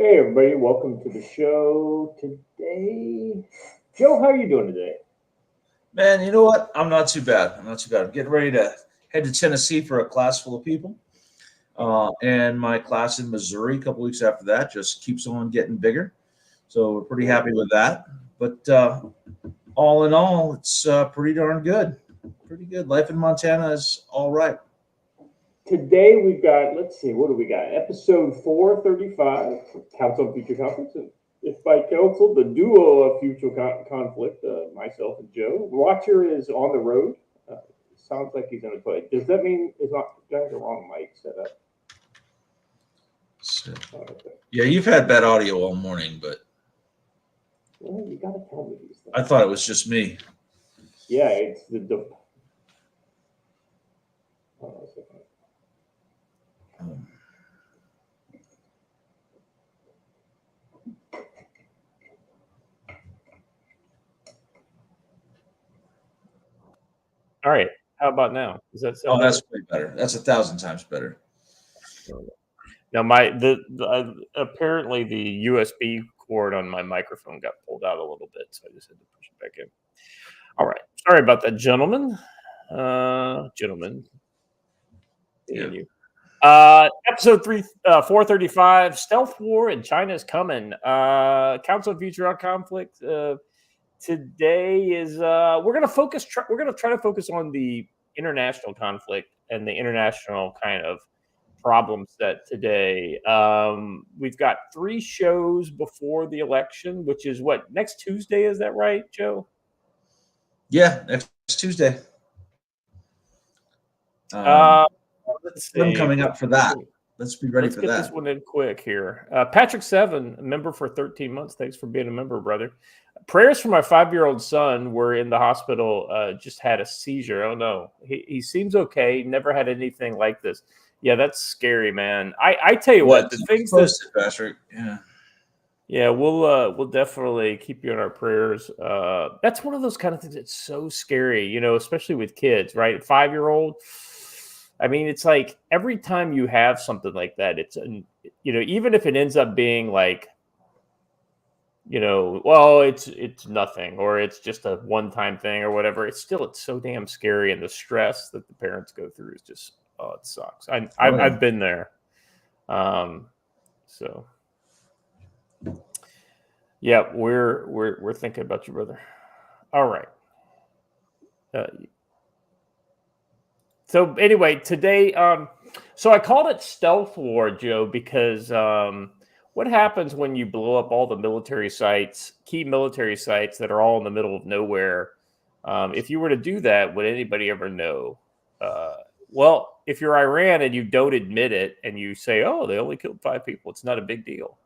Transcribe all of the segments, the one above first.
Hey everybody, welcome to the show today. Joe, how are you doing today? Man, you know what? I'm not too bad. I'm not too bad. I'm getting ready to head to Tennessee for a class full of people. And my class in Missouri a couple weeks after that just keeps on getting bigger. So we're pretty happy with that. But all in all, it's pretty darn good. Pretty good. Life in Montana is all right. Today we've got, let's see, what do we got? Episode 435, Council on Future Conflicts. And if by council, the duo of future conflict, myself and Joe. Watcher is on the road. Sounds like he's going to play. Does that mean is not got the wrong mic set up? So, yeah, you've had bad audio all morning, but well, you got to tell me these things. I thought it was just me. Yeah, it's the. All right. How about now? Does that sound that's way better. That's 1,000 times better. Now, apparently the USB cord on my microphone got pulled out a little bit, so I just had to push it back in. All right. Sorry about that, gentlemen. Episode 435, Stealth War and China's Coming. Council on Future Conflict. Today is we're going to try to focus on the international conflict and the international kind of problem set today. We've got 3 shows before the election, which is what, next Tuesday, is that right, Joe? Yeah, next Tuesday. Let's see. I'm coming up for that. Let's be ready for that. Let's get this one in quick here. Patrick Seven, a member for 13 months. Thanks for being a member, brother. Prayers for my 5-year-old son. We're in the hospital. Just had a seizure. Oh no, he seems okay. Never had anything like this. Yeah, that's scary, man. I tell you what, the things that Patrick. Yeah, we'll definitely keep you in our prayers. That's one of those kind of things that's so scary, especially with kids, right? 5-year-old. I mean, it's like every time you have something like that, it's even if it ends up being like, well, it's nothing, or it's just a one-time thing or whatever. It's so damn scary, and the stress that the parents go through is just, it sucks. I've been there. So yeah, we're thinking about you, brother. All right. So anyway, today, so I called it Stealth War, Joe, because what happens when you blow up all the military sites, key military sites that are all in the middle of nowhere? If you were to do that, would anybody ever know? Well, if you're Iran and you don't admit it and you say, oh, they only killed 5 people, it's not a big deal.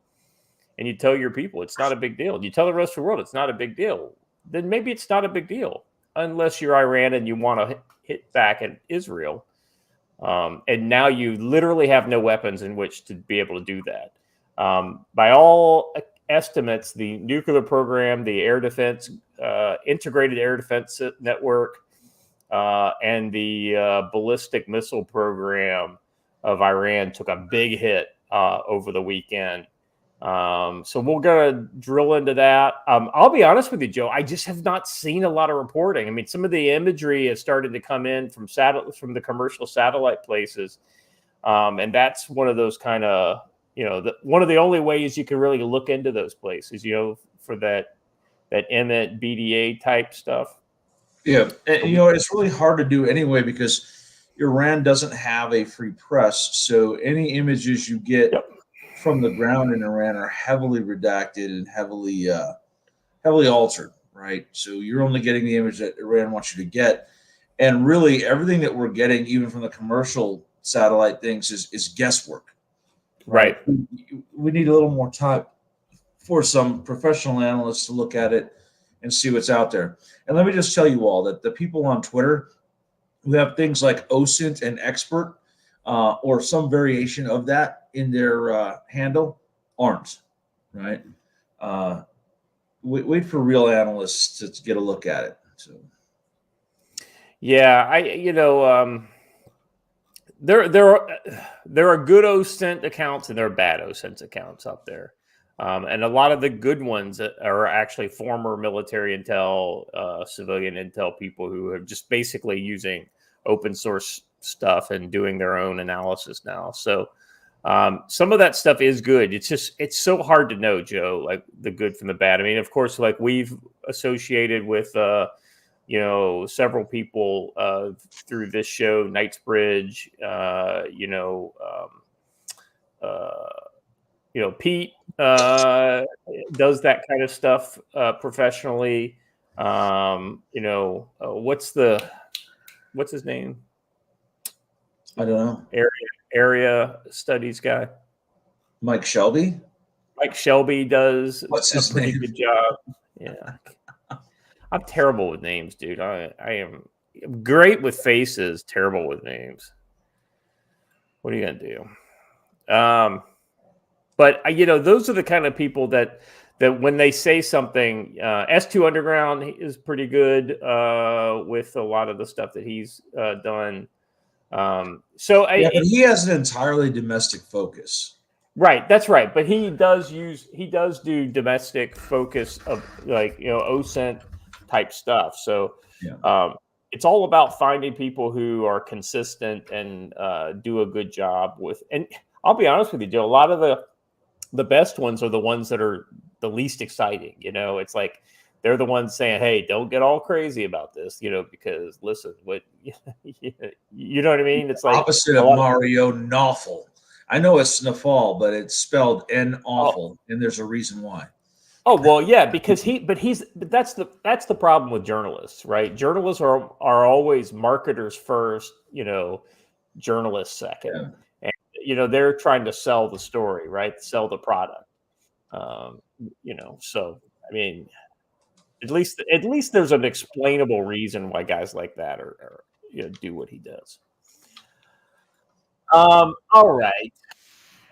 And you tell your people it's not a big deal. And you tell the rest of the world it's not a big deal. Then maybe it's not a big deal, unless you're Iran and you want to hit back at Israel. And now you literally have no weapons in which to be able to do that. By all estimates, the nuclear program, the air defense, integrated air defense network, and the ballistic missile program of Iran took a big hit over the weekend. So we're going to drill into that. I'll be honest with you, Joe. I just have not seen a lot of reporting. I mean, some of the imagery has started to come in from the commercial satellite places. And that's one of those kind of, one of the only ways you can really look into those places, for that Emmett BDA type stuff. Yeah. And, it's really hard to do anyway, because Iran doesn't have a free press. So any images you get from the ground in Iran are heavily redacted and heavily altered, right? So you're only getting the image that Iran wants you to get. And really everything that we're getting, even from the commercial satellite things, is guesswork. Right. We need a little more time for some professional analysts to look at it and see what's out there. And let me just tell you all that the people on Twitter who have things like OSINT and expert, or some variation of that in their handle, aren't, right? Wait for real analysts to get a look at it. So, yeah, there are good OSINT accounts and there are bad OSINT accounts out there. And a lot of the good ones are actually former military intel, civilian intel people who are just basically using open source stuff and doing their own analysis now. So some of that stuff is good. It's so hard to know, Joe, like the good from the bad. I mean, of course, like we've associated with, several people through this show, Knightsbridge, Pete does that kind of stuff professionally. What's his name? I don't know. Area studies guy. Mike Shelby. Mike Shelby does What's a pretty good job. Yeah. I'm terrible with names, dude. I am great with faces, terrible with names. What are you gonna do? But those are the kind of people that when they say something, S2 Underground is pretty good with a lot of the stuff that he's done. But he has an entirely domestic focus. Right, that's right. But he does do domestic focus of OSINT type stuff. So it's all about finding people who are consistent and do a good job with. And I'll be honest with you, Joe, a lot of the best ones are the ones that are the least exciting. It's like they're the ones saying, "Hey, don't get all crazy about this," because listen, what you know what I mean? It's like opposite of Mario Nawful. I know it's Nafal, but it's spelled N-awful, and there's a reason why. Oh well, yeah, because that's the problem with journalists, right? Journalists are always marketers first, journalists second, and they're trying to sell the story, right? Sell the product, So I mean, at least there's an explainable reason why guys like that are do what he does. All right.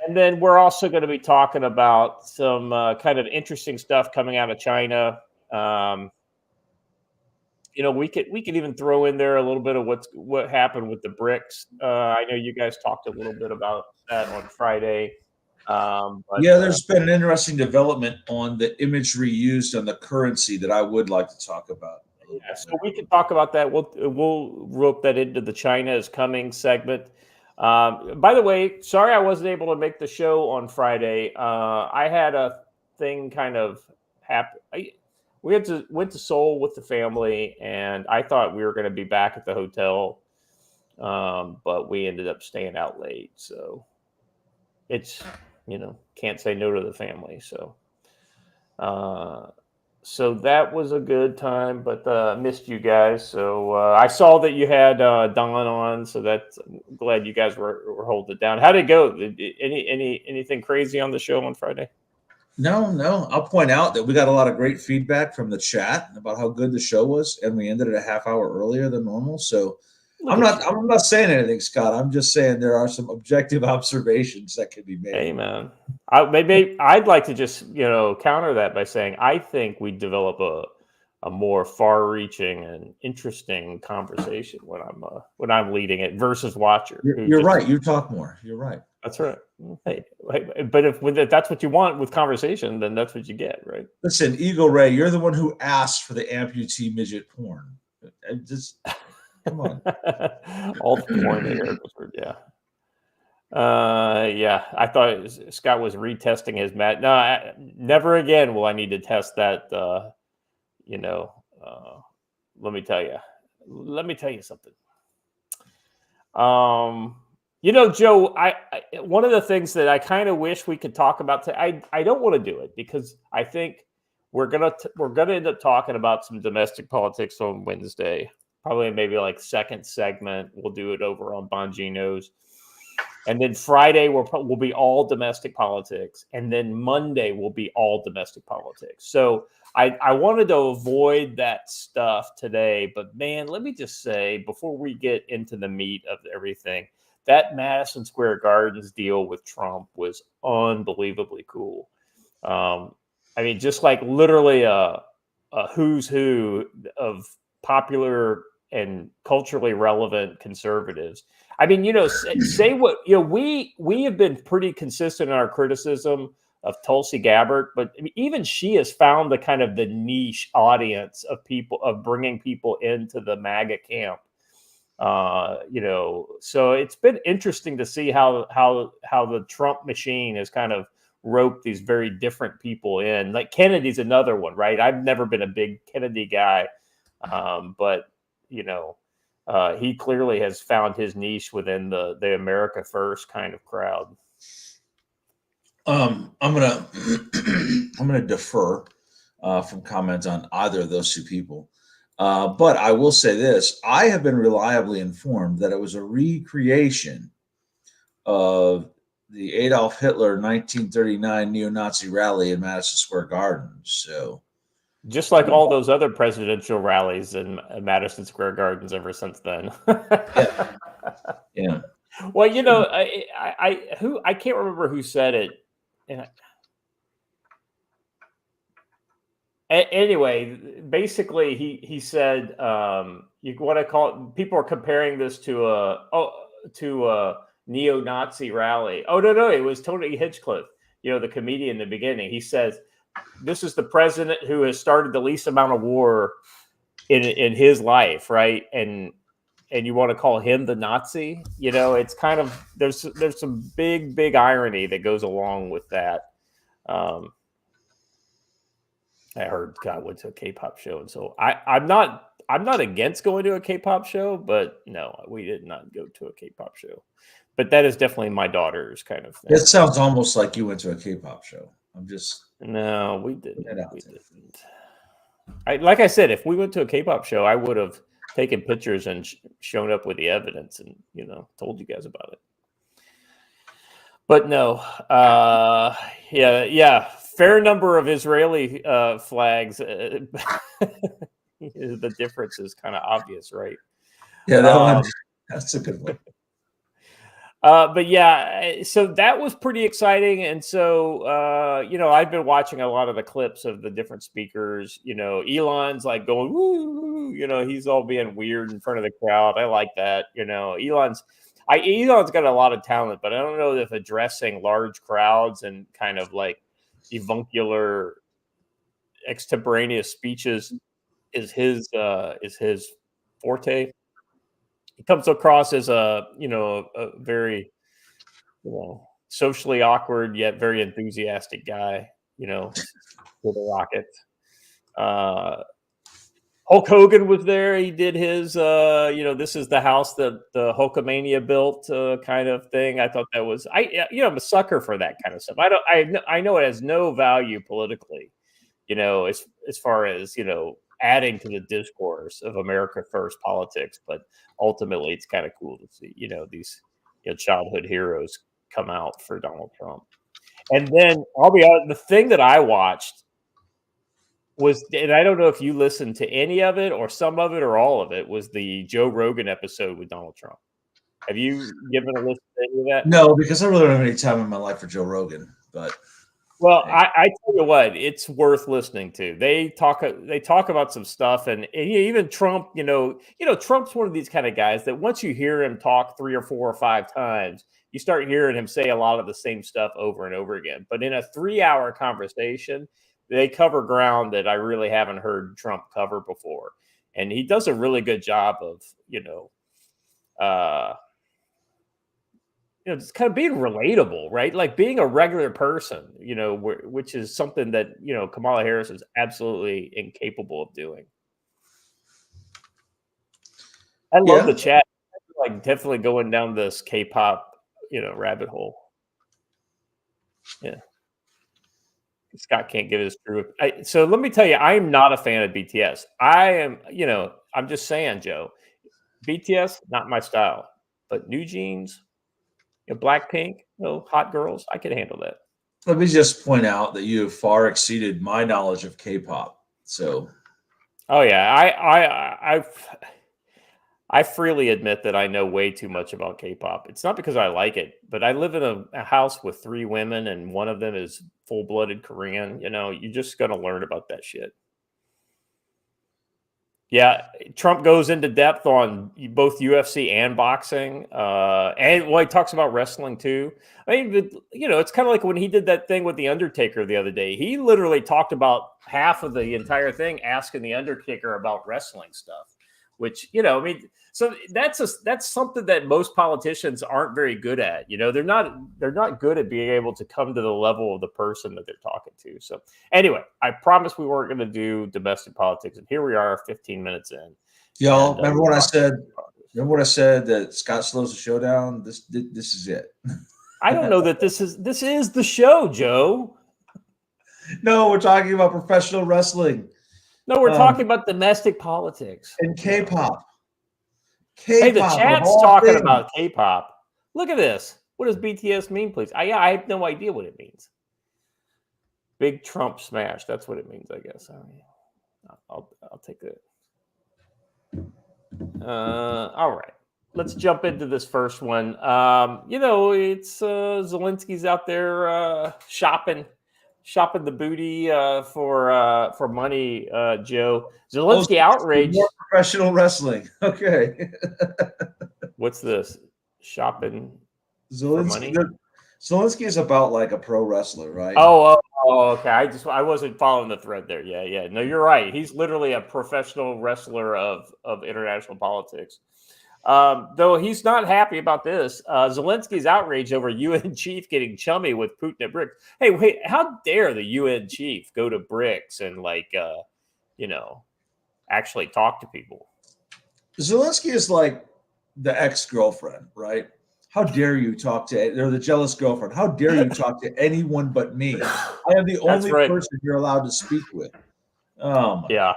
And then we're also going to be talking about some kind of interesting stuff coming out of China. We could even throw in there a little bit of what happened with the BRICS. I know you guys talked a little bit about that on Friday. There's been an interesting development on the imagery used on the currency that I would like to talk about. Yeah, so we can talk about that. We'll rope that into the China is coming segment. By the way, sorry I wasn't able to make the show on Friday. I had a thing kind of happen. We went to Seoul with the family, and I thought we were going to be back at the hotel, but we ended up staying out late. So it's can't say no to the family. So that was a good time, but missed you guys. So I saw that you had Don on, so I'm glad you guys were holding it down. How'd it go? Anything crazy on the show on Friday? No. I'll point out that we got a lot of great feedback from the chat about how good the show was, and we ended it a half hour earlier than normal. So I'm not saying anything, Scott. I'm just saying there are some objective observations that can be made. Hey, man. Maybe I'd like to just counter that by saying I think we develop a more far-reaching and interesting conversation when I'm leading it versus watcher. You're right. You talk more. You're right. That's right. Hey, but if that's what you want with conversation, then that's what you get, right? Listen, Eagle Ray, you're the one who asked for the amputee midget porn. Just come on. All the porn there, yeah. I thought Scott was retesting his mat. No, never again will I need to test that. Let me tell you something. Joe, I one of the things that I kind of wish we could talk about today, I don't want to do it because I think we're gonna end up talking about some domestic politics on Wednesday. Probably maybe like second segment. We'll do it over on Bongino's. And then Friday will be all domestic politics. And then Monday will be all domestic politics. So I wanted to avoid that stuff today. But, man, let me just say, before we get into the meat of everything, that Madison Square Gardens deal with Trump was unbelievably cool. I mean, just like literally a who's who of popular and culturally relevant conservatives. I mean, say what we have been pretty consistent in our criticism Tulsi Gabbard, but even she has found the kind of the niche audience of people, of bringing people into the MAGA camp. So it's been interesting to see how the Trump machine has kind of roped these very different people in. Like Kennedy's another one, right? I've never been a big Kennedy guy, but he clearly has found his niche within the America First kind of crowd. I'm gonna defer from comments on either of those two people. But I will say this: I have been reliably informed that it was a recreation of the Adolf Hitler 1939 neo-Nazi rally in Madison Square Garden. So, just like all those other presidential rallies in Madison Square Gardens ever since then. Yeah. Well, I can't remember who said it. Anyway, basically, he said, you want to call it, people are comparing this to a neo-Nazi rally. Oh no, it was Tony Hinchcliffe, the comedian in the beginning. He says, this is the president who has started the least amount of war in his life, right? And you want to call him the Nazi? It's kind of, there's some big irony that goes along with that. I heard God went to a K-pop show, and so I'm not against going to a K-pop show, but no, we did not go to a K-pop show. But that is definitely my daughter's kind of thing. It sounds almost like you went to a K-pop show. No, we didn't. Like I said, if we went to a K-pop show, I would have taken pictures and shown up with the evidence and told you guys about it. But no, yeah. Fair number of Israeli flags. The difference is kind of obvious, right? Yeah, that's a good one. But yeah, so that was pretty exciting. And so, I've been watching a lot of the clips of the different speakers. Elon's like going, woo, he's all being weird in front of the crowd. I like that. Elon's got a lot of talent, but I don't know if addressing large crowds and kind of like avuncular extemporaneous speeches is his forte. He comes across as a very socially awkward yet very enthusiastic guy, with a rocket. Hulk Hogan was there. He did his this is the house that the Hulkamania built kind of thing. I thought that was I'm a sucker for that kind of stuff. I know it has no value politically, as far as adding to the discourse of America First politics, but ultimately it's kind of cool to see these childhood heroes come out for Donald Trump. And then I'll be honest, the thing that I watched was, and I don't know if you listened to any of it or some of it or all of it, was the Joe Rogan episode with Donald Trump. Have you given a listen to any of that? No, because I really don't have any time in my life for Joe Rogan. But well, hey. I tell you what, it's worth listening to. They talk about some stuff, and even Trump. Trump's one of these kind of guys that once you hear him talk 3 or 4 or 5 times, you start hearing him say a lot of the same stuff over and over again. But in a 3-hour conversation, they cover ground that I really haven't heard Trump cover before. And he does a really good job of, just kind of being relatable, right? Like being a regular person, which is something that, Kamala Harris is absolutely incapable of doing. I love the chat. Like definitely going down this K-pop, rabbit hole. Yeah. Scott can't give his true. So let me tell you, I'm not a fan of BTS. I am, I'm just saying, Joe, BTS, not my style, but New Jeans, Blackpink, hot girls, I can handle that. Let me just point out that you have far exceeded my knowledge of K-pop. So, oh yeah, I freely admit that I know way too much about K-pop. It's not because I like it, but I live in a house with 3 women, and one of them is full-blooded Korean. You're just going to learn about that shit. Yeah, Trump goes into depth on both UFC and boxing, and he talks about wrestling too. I mean, it's kind of like when he did that thing with the Undertaker the other day. He literally talked about half of the entire thing, asking the Undertaker about wrestling stuff. Which I mean, so that's something that most politicians aren't very good at. They're not good at being able to come to the level of the person that they're talking to. So anyway, I promised we weren't going to do domestic politics, and here we are, 15 minutes in. Y'all, remember what I said? Remember what I said that Scott slows the show down? This is it. I don't know that this is the show, Joe. No, we're talking about professional wrestling. No, we're talking about domestic politics and K-pop. Hey, the chat's talking about K-pop. Look at this. What does BTS mean, please? I have no idea what it means. Big Trump smash. That's what it means, I guess. I'll take that. All right. Let's jump into this first one. It's Zelensky's out there shopping the booty for money, Joe. Zelensky outraged. More professional wrestling. Okay. What's this? Shopping Zelensky, for money? Zelensky is about like a pro wrestler, right? Oh, okay. I wasn't following the thread there. Yeah. No, you're right. He's literally a professional wrestler of international politics. Though he's not happy about this. Zelensky's outraged over UN chief getting chummy with Putin at BRICS. Hey, wait, how dare the UN chief go to BRICS and actually talk to people? Zelensky is like the ex-girlfriend, right? How dare you talk to – they're the jealous girlfriend. How dare you talk to anyone but me? I am the only person you're allowed to speak with. Yeah.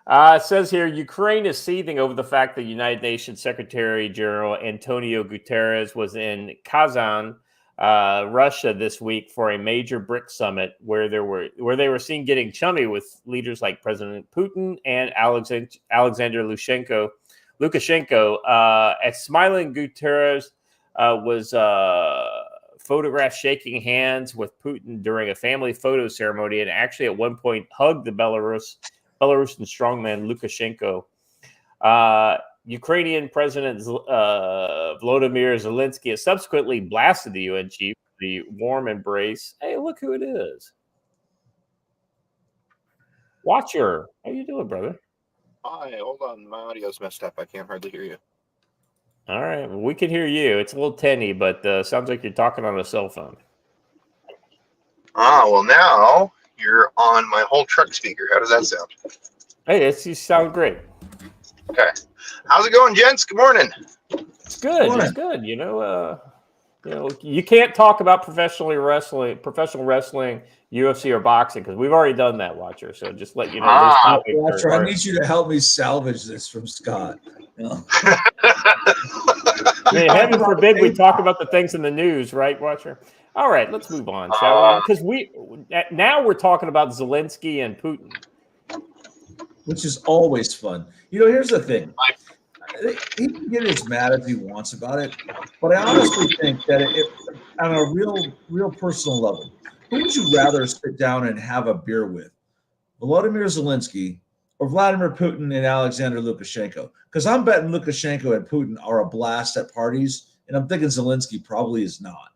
It says here, Ukraine is seething over the fact that United Nations Secretary General Antonio Guterres was in Kazan, Russia this week for a major BRICS summit where they were seen getting chummy with leaders like President Putin and Alexander Lukashenko. As smiling Guterres was photographed shaking hands with Putin during a family photo ceremony, and actually at one point hugged the Belarusian strongman Lukashenko. Ukrainian President Volodymyr Zelensky has subsequently blasted the UN chief for the warm embrace. Hey, look who it is. Watcher. How you doing, brother? Hi, hold on. My audio's messed up. I can't hardly hear you. All right. Well, we can hear you. It's a little tinny, but sounds like you're talking on a cell phone. Well, now you're on my whole truck speaker. How does that sound? Hey, you sound great. Okay. How's it going, gents? Good morning. It's good. It's good. You can't talk about professional wrestling, UFC, or boxing because we've already done that, Watcher. So just let you know. Watcher, I need you to help me salvage this from Scott. I mean, heaven forbid we talk about the things in the news, right, Watcher? All right, let's move on, shall we? Because now we're talking about Zelensky and Putin, which is always fun. Here's the thing. He can get as mad as he wants about it, but I honestly think that on a real personal level, who would you rather sit down and have a beer with, Volodymyr Zelensky or Vladimir Putin and Alexander Lukashenko? Because I'm betting Lukashenko and Putin are a blast at parties, and I'm thinking Zelensky probably is not.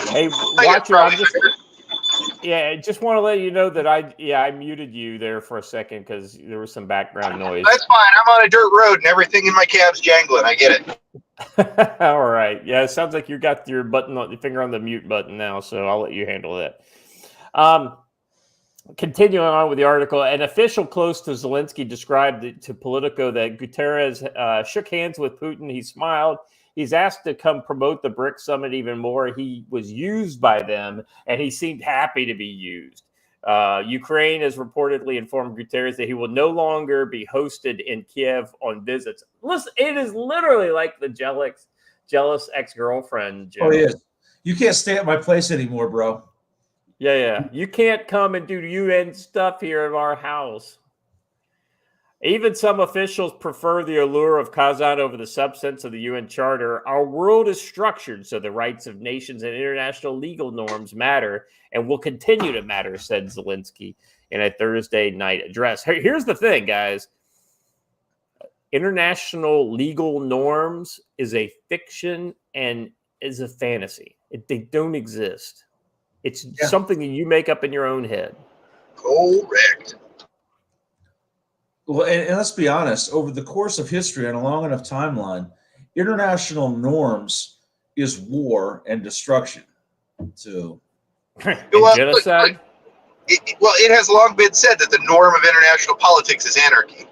Hey, Watcher, I just want to let you know that I muted you there for a second because there was some background noise. That's fine. I'm on a dirt road and everything in my cab's jangling. I get it. All right. Yeah, it sounds like you got your finger on the mute button now, so I'll let you handle that. Continuing on with the article, an official close to Zelensky described to Politico that Guterres shook hands with Putin. He smiled. He's asked to come promote the BRICS summit even more. He was used by them, and he seemed happy to be used. Ukraine has reportedly informed Guterres that he will no longer be hosted in Kiev on visits. Listen, it is literally like the jealous ex-girlfriend. Joe. Oh, he is. You can't stay at my place anymore, bro. Yeah. You can't come and do UN stuff here at our house. Even some officials prefer the allure of Kazan over the substance of the UN Charter. Our world is structured so the rights of nations and international legal norms matter and will continue to matter, said Zelensky in a Thursday night address. Here's the thing, guys. International legal norms is a fiction and is a fantasy. They don't exist. It's something that you make up in your own head. Correct. Well, and let's be honest, over the course of history and a long enough timeline, international norms is war and destruction. So, genocide? It has long been said that the norm of international politics is anarchy.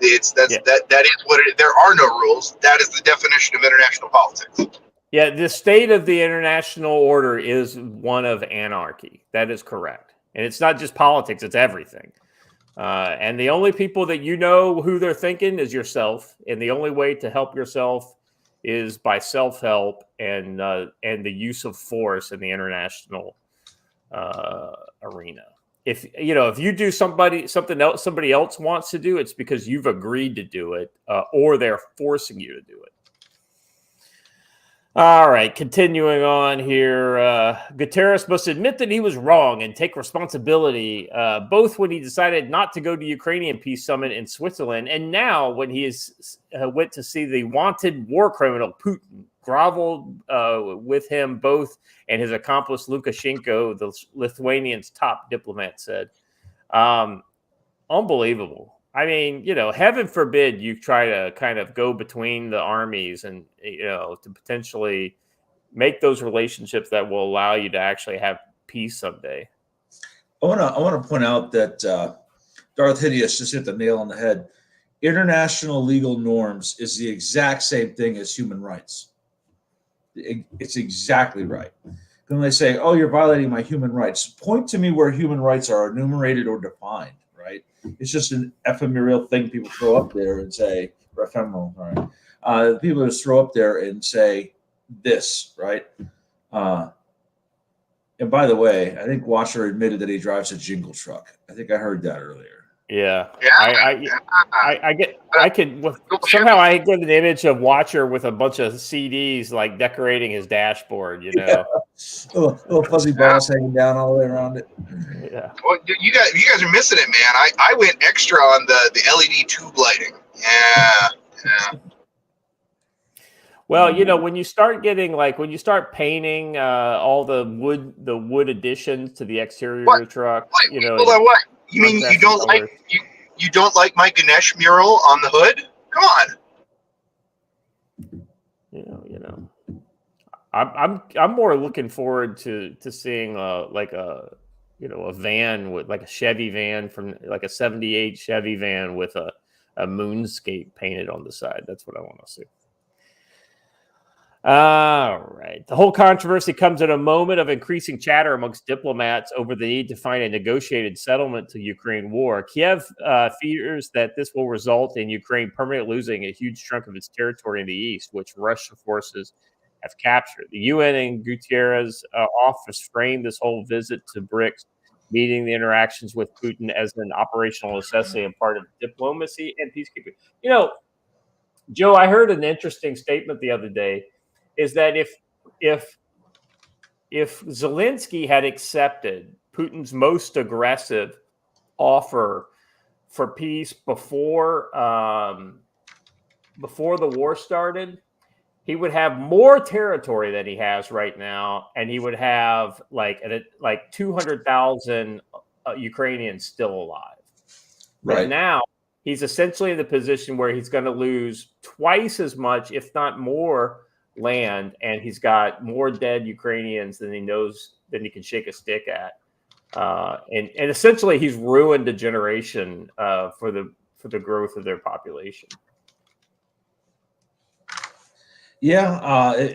That is what it is. There are no rules. That is the definition of international politics. Yeah, the state of the international order is one of anarchy. That is correct. And it's not just politics, it's everything. And the only people that you know who they're thinking is yourself. And the only way to help yourself is by self-help and the use of force in the international arena. If you do something else somebody else wants to do, it's because you've agreed to do it, or they're forcing you to do it. All right, continuing on here. Guterres must admit that he was wrong and take responsibility, both when he decided not to go to Ukrainian peace summit in Switzerland, and now when he went to see the wanted war criminal Putin, groveled with him both and his accomplice Lukashenko, the Lithuanian's top diplomat, said. Unbelievable. I mean, heaven forbid you try to kind of go between the armies and, to potentially make those relationships that will allow you to actually have peace someday. I want to point out that Darth Hideous just hit the nail on the head. International legal norms is the exact same thing as human rights. It's exactly right. When they say, "Oh, you're violating my human rights," point to me where human rights are enumerated or defined. Right? It's just an ephemeral thing people throw up there and say, or ephemeral, right? People just throw up there and say this, right? And by the way, I think Washer admitted that he drives a jingle truck. I think I heard that earlier. Yeah. I somehow I get an image of Watcher with a bunch of CDs like decorating his dashboard, Yeah. Little fuzzy balls hanging down all the way around it. Yeah. Well, you guys are missing it, man. I went extra on the LED tube lighting. Yeah. Well, when you start painting all the wood additions to the exterior of the truck, Hold on, what? You mean you don't like my Ganesh mural on the hood? Come on. I'm more looking forward to seeing a van with like a Chevy van from like a 78 Chevy van with a moonscape painted on the side. That's what I want to see. All right. The whole controversy comes at a moment of increasing chatter amongst diplomats over the need to find a negotiated settlement to Ukraine war. Kiev fears that this will result in Ukraine permanently losing a huge chunk of its territory in the east, which Russian forces have captured. The UN and Guterres office framed this whole visit to BRICS, meeting the interactions with Putin as an operational necessity and part of diplomacy and peacekeeping. Joe, I heard an interesting statement the other day. Is that if Zelensky had accepted Putin's most aggressive offer for peace before the war started, he would have more territory than he has right now, and he would have like 200,000 Ukrainians still alive. Right. But now he's essentially in the position where he's going to lose twice as much, if not more, land, and he's got more dead Ukrainians than he can shake a stick at, and essentially he's ruined a generation for the growth of their population. Yeah,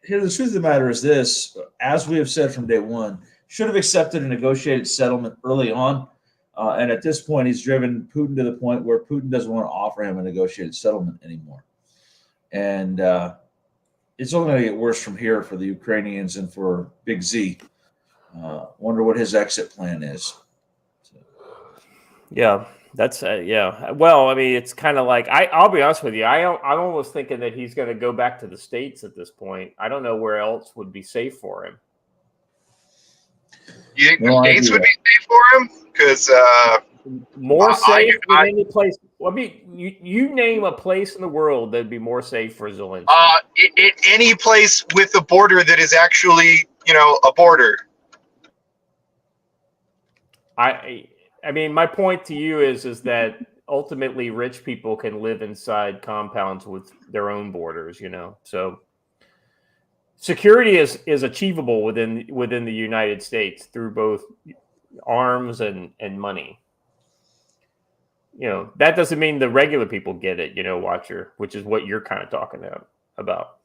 here the truth of the matter is this: as we have said from day one, should have accepted a negotiated settlement early on, and at this point, he's driven Putin to the point where Putin doesn't want to offer him a negotiated settlement anymore, and it's only going to get worse from here for the Ukrainians and for Big Z. Wonder what his exit plan is. Yeah. That's yeah. Well, I mean, it's kind of like I'll be honest with you. I'm almost thinking that he's going to go back to the States at this point. I don't know where else would be safe for him. You think the States would be safe for him? Because more safe than any place. I mean, you name a place in the world that'd be more safe for Zelensky. Any place with a border that is actually, a border. I mean, my point to you is that ultimately rich people can live inside compounds with their own borders, So security is achievable within the United States through both arms and money. That doesn't mean the regular people get it, Watcher, which is what you're kind of talking about.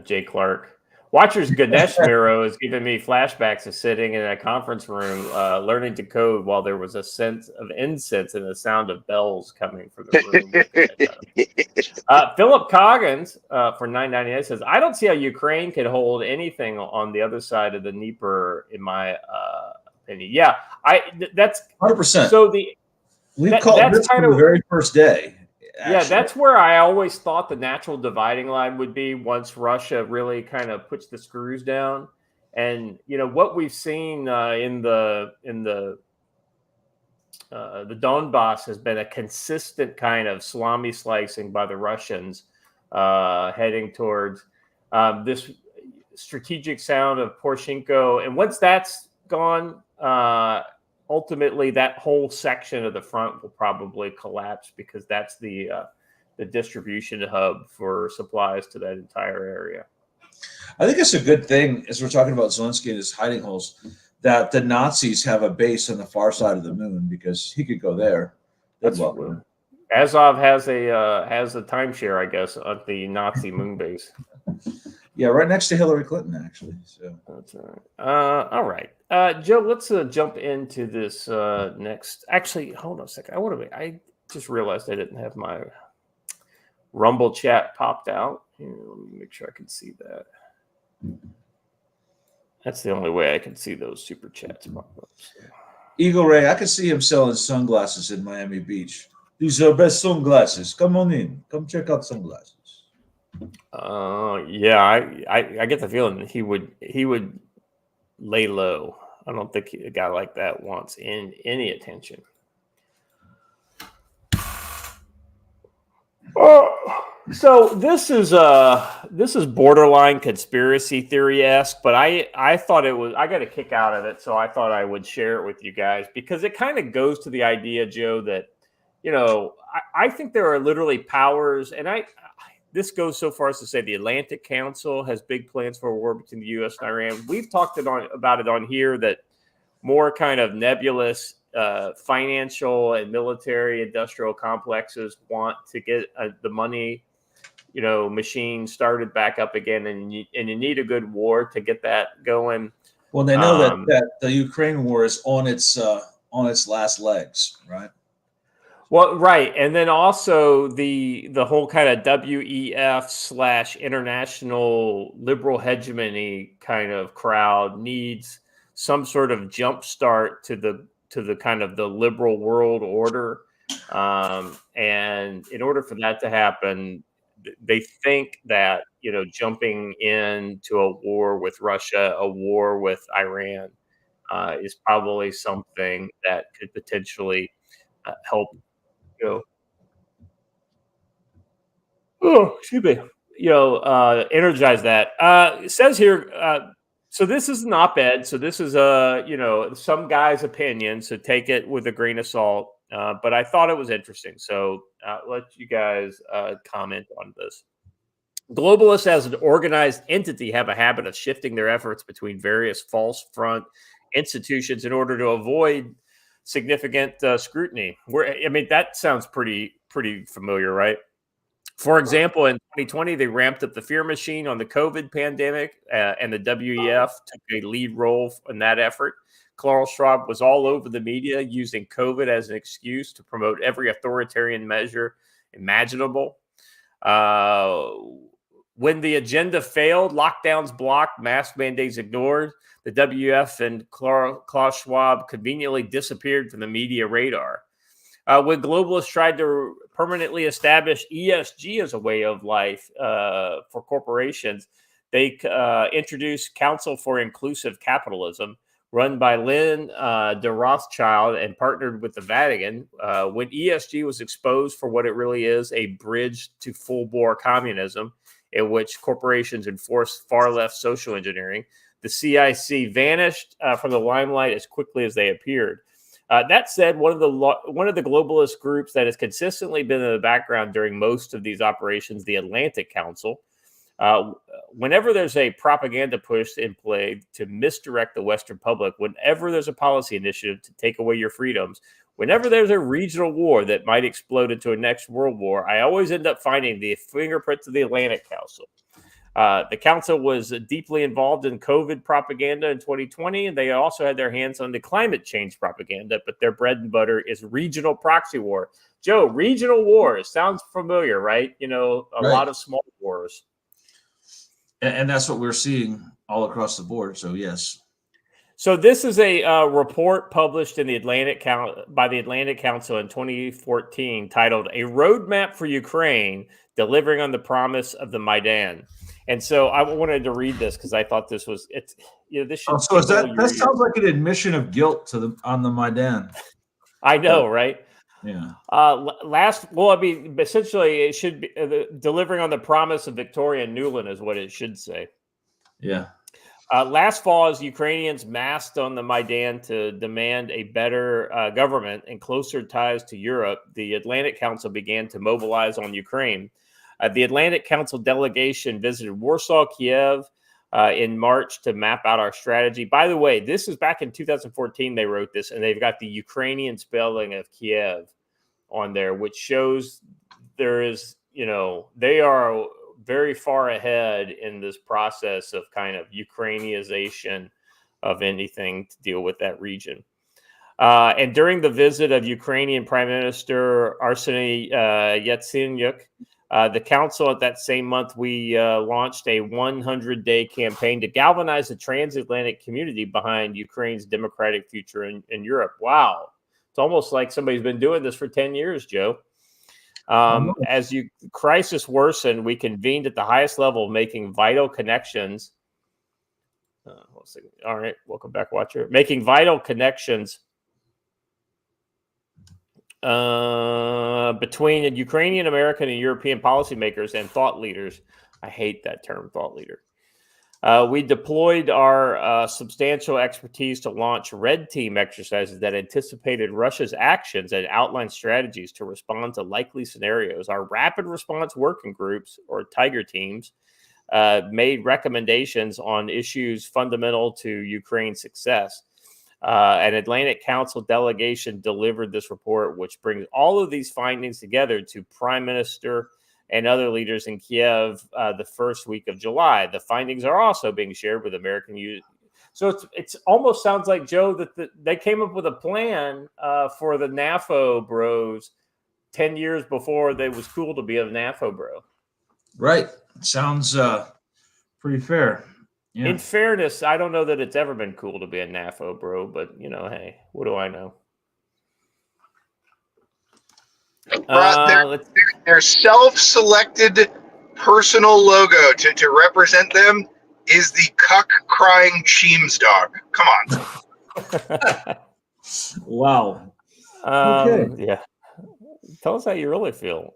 Jay Clark. Watcher's Ganesh Miro is giving me flashbacks of sitting in a conference room learning to code while there was a sense of incense and the sound of bells coming from the room. Philip Coggins for $9.99 says, I don't see how Ukraine can hold anything on the other side of the Dnieper, in my opinion. Yeah, that's 100%. So we've called this from the very first day. Actually. Yeah, that's where I always thought the natural dividing line would be once Russia really kind of puts the screws down. And what we've seen in the Donbass has been a consistent kind of salami slicing by the Russians, heading towards this strategic sound of Poroshenko. And once that's gone, ultimately, that whole section of the front will probably collapse because that's the distribution hub for supplies to that entire area. I think it's a good thing, as we're talking about Zelensky and his hiding holes, that the Nazis have a base on the far side of the moon because he could go there. Azov has a timeshare, I guess, on the Nazi moon base. Yeah, right next to Hillary Clinton, actually. So that's all right. All right, Joe. Let's jump into this next. Actually, hold on a second. I just realized I didn't have my Rumble chat popped out. Here, let me make sure I can see that. That's the only way I can see those super chats pop up. So. Eagle Ray, I can see him selling sunglasses in Miami Beach. These are best sunglasses. Come on in. Come check out sunglasses. Yeah, I get the feeling he would lay low. I don't think a guy like that wants any attention. So this is borderline conspiracy theory-esque, but I thought I got a kick out of it, so I thought I would share it with you guys because it kind of goes to the idea, Joe, that I think there are literally powers, and this goes so far as to say the Atlantic Council has big plans for a war between the U.S. and Iran. We've talked about it on here that more kind of nebulous financial and military industrial complexes want to get the money, machine started back up again, and you need a good war to get that going. Well, they know that the Ukraine war is on its last legs, right? Well, right, and then also the whole kind of WEF / international liberal hegemony kind of crowd needs some sort of jump start to the kind of the liberal world order, and in order for that to happen, they think that jumping into a war with Russia, a war with Iran, is probably something that could potentially help. Energize that. It says here, so this is an op-ed. So this is some guy's opinion. So take it with a grain of salt. But I thought it was interesting. So let you guys comment on this. Globalists as an organized entity have a habit of shifting their efforts between various false front institutions in order to avoid significant scrutiny. That sounds pretty familiar, right? For example, in 2020, they ramped up the fear machine on the COVID pandemic, and the WEF took a lead role in that effort. Klaus Schwab was all over the media using COVID as an excuse to promote every authoritarian measure imaginable. When the agenda failed, lockdowns blocked, mask mandates ignored, the WF and Klaus Schwab conveniently disappeared from the media radar. When globalists tried to permanently establish ESG as a way of life for corporations, they introduced Council for Inclusive Capitalism, run by Lynn de Rothschild and partnered with the Vatican. When ESG was exposed for what it really is, a bridge to full-bore communism, in which corporations enforce far-left social engineering, the CIC vanished from the limelight as quickly as they appeared. That said, one of the globalist groups that has consistently been in the background during most of these operations, the Atlantic Council, whenever there's a propaganda push in play to misdirect the Western public, whenever there's a policy initiative to take away your freedoms, whenever there's a regional war that might explode into a next world war, I always end up finding the fingerprints of the Atlantic Council. The council was deeply involved in COVID propaganda in 2020, and they also had their hands on the climate change propaganda, but their bread and butter is regional proxy war. Joe, regional wars sounds familiar, right? You know, a lot of small wars. And that's what we're seeing all across the board. So, yes. So this is a report published in by the Atlantic Council in 2014 titled "A Roadmap for Ukraine, Delivering on the Promise of the Maidan." And so I wanted to read this because I thought this was this should. So is that sounds like an admission of guilt on the Maidan. I know, right? Yeah. Essentially, it should be delivering on the promise of Victoria Nuland is what it should say. Yeah. Last fall, as Ukrainians massed on the Maidan to demand a better government and closer ties to Europe, the Atlantic Council began to mobilize on Ukraine. The Atlantic Council delegation visited Warsaw, Kiev in March to map out our strategy. By the way, this is back in 2014 they wrote this, and they've got the Ukrainian spelling of Kiev on there, which shows there is, they are very far ahead in this process of kind of Ukrainianization of anything to deal with that region. And during the visit of Ukrainian Prime Minister Arseniy Yatsenyuk, the council at that same month, we launched a 100-day campaign to galvanize the transatlantic community behind Ukraine's democratic future in Europe. Wow. It's almost like somebody's been doing this for 10 years, Joe. As crisis worsened, we convened at the highest level, making vital connections. All right, welcome back, watcher. Making vital connections between Ukrainian, American, and European policymakers and thought leaders. I hate that term, thought leader. We deployed our substantial expertise to launch red team exercises that anticipated Russia's actions and outlined strategies to respond to likely scenarios. Our rapid response working groups, or Tiger teams, made recommendations on issues fundamental to Ukraine's success. An Atlantic Council delegation delivered this report, which brings all of these findings together to Prime Minister and other leaders in Kiev the first week of July. The findings are also being shared with American youth. So it's almost sounds like, Joe, that they came up with a plan for the NAFO bros 10 years before it was cool to be a NAFO bro. Right. Sounds pretty fair. Yeah. In fairness, I don't know that it's ever been cool to be a NAFO bro, but, hey, what do I know? Their self-selected personal logo to represent them is the cuck crying Cheems dog. Come on. Wow. Okay. Yeah. Tell us how you really feel.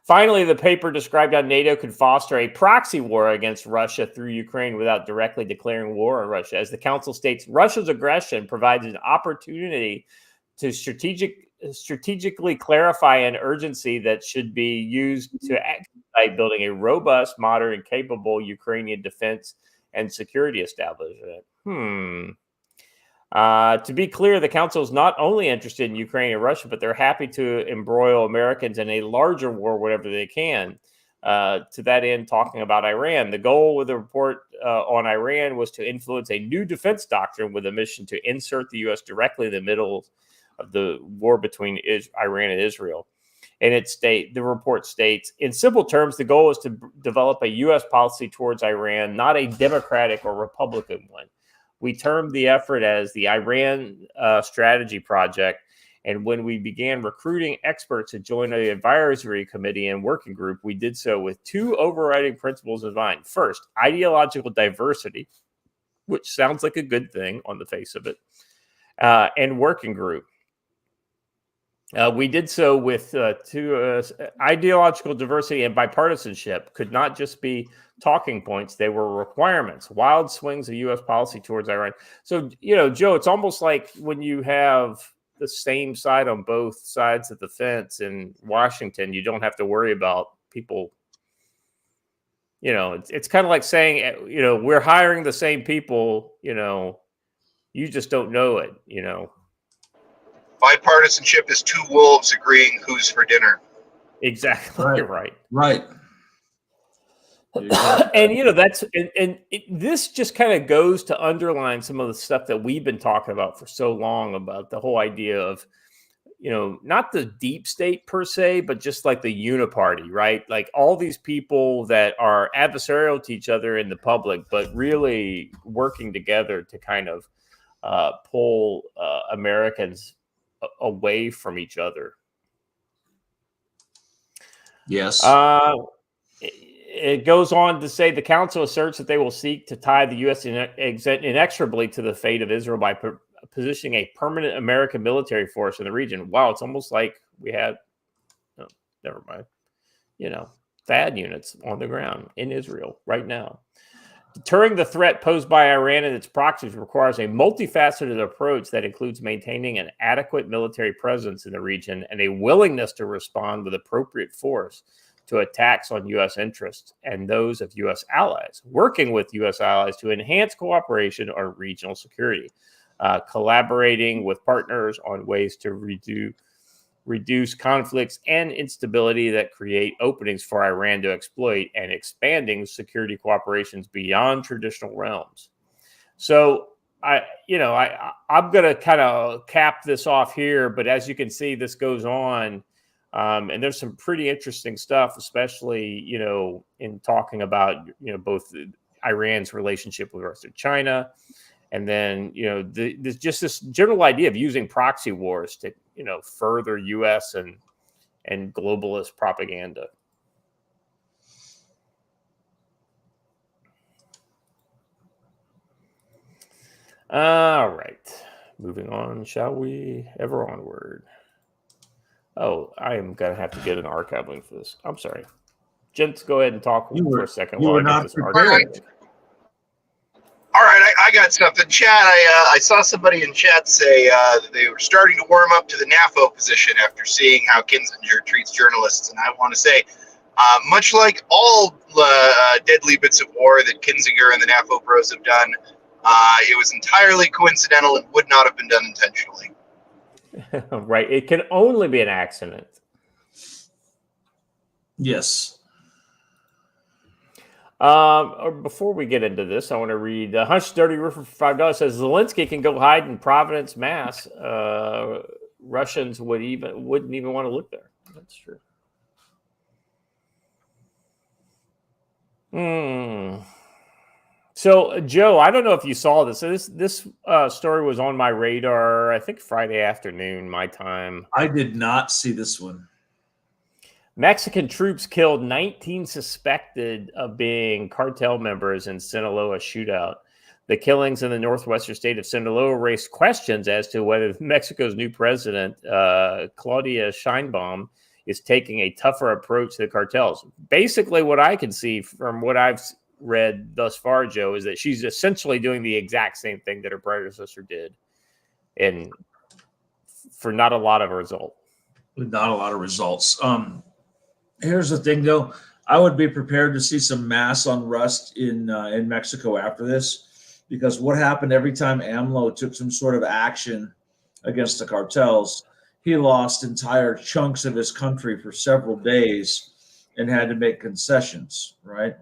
Finally, the paper described how NATO could foster a proxy war against Russia through Ukraine without directly declaring war on Russia. As the council states, Russia's aggression provides an opportunity to strategically clarify an urgency that should be used to expedite building a robust, modern, and capable Ukrainian defense and security establishment. To be clear, the council is not only interested in Ukraine and Russia, but they're happy to embroil Americans in a larger war whenever they can. To that end, talking about Iran, the goal with the report on Iran was to influence a new defense doctrine with a mission to insert the U.S. directly in the middle of the war between Iran and Israel. And the report states, in simple terms, the goal is to develop a U.S. policy towards Iran, not a democratic or Republican one. We termed the effort as the Iran Strategy Project. And when we began recruiting experts to join the advisory committee and working group, we did so with two overriding principles in mind. First, ideological diversity, which sounds like a good thing on the face of it, and working group. We did so with two ideological diversity and bipartisanship could not just be talking points. They were requirements, wild swings of U.S. policy towards Iran. So, Joe, it's almost like when you have the same side on both sides of the fence in Washington, you don't have to worry about people. It's kind of like saying, we're hiring the same people, you just don't know it, Bipartisanship is two wolves agreeing who's for dinner. Exactly. Right. And this just kind of goes to underline some of the stuff that we've been talking about for so long about the whole idea of, not the deep state per se, but just like the uniparty, right? Like all these people that are adversarial to each other in the public, but really working together to kind of pull Americans away from each other. Yes. It goes on to say the council asserts that they will seek to tie the U.S. inexorably to the fate of Israel by positioning a permanent American military force in the region. Wow, it's almost like we had, never mind, THAAD units on the ground in Israel right now. Deterring the threat posed by Iran and its proxies requires a multifaceted approach that includes maintaining an adequate military presence in the region and a willingness to respond with appropriate force to attacks on U.S. interests and those of U.S. allies, working with U.S. allies to enhance cooperation on regional security, collaborating with partners on ways to reduce conflicts and instability that create openings for Iran to exploit, and expanding security cooperations beyond traditional realms. So I'm going to kind of cap this off here, but as you can see, this goes on. And there's some pretty interesting stuff, especially, in talking about, both Iran's relationship with the rest of China. And then, there's just this general idea of using proxy wars to, further U.S. and globalist propaganda. All right. Moving on, shall we? Ever onward. Oh, I am going to have to get an archive link for this. I'm sorry. Gents, go ahead and talk for a second while I get this archive link. All right, I got something. Chat, I saw somebody in chat say that they were starting to warm up to the NAFO position after seeing how Kinzinger treats journalists. And I want to say, much like all deadly bits of war that Kinzinger and the NAFO bros have done, it was entirely coincidental and would not have been done intentionally. Right. It can only be an accident. Yes. Before we get into this, I want to read Hunch Dirty Roofer for $5 says Zelensky can go hide in Providence, Mass. Russians wouldn't even want to look there. That's true. So, Joe, I don't know if you saw this. So this story was on my radar, I think Friday afternoon, my time. I did not see this one. Mexican troops killed 19 suspected of being cartel members in Sinaloa shootout. The killings in the northwestern state of Sinaloa raised questions as to whether Mexico's new president, Claudia Sheinbaum, is taking a tougher approach to the cartels. Basically, what I can see from what I've read thus far, Joe, is that she's essentially doing the exact same thing that her predecessor did, and for not a lot of result. Not a lot of results. Here's the thing, though. I would be prepared to see some mass unrest in Mexico after this, because what happened every time AMLO took some sort of action against the cartels, he lost entire chunks of his country for several days and had to make concessions, right?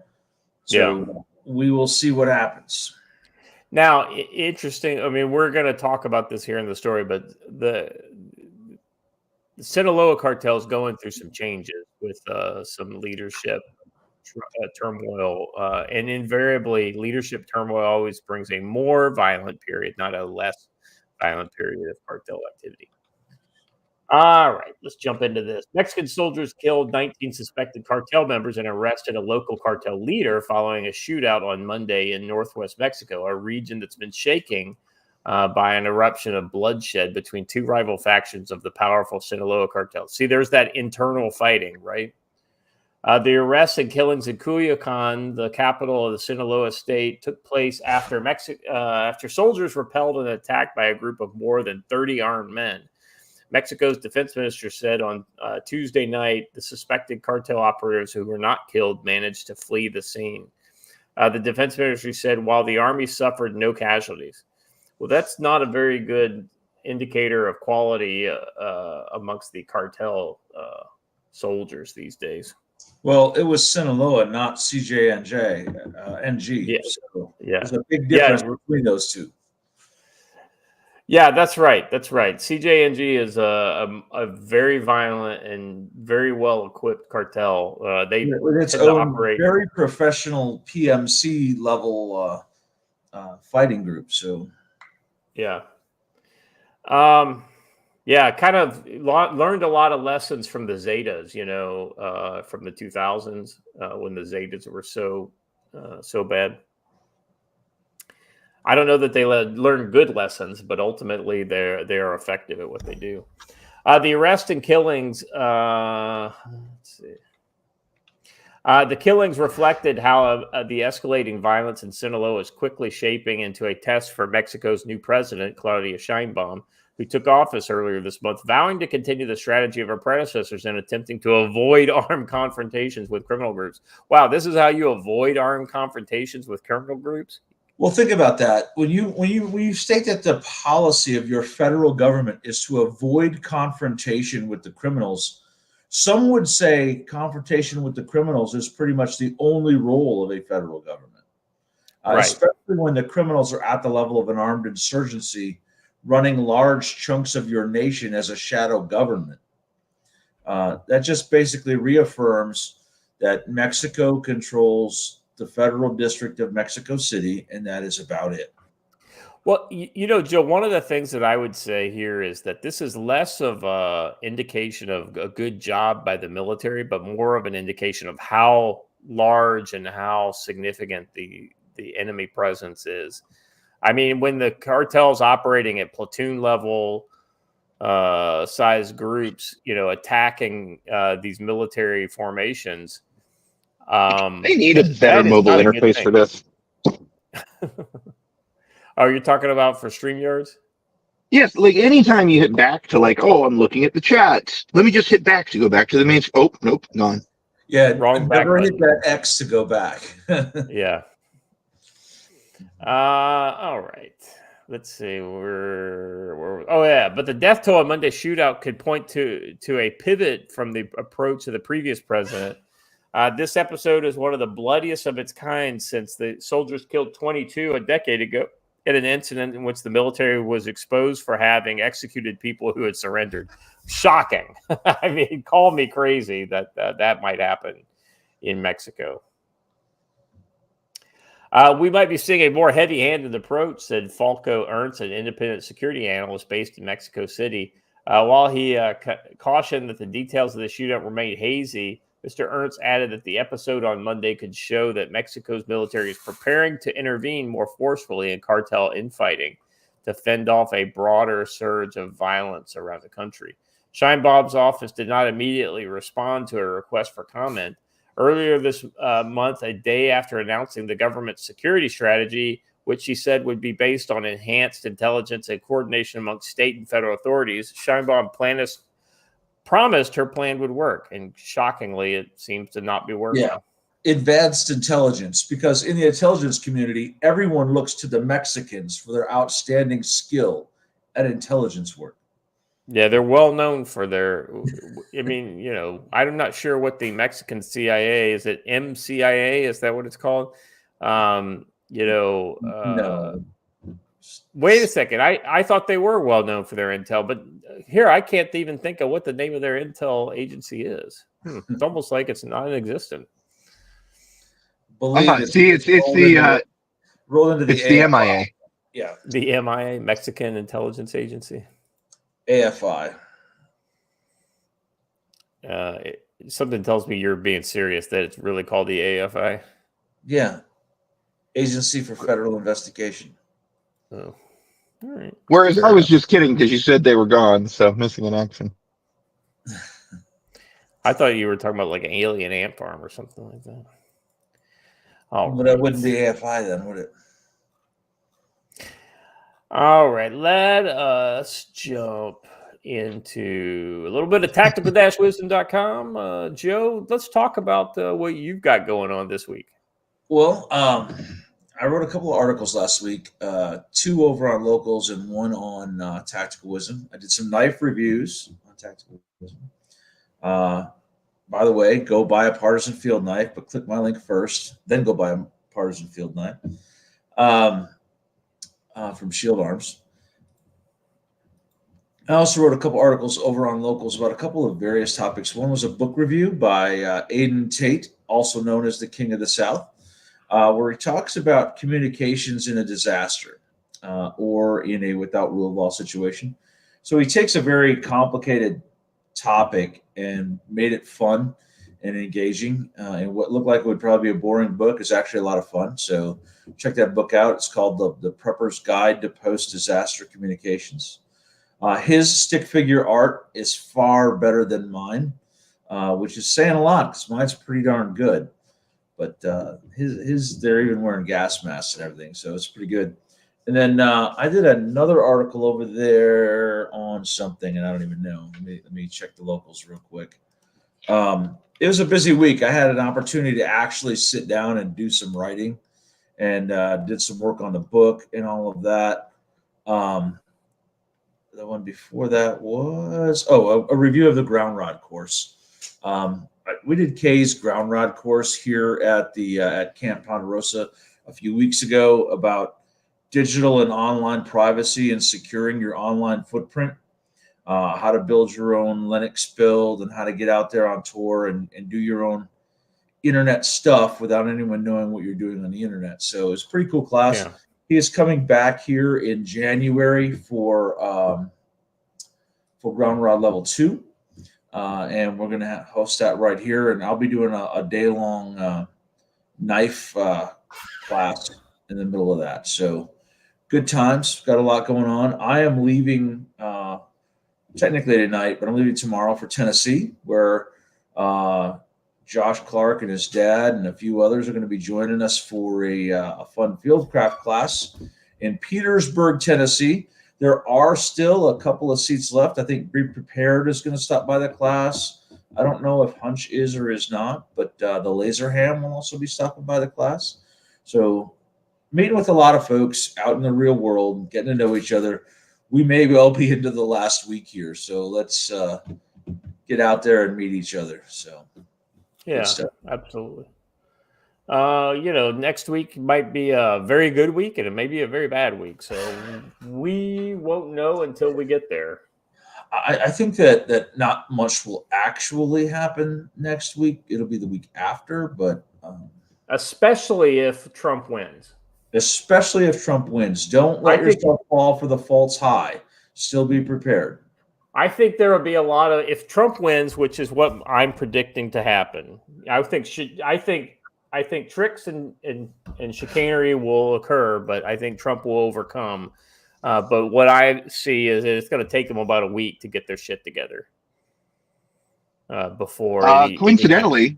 So we will see what happens. Now, interesting. I mean, we're going to talk about this here in the story, but the Sinaloa cartel is going through some changes with some leadership turmoil, and invariably, leadership turmoil always brings a more violent period, not a less violent period of cartel activity. All right, let's jump into this. Mexican soldiers killed 19 suspected cartel members and arrested a local cartel leader following a shootout on Monday in northwest Mexico, a region that's been shaking by an eruption of bloodshed between two rival factions of the powerful Sinaloa cartel. See, there's that internal fighting, right? The arrests and killings in Culiacan, the capital of the Sinaloa state, took place after soldiers repelled an attack by a group of more than 30 armed men. Mexico's defense minister said on Tuesday night the suspected cartel operatives who were not killed managed to flee the scene. The defense ministry said while the army suffered no casualties. Well, that's not a very good indicator of quality amongst the cartel soldiers these days. Well, it was Sinaloa, not CJNJ, NG. Yeah. So there's a big difference between those two. Yeah, that's right. That's right. CJNG is a very violent and very well equipped cartel. They with its own very professional PMC level fighting group. So, yeah, kind of learned a lot of lessons from the Zetas. From the 2000s when the Zetas were so bad. I don't know that they learn good lessons, but ultimately they are effective at what they do. The arrest and killings. Let's see. The killings reflected how the escalating violence in Sinaloa is quickly shaping into a test for Mexico's new president, Claudia Sheinbaum, who took office earlier this month, vowing to continue the strategy of her predecessors in attempting to avoid armed confrontations with criminal groups. Wow, this is how you avoid armed confrontations with criminal groups? Well, think about that. When you state that the policy of your federal government is to avoid confrontation with the criminals, some would say confrontation with the criminals is pretty much the only role of a federal government, right. Especially when the criminals are at the level of an armed insurgency, running large chunks of your nation as a shadow government. That just basically reaffirms that Mexico controls the federal district of Mexico City, and that is about it. Well, Joe, one of the things that I would say here is that this is less of an indication of a good job by the military, but more of an indication of how large and how significant the enemy presence is. I mean, when the cartel's operating at platoon level size groups, attacking these military formations, they need a better mobile interface for this. Oh, you're talking about for StreamYards? Yes, like anytime you hit back to I'm looking at the chat. Let me just hit back to go back to the main. Oh, nope, gone. Yeah, wrong. Never hit that X to go back. Yeah. All right. Let's see. But the death toll on Monday's shootout could point to a pivot from the approach of the previous president. This episode is one of the bloodiest of its kind since the soldiers killed 22 a decade ago in an incident in which the military was exposed for having executed people who had surrendered. Shocking. I mean, call me crazy that might happen in Mexico. We might be seeing a more heavy-handed approach, said Falco Ernst, an independent security analyst based in Mexico City. While he cautioned that the details of the shootout remained hazy, Mr. Ernst added that the episode on Monday could show that Mexico's military is preparing to intervene more forcefully in cartel infighting to fend off a broader surge of violence around the country. Sheinbaum's office did not immediately respond to a request for comment. Earlier this month, a day after announcing the government's security strategy, which she said would be based on enhanced intelligence and coordination among state and federal authorities, Sheinbaum promised her plan would work, and shockingly, it seems to not be working. Yeah, advanced intelligence, because in the intelligence community, everyone looks to the Mexicans for their outstanding skill at intelligence work. Yeah, they're well known for their. I mean, I'm not sure what the Mexican CIA is. It MCIA? Is that what it's called? No. Wait a second. I thought they were well known for their intel, but here I can't even think of what the name of their intel agency is. It's almost like it's non-existent. Believe See, it's the rolled into the it's the AFI. MIA. Yeah, The MIA, Mexican Intelligence Agency. AFI. Something tells me you're being serious that it's really called the AFI. Yeah, Agency for Federal Investigation. Oh, all right. Whereas I was just kidding because you said they were gone, so missing in action. I thought you were talking about like an alien ant farm or something like that. But that wouldn't be AFI then, would it? All right, let us jump into a little bit of tactical-wisdom.com. Joe, let's talk about what you've got going on this week. Well, I wrote a couple of articles last week, 2 over on locals and 1 on Tactical Wisdom. I did some knife reviews on Tactical Wisdom. By the way, go buy a partisan field knife, but click my link first, then go buy a partisan field knife from Shield Arms. I also wrote a couple articles over on locals about a couple of various topics. One was a book review by Aiden Tate, also known as the King of the South, where he talks about communications in a disaster or in a without rule of law situation. So he takes a very complicated topic and made it fun and engaging. And what looked like it would probably be a boring book is actually a lot of fun. So check that book out. It's called The Prepper's Guide to Post-Disaster Communications. His stick figure art is far better than mine, which is saying a lot because mine's pretty darn good. But they're even wearing gas masks and everything, so it's pretty good. And then I did another article over there on something, and I don't even know. Let me check the locals real quick. It was a busy week. I had an opportunity to actually sit down and do some writing, and did some work on the book and all of that. The one before that was a review of the ground rod course. We did Kay's ground rod course here at Camp Ponderosa a few weeks ago about digital and online privacy and securing your online footprint, how to build your own Linux build, and how to get out there on tour and do your own internet stuff without anyone knowing what you're doing on the internet. So it's a pretty cool class. Yeah. He is coming back here in January for ground rod level 2. And we're going to host that right here. And I'll be doing a day-long knife class in the middle of that. So good times. Got a lot going on. I am leaving technically tonight, but I'm leaving tomorrow for Tennessee, where Josh Clark and his dad and a few others are going to be joining us for a fun fieldcraft class in Petersburg, Tennessee. There are still a couple of seats left. I think Be Prepared is going to stop by the class. I don't know if Hunch is or is not, but the Laser Ham will also be stopping by the class. So meeting with a lot of folks out in the real world, getting to know each other. We may well be into the last week here. So let's get out there and meet each other. So yeah, absolutely. Next week might be a very good week and it may be a very bad week. So we won't know until we get there. I think that not much will actually happen next week. It'll be the week after, but especially if Trump wins. Especially if Trump wins. Don't let yourself fall for the false high. Still be prepared. I think there will be a lot of, if Trump wins, which is what I'm predicting to happen. I think tricks and chicanery will occur, but I think Trump will overcome. But what I see is it's going to take them about a week to get their shit together. Before coincidentally,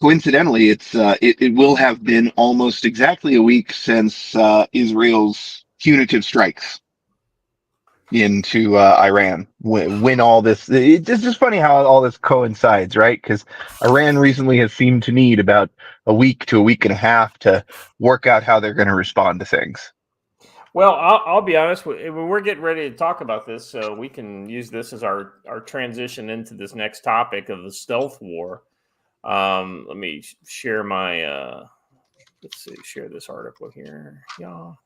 it will have been almost exactly a week since Israel's punitive strikes into Iran. When all this, it's just funny how all this coincides, right? Because Iran recently has seemed to need about a week to a week and a half to work out how they're going to respond to things. Well, I'll be honest. We're getting ready to talk about this, so we can use this as our transition into this next topic of the stealth war. Let me share my. Let's see. Share this article here, y'all.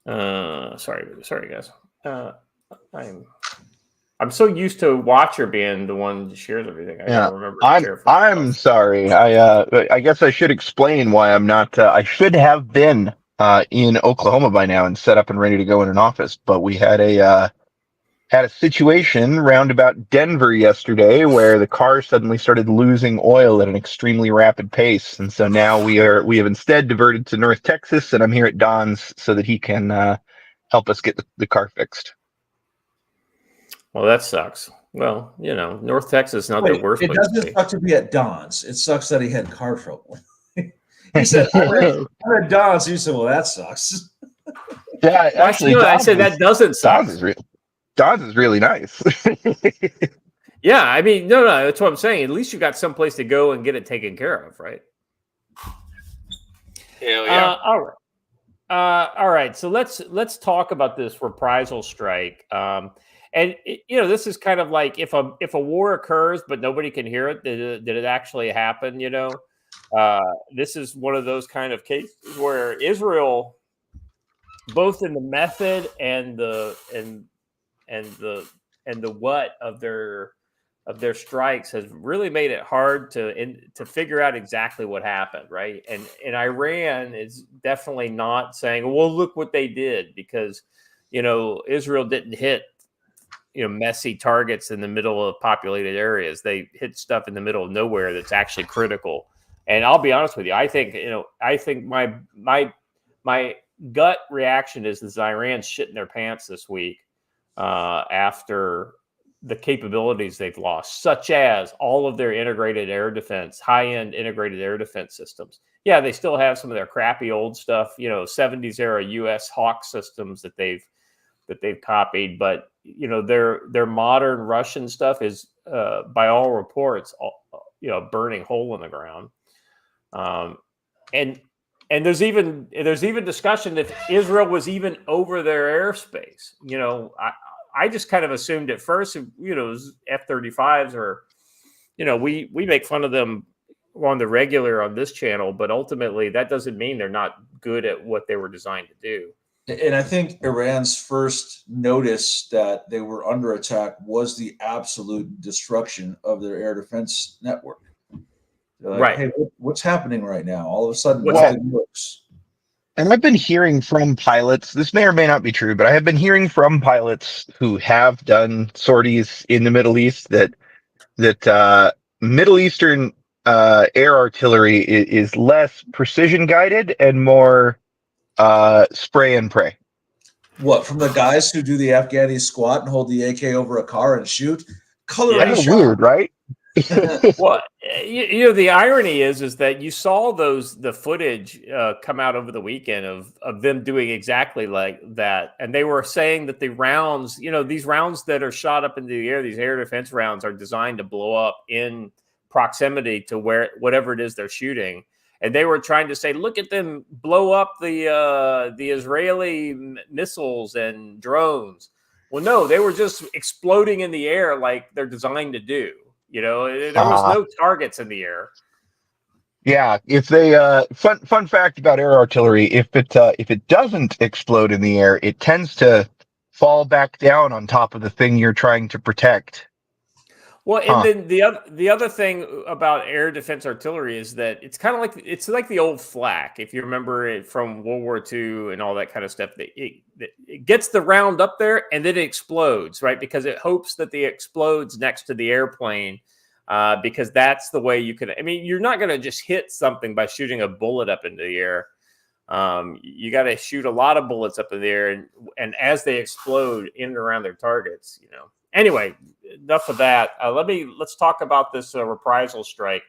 Sorry, guys. I'm so used to Watcher being the one that shares everything. I Yeah, gotta remember to share for I'm sorry. I guess I should explain why I'm not. I should have been in Oklahoma by now and set up and ready to go in an office, but we had a situation round about Denver yesterday where the car suddenly started losing oil at an extremely rapid pace, and so now we have instead diverted to North Texas, and I'm here at Don's so that he can help us get the car fixed. Well, that sucks. Well, North Texas is not the worst It place to doesn't be. suck to be at Don's. It sucks that he had car trouble. He said, I'm at Don's. He said, well, that sucks. Yeah, actually, I said that doesn't suck. Don's is really nice. Yeah, I mean, no, that's what I'm saying. At least you got someplace to go and get it taken care of, right? Hell yeah. All right. So let's talk about this reprisal strike. This is kind of like if a war occurs but nobody can hear it, did it actually happen? This is one of those kind of cases where Israel, both in the method and the what of their strikes, has really made it hard to figure out exactly what happened, right? And Iran is definitely not saying, well, look what they did, because Israel didn't hit messy targets in the middle of populated areas. They hit stuff in the middle of nowhere that's actually critical. And I'll be honest with you, I think my gut reaction is Iran's shitting their pants this week after the capabilities they've lost, such as all of their integrated air defense, high-end integrated air defense systems. Yeah, they still have some of their crappy old stuff, 70s era US Hawk systems that they've copied, but their modern Russian stuff is by all reports burning hole in the ground. And there's even discussion if Israel was even over their airspace. I just kind of assumed at first, F-35s are, we make fun of them on the regular on this channel, but ultimately that doesn't mean they're not good at what they were designed to do. And I think Iran's first notice that they were under attack was the absolute destruction of their air defense network. They're like, right. Hey, what's happening right now? All of a sudden, nothing works. And I've been hearing from pilots, this may or may not be true, but I have been hearing from pilots who have done sorties in the Middle East that Middle Eastern air artillery is less precision guided and more spray and pray. What, from the guys who do the Afghani squat and hold the AK over a car and shoot? That's weird, right? Well, the irony is that you saw the footage come out over the weekend of them doing exactly like that, and they were saying that the rounds, these rounds that are shot up into the air, these air defense rounds, are designed to blow up in proximity to whatever it is they're shooting. And they were trying to say, look at them blow up the Israeli missiles and drones. Well, no, they were just exploding in the air like they're designed to do. There was no targets in the air. Yeah, if they fun fact about air artillery, if it doesn't explode in the air, it tends to fall back down on top of the thing you're trying to protect. Well, and then the other thing about air defense artillery is that it's kind of like the old flak, if you remember it from World War II and all that kind of stuff. It gets the round up there and then it explodes, right? Because it hopes that it explodes next to the airplane, because that's the way you can. I mean, you're not going to just hit something by shooting a bullet up into the air. You got to shoot a lot of bullets up in the air, and as they explode in and around their targets, Anyway, enough of that. Let's talk about this reprisal strike.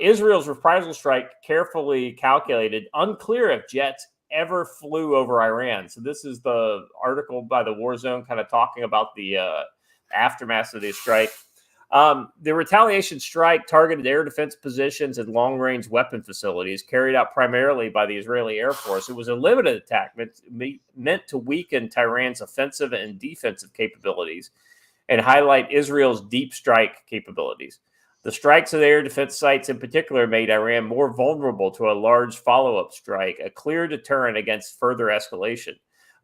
Israel's reprisal strike, carefully calculated, unclear if jets ever flew over Iran. So this is the article by the War Zone, kind of talking about the aftermath of the strike. The retaliation strike targeted air defense positions and long-range weapon facilities carried out primarily by the Israeli Air Force. It was a limited attack meant to weaken Tehran's offensive and defensive capabilities and highlight Israel's deep strike capabilities. The strikes of the air defense sites in particular made Iran more vulnerable to a large follow-up strike, a clear deterrent against further escalation.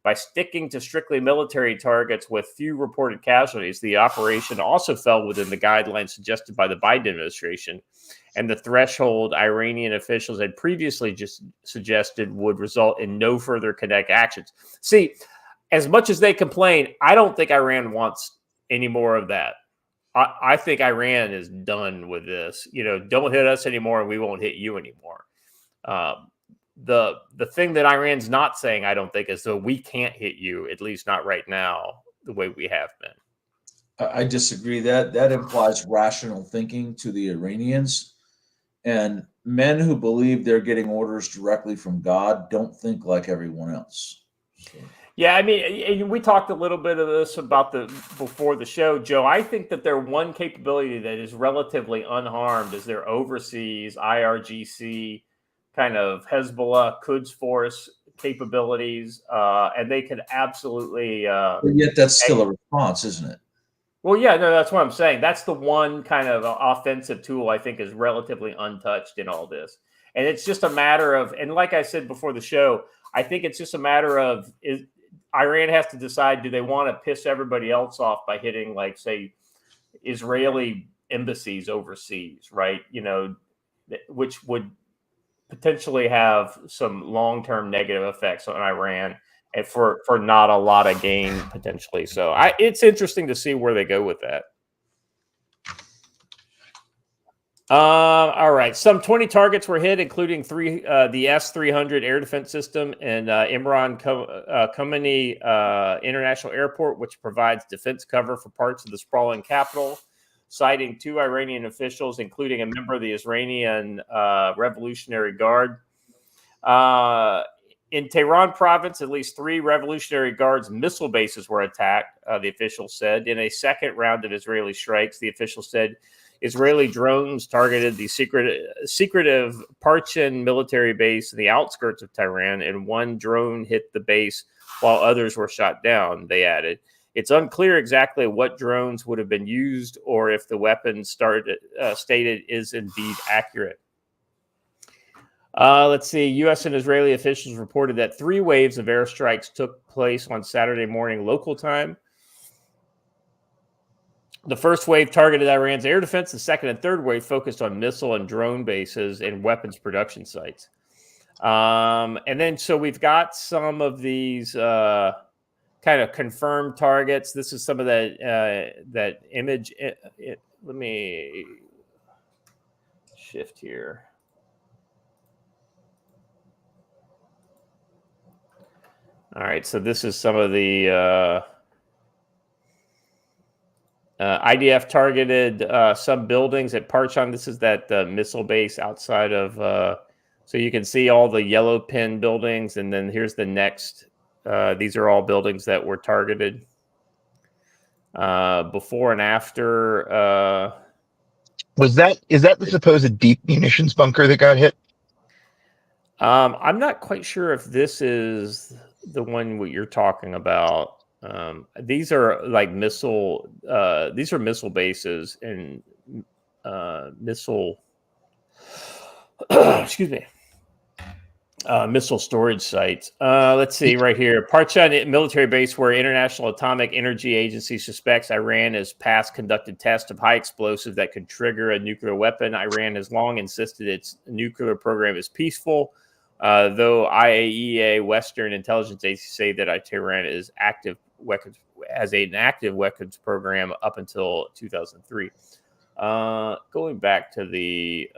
By sticking to strictly military targets with few reported casualties, the operation also fell within the guidelines suggested by the Biden administration and the threshold Iranian officials had previously just suggested would result in no further kinetic actions. See, as much as they complain, I don't think Iran wants any more of that. I think Iran is done with this. Don't hit us anymore and we won't hit you anymore. The thing that Iran's not saying, I don't think, is that we can't hit you, at least not right now, the way we have been. I disagree. That implies rational thinking to the Iranians, and men who believe they're getting orders directly from God don't think like everyone else. So. Yeah, I mean, we talked a little bit of this before the show, Joe. I think that their one capability that is relatively unharmed is their overseas IRGC kind of Hezbollah Quds force capabilities, and they could absolutely. But yet, that's still a response, isn't it? Well, yeah, no, that's what I'm saying. That's the one kind of offensive tool I think is relatively untouched in all this, and it's just a matter of. And like I said before the show, I think it's just a matter of Iran has to decide, do they want to piss everybody else off by hitting, like, say, Israeli embassies overseas, right? Which would potentially have some long-term negative effects on Iran and for not a lot of gain potentially. So it's interesting to see where they go with that. All right. Some 20 targets were hit, including the S-300 air defense system and Imran Khomeini International Airport, which provides defense cover for parts of the sprawling capital, citing 2 Iranian officials, including a member of the Iranian Revolutionary Guard. In Tehran province, at least 3 Revolutionary Guards missile bases were attacked, the officials said. In a second round of Israeli strikes, the officials said Israeli drones targeted the secretive Parchin military base in the outskirts of Tehran, and 1 drone hit the base while others were shot down, they added. It's unclear exactly what drones would have been used or if the weapon stated is indeed accurate. Let's see. U.S. and Israeli officials reported that 3 waves of airstrikes took place on Saturday morning local time. The first wave targeted Iran's air defense. The second and third wave focused on missile and drone bases and weapons production sites. And then so we've got some of these kind of confirmed targets. This is some of that image. Let me shift here. All right, so this is some of the IDF targeted some buildings at Parchin. This is that missile base outside of. So you can see all the yellow pin buildings, and then here's the next. These are all buildings that were targeted before and after. Is that the supposed deep munitions bunker that got hit? I'm not quite sure if this is the one what you're talking about. These are like missile. These are missile bases and missile. Excuse me. Missile storage sites. Let's see right here. Parchin military base where International Atomic Energy Agency suspects Iran has past conducted tests of high explosives that could trigger a nuclear weapon. Iran has long insisted its nuclear program is peaceful, though IAEA Western intelligence agencies say that Tehran is has an active weapons program up until 2003. Going back to the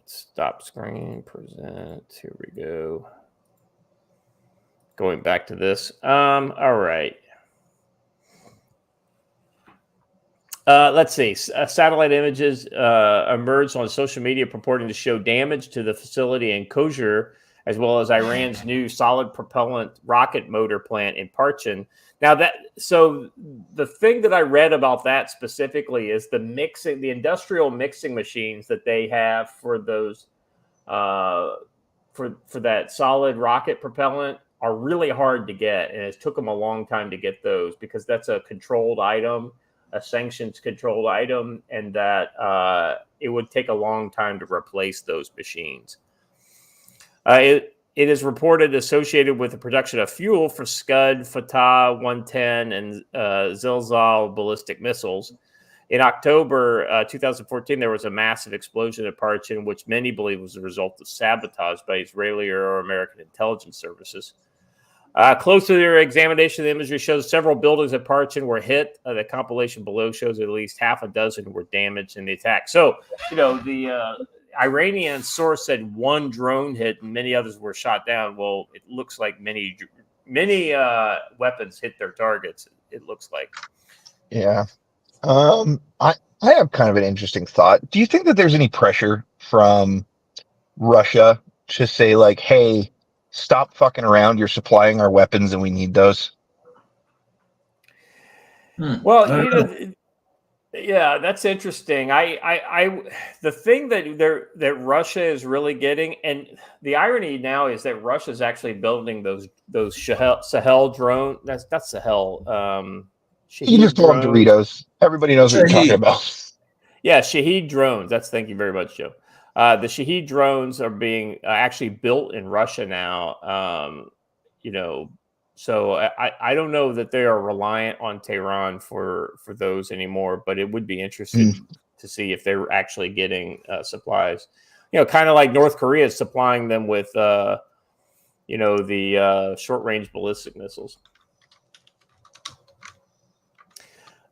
stop screen, present. Here we go. Going back to this. All right. Let's see. Satellite images emerged on social media purporting to show damage to the facility in Khojar, as well as Iran's new solid propellant rocket motor plant in Parchin. Now so the thing that I read about that specifically is the industrial mixing machines that they have for those, for that solid rocket propellant are really hard to get. And it took them a long time to get those because that's a controlled item. a sanctions-controlled item, and that it would take a long time to replace those machines. It is reported associated with the production of fuel for Scud, Fatah 110, and Zilzal ballistic missiles. In October 2014, there was a massive explosion at Parchin, which many believe was a result of sabotage by Israeli or American intelligence services. Close to their examination, the imagery shows several buildings at Parchin were hit. The compilation below shows at least half a dozen were damaged in the attack. So, the Iranian source said one drone hit and many others were shot down. Well, it looks like many weapons hit their targets. It looks like. Yeah. I have kind of an interesting thought. Do you think that there's any pressure from Russia to say, like, hey, stop fucking around, you're supplying our weapons and we need those? Well, yeah, that's interesting. The thing that Russia is really getting, and the irony now is that Russia is actually building those Sahel drone. That's Sahel. You just call them Doritos. Everybody knows what you're talking about. Yeah, Shahed drones. Thank you very much, Joe. The Shahed drones are being actually built in Russia now. So I don't know that they are reliant on Tehran for those anymore, but it would be interesting to see if they're actually getting supplies. Kind of like North Korea is supplying them with, the short-range ballistic missiles.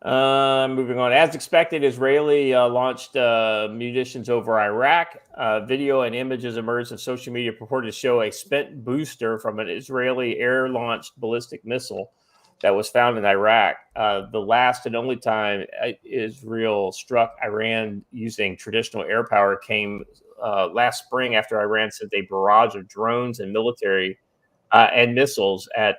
Moving on. As expected, Israeli launched munitions over Iraq. Video and images emerged on social media purported to show a spent booster from an Israeli air-launched ballistic missile that was found in Iraq. The last and only time Israel struck Iran using traditional air power came last spring after Iran sent a barrage of drones and military and missiles at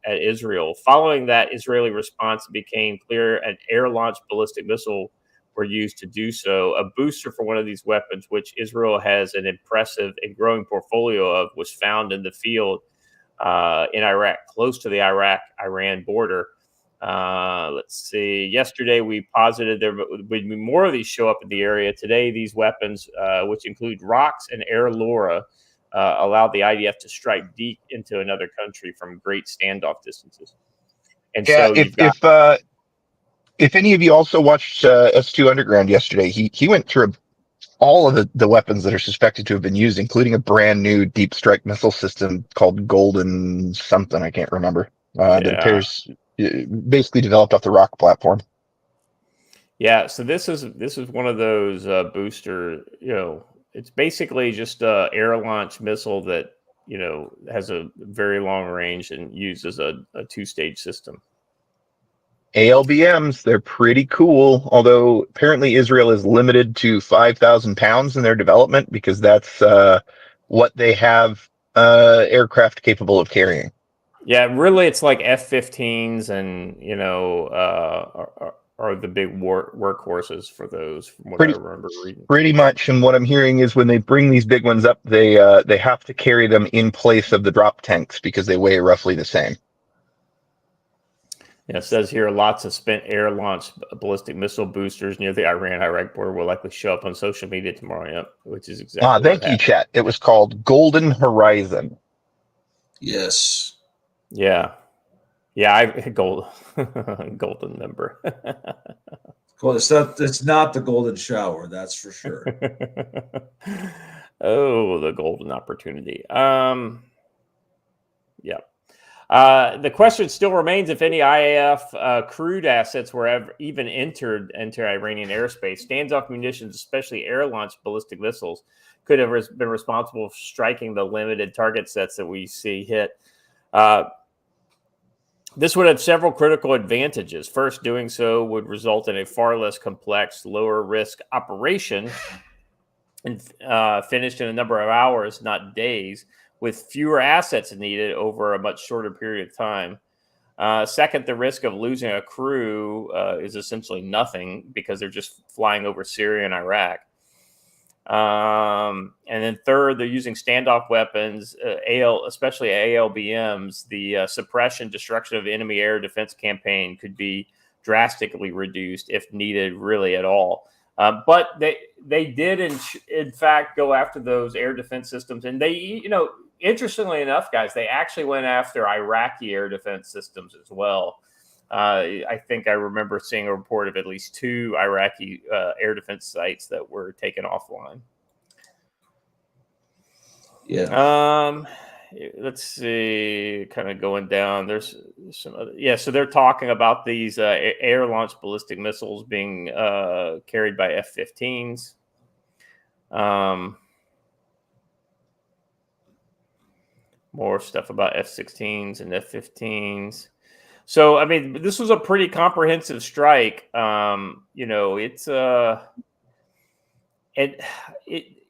Israel. Following that Israeli response, it became clear an air-launched ballistic missile were used to do so. A booster for one of these weapons, which Israel has an impressive and growing portfolio of, was found in the field in Iraq, close to the Iraq-Iran border. Let's see. Yesterday, we posited there would be more of these show up in the area. Today, these weapons, which include rocks and air LoRa, allowed the IDF to strike deep into another country from great standoff distances. And yeah, so if any of you also watched S2 Underground yesterday, he went through all of the weapons that are suspected to have been used, including a brand new deep strike missile system called Golden something, I can't remember, that appears basically developed off the Rock platform. Yeah, so this is one of those booster, it's basically just a air launch missile that, has a very long range and uses a two-stage system. ALBMs, they're pretty cool, although apparently Israel is limited to 5,000 pounds in their development because that's what they have aircraft capable of carrying. Yeah, really, it's like F-15s and, are the big workhorses for those, from what I remember reading. Pretty much, and what I'm hearing is when they bring these big ones up, they have to carry them in place of the drop tanks because they weigh roughly the same. Yeah, it says here lots of spent air-launched ballistic missile boosters near the Iran-Iraq border will likely show up on social media tomorrow. Yep, which is exactly. Thank you, chat. It was called Golden Horizon. Yes. Yeah. Yeah, golden number. Well, it's not the golden shower, that's for sure. Oh, the golden opportunity. Yeah. The question still remains if any IAF crude assets were even entered into Iranian airspace. Standoff munitions, especially air-launched ballistic missiles, could have been responsible for striking the limited target sets that we see hit. This would have several critical advantages. First, doing so would result in a far less complex, lower risk operation and finished in a number of hours, not days, with fewer assets needed over a much shorter period of time. Second, the risk of losing a crew is essentially nothing because they're just flying over Syria and Iraq. And then third, they're using standoff weapons, especially ALBMs. The suppression, destruction of enemy air defense campaign could be drastically reduced if needed, really at all. But they did in fact go after those air defense systems, and they, interestingly enough, guys, they actually went after Iraqi air defense systems as well. I think I remember seeing a report of at least 2 Iraqi air defense sites that were taken offline. Yeah. Let's see, kind of going down. There's some other, so they're talking about these air launched ballistic missiles being carried by F-15s. More stuff about F-16s and F-15s. So, I mean, this was a pretty comprehensive strike. It's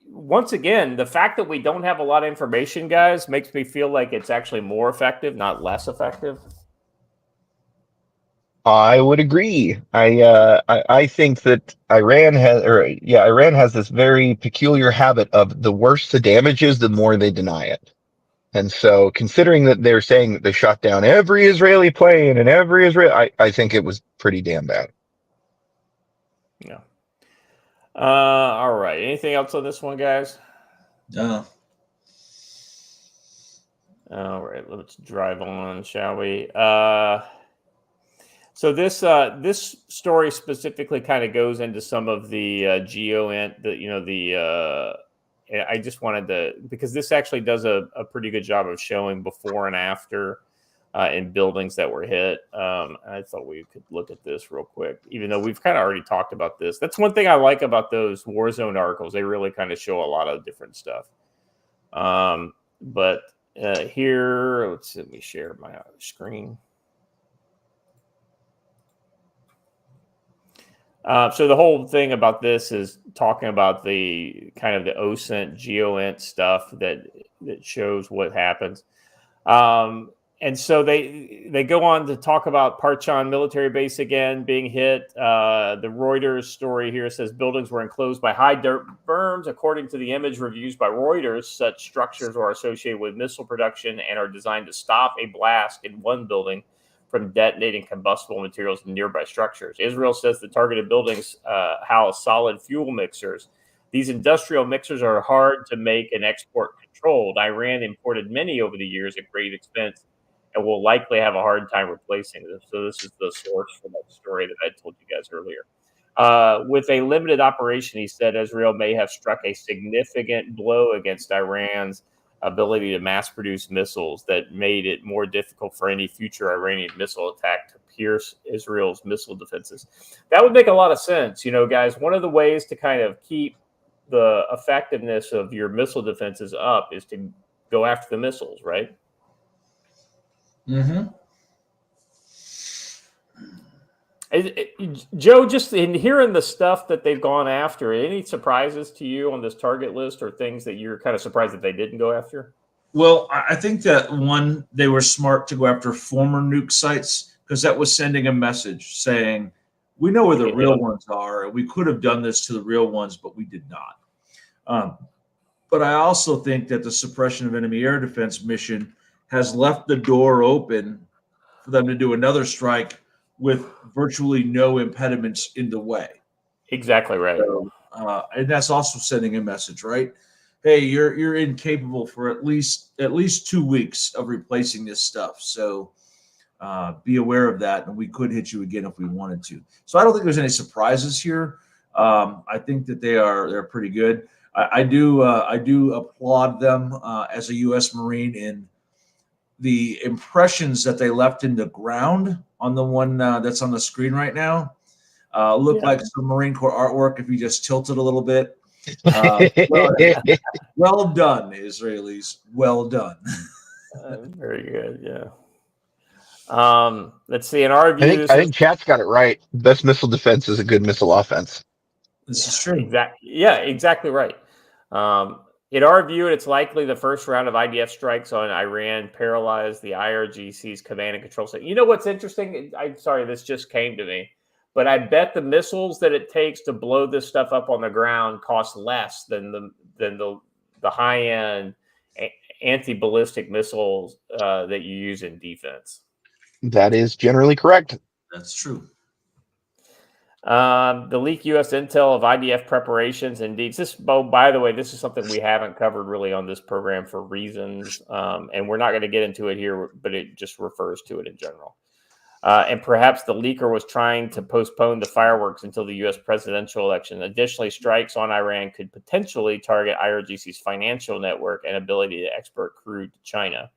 once again, the fact that we don't have a lot of information, guys, makes me feel like it's actually more effective, not less effective. I would agree. I think that Iran has this very peculiar habit of the worse the damage is, the more they deny it. And so, considering that they're saying that they shot down every Israeli plane and every Israel, I think it was pretty damn bad. Yeah. All right. Anything else on this one, guys? No. All right. Let's drive on, shall we? So this story specifically kind of goes into some of the GeoInt, I just wanted to, because this actually does a pretty good job of showing before and after in buildings that were hit. I thought we could look at this real quick, even though we've kind of already talked about this. That's one thing I like about those Warzone articles. They really kind of show a lot of different stuff. But here, let me share my screen. So the whole thing about this is talking about the kind of the OSINT, GeoInt stuff that shows what happens. And so they go on to talk about Parchan military base again being hit. The Reuters story here says buildings were enclosed by high dirt berms. According to the image reviews by Reuters, such structures are associated with missile production and are designed to stop a blast in one building from detonating combustible materials in nearby structures. Israel says the targeted buildings house solid fuel mixers. These industrial mixers are hard to make and export controlled. Iran imported many over the years at great expense and will likely have a hard time replacing them. So this is the source for that story that I told you guys earlier. With a limited operation, he said Israel may have struck a significant blow against Iran's ability to mass produce missiles that made it more difficult for any future Iranian missile attack to pierce Israel's missile defenses. That would make a lot of sense. Guys, one of the ways to kind of keep the effectiveness of your missile defenses up is to go after the missiles, right? Mm-hmm. Joe, just in hearing the stuff that they've gone after, any surprises to you on this target list or things that you're kind of surprised that they didn't go after? Well, I think that one, they were smart to go after former nuke sites because that was sending a message saying, we know where the real ones are, and we could have done this to the real ones, but we did not. But I also think that the suppression of enemy air defense mission has left the door open for them to do another strike with virtually no impediments in the way. Exactly right. So, and that's also sending a message, right? Hey, you're incapable for at least 2 weeks of replacing this stuff. So be aware of that, and we could hit you again if we wanted to. So I don't think there's any surprises here. I think that they're pretty good. I do applaud them as a U.S. Marine in the impressions that they left in the ground on the one that's on the screen right now. Looked like some Marine Corps artwork if you just tilted a little bit. Well done, Israelis. Well done. Very good. Yeah. Let's see. In our view, I think Chat's got it right. Best missile defense is a good missile offense. This is true. Exactly right. In our view, it's likely the first round of IDF strikes on Iran paralyzed the IRGC's command and control center. You know what's interesting? I'm sorry, this just came to me, but I bet the missiles that it takes to blow this stuff up on the ground cost less than the high-end anti-ballistic missiles that you use in defense. That is generally correct. That's true. The leak U.S. intel of IDF preparations. Indeed, by the way, this is something we haven't covered really on this program for reasons, and we're not going to get into it here, but it just refers to it in general. And perhaps the leaker was trying to postpone the fireworks until the U.S. presidential election. Additionally, strikes on Iran could potentially target IRGC's financial network and ability to export crude to China.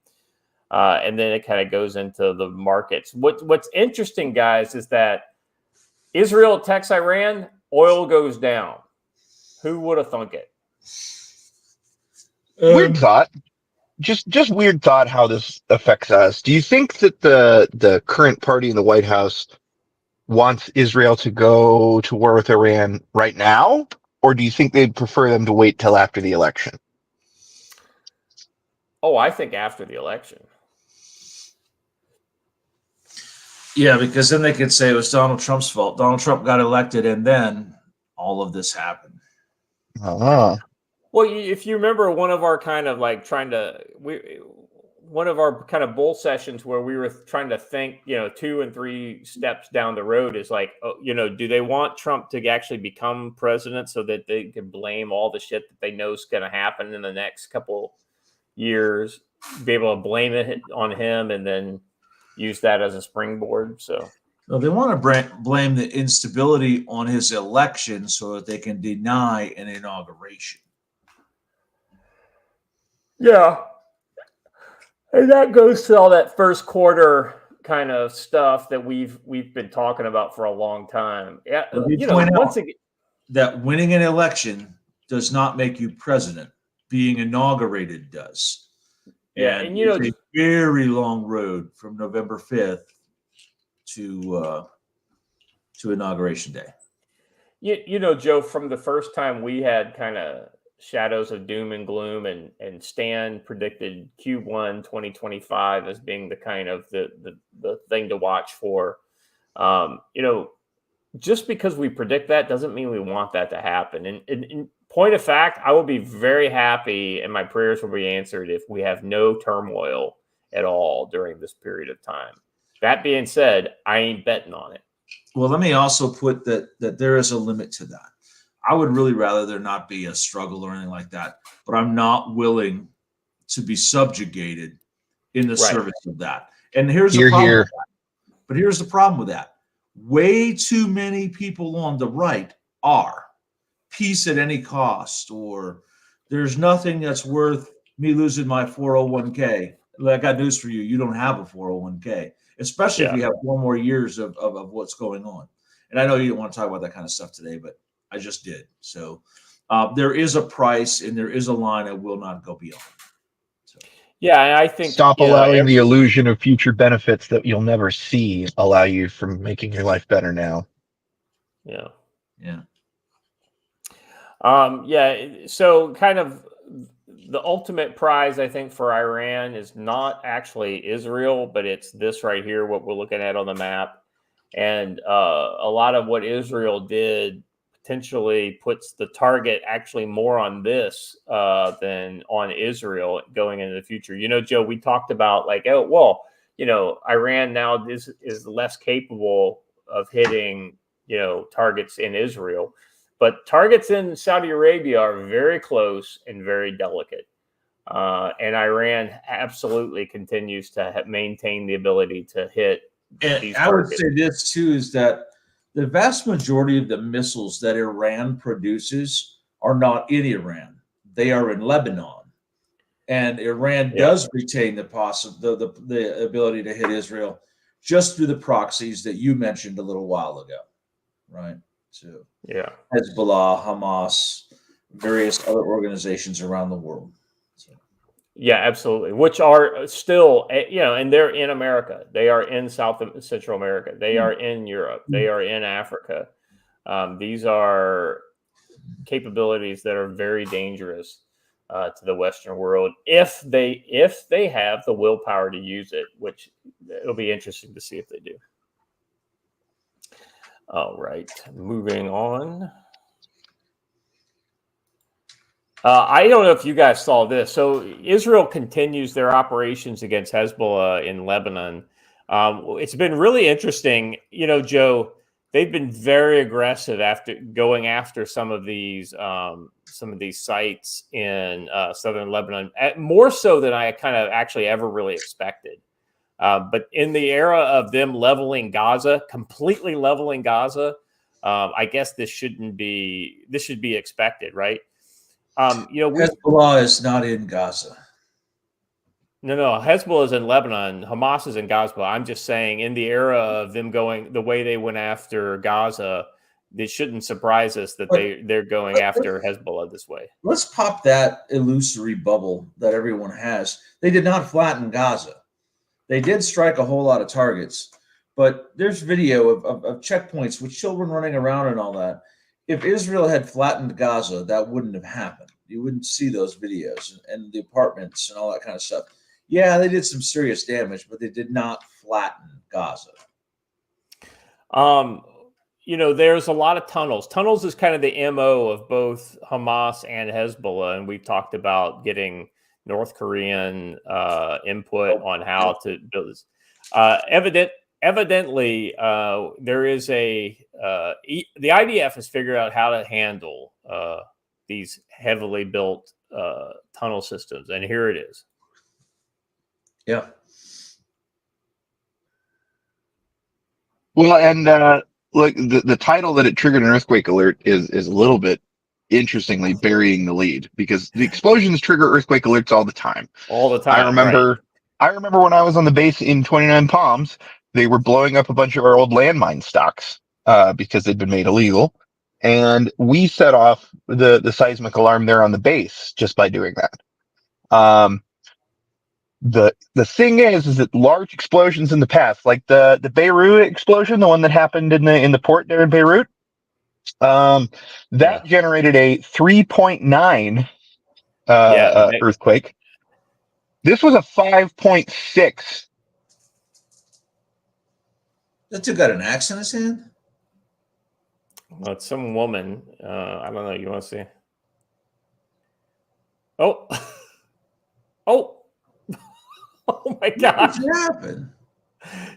And then it kind of goes into the markets. What's interesting, guys, is that Israel attacks Iran, oil goes down. Who would have thunk it? Weird thought. Just weird thought how this affects us. Do you think that the current party in the White House wants Israel to go to war with Iran right now? Or do you think they'd prefer them to wait till after the election? Oh, I think after the election. Yeah, because then they could say it was Donald Trump's fault. Donald Trump got elected, and then all of this happened. Uh-huh. Well, if you remember one of our kind of like one of our kind of bull sessions where we were trying to think, 2 and 3 steps down the road is like, do they want Trump to actually become president so that they can blame all the shit that they know is going to happen in the next couple years, be able to blame it on him and then use that as a springboard? So no, they want to blame the instability on his election so that they can deny an inauguration. Yeah. And that goes to all that first quarter kind of stuff that we've been talking about for a long time. Yeah, once again, that winning an election does not make you president. Being inaugurated does. Yeah, and it's a very long road from November 5th to Inauguration Day. Joe, from the first time we had kind of shadows of doom and gloom, and Stan predicted Q1 2025 as being the kind of the thing to watch for. Just because we predict that doesn't mean we want that to happen. And in point of fact, I will be very happy and my prayers will be answered if we have no turmoil at all during this period of time. That being said, I ain't betting on it. Well, let me also put that there is a limit to that. I would really rather there not be a struggle or anything like that, but I'm not willing to be subjugated in the service of that. And here's the problem with that. But here's the problem with that. Way too many people on the right are peace at any cost, or there's nothing that's worth me losing my 401k. I got news for you. You don't have a 401k, especially if you have 4 more years of what's going on. And I know you don't want to talk about that kind of stuff today, but I just did. So there is a price and there is a line I will not go beyond. So. Yeah, and I think stop allowing the illusion of future benefits that you'll never see allow you from making your life better now. Yeah. Yeah. So kind of the ultimate prize, I think, for Iran is not actually Israel, but it's this right here, what we're looking at on the map. And a lot of what Israel did potentially puts the target actually more on this than on Israel going into the future. Joe, we talked about like, Iran now is less capable of hitting, targets in Israel, but targets in Saudi Arabia are very close and very delicate. And Iran absolutely continues to maintain the ability to hit these targets. I would say this too, is that the vast majority of the missiles that Iran produces are not in Iran. They are in Lebanon. And Iran does retain the ability to hit Israel just through the proxies that you mentioned a little while ago, right? So Hezbollah, Hamas, various other organizations around the world. So. Yeah, absolutely. Which are still, and they're in America. They are in South and Central America. They are in Europe. They are in Africa. These are capabilities that are very dangerous to the Western world if they have the willpower to use it, which it'll be interesting to see if they do. All right, moving on. I don't know if you guys saw this. So Israel continues their operations against Hezbollah in Lebanon. It's been really interesting. Joe, they've been very aggressive after going after some of these sites in southern Lebanon, more so than I kind of actually ever really expected. But in the era of them leveling Gaza, completely leveling Gaza, I guess this should be expected, right? Hezbollah is not in Gaza. No, Hezbollah is in Lebanon. Hamas is in Gaza. I'm just saying, in the era of them going the way they went after Gaza, it shouldn't surprise us that they're going after Hezbollah this way. Let's pop that illusory bubble that everyone has. They did not flatten Gaza. They did strike a whole lot of targets, but there's video of checkpoints with children running around and all that. If Israel had flattened Gaza, that wouldn't have happened. You wouldn't see those videos and the apartments and all that kind of stuff. Yeah, they did some serious damage, but they did not flatten Gaza. There's a lot of tunnels. Tunnels is kind of the MO of both Hamas and Hezbollah, and we've talked about getting North Korean input on how to build this. Evidently, there is the IDF has figured out how to handle these heavily built tunnel systems, and here it is. Yeah. Well, and look, the title that it triggered an earthquake alert is a little bit interestingly burying the lead, because the explosions trigger earthquake alerts all the time. I remember when I was on the base in 29 Palms, they were blowing up a bunch of our old landmine stocks because they'd been made illegal, and we set off the seismic alarm there on the base just by doing that. The thing is that large explosions in the past, like the Beirut explosion, the one that happened in the port there in Beirut, generated a 3.9 earthquake. This was a 5.6. That dude got an axe in his hand? Well, it's some woman. I don't know. You want to see? Oh. Oh. Oh my gosh. What happened?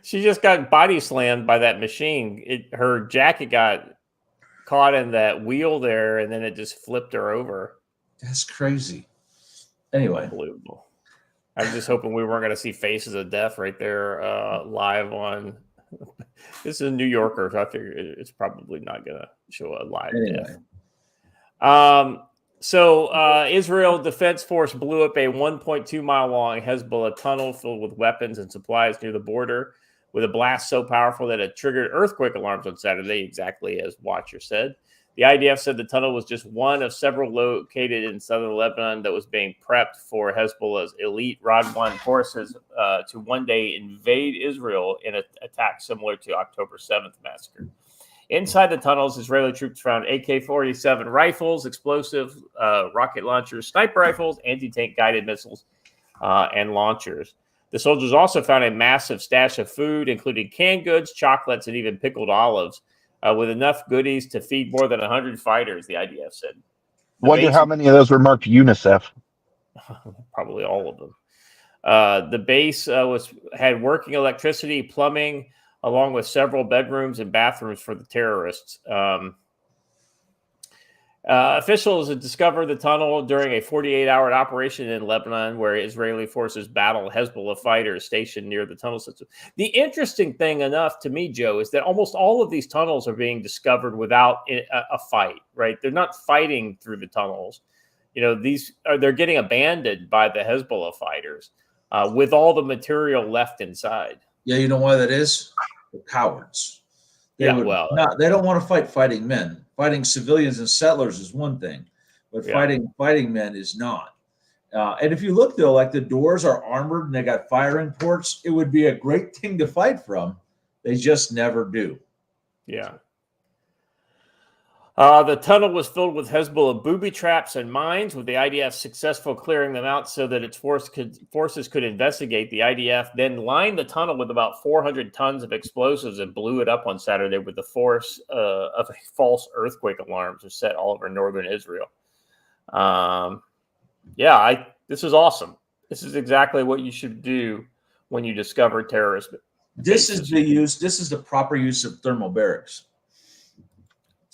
She just got body slammed by that machine. Her jacket got caught in that wheel there, and then it just flipped her over. That's crazy. Anyway. Unbelievable. I was just hoping we weren't going to see Faces of Death right there live on. This is a New Yorker, so I figure it's probably not going to show a live death. So Israel Defense Force blew up a 1.2 mile long Hezbollah tunnel filled with weapons and supplies near the border with a blast so powerful that it triggered earthquake alarms on Saturday, exactly as Watcher said. The IDF said the tunnel was just one of several located in southern Lebanon that was being prepped for Hezbollah's elite Radwan forces to one day invade Israel in an attack similar to October 7th massacre. Inside the tunnels, Israeli troops found AK-47 rifles, explosive rocket launchers, sniper rifles, anti-tank guided missiles, and launchers. The soldiers also found a massive stash of food, including canned goods, chocolates, and even pickled olives, with enough goodies to feed more than 100 fighters, the IDF said. Wonder how many of those were marked UNICEF. Probably all of them. The base had working electricity, plumbing, along with several bedrooms and bathrooms for the terrorists. Officials had discovered the tunnel during a 48-hour operation in Lebanon where Israeli forces battled Hezbollah fighters stationed near the tunnel system. The interesting thing enough to me, Joe, is that almost all of these tunnels are being discovered without a fight, right? They're not fighting through the tunnels. They're getting abandoned by the Hezbollah fighters with all the material left inside. Yeah, you know why that is? They're cowards. They don't want to fight fighting men. Fighting civilians and settlers is one thing, but fighting men is not. And if you look, though, like the doors are armored and they got firing ports, it would be a great thing to fight from. They just never do. Yeah. The tunnel was filled with Hezbollah booby traps and mines, with the IDF successful clearing them out so that its forces could investigate. The IDF then lined the tunnel with about 400 tons of explosives and blew it up on Saturday with the force of false earthquake alarms set all over northern Israel. This is awesome. This is exactly what you should do when you discover terrorism. This is the proper use of thermal barracks.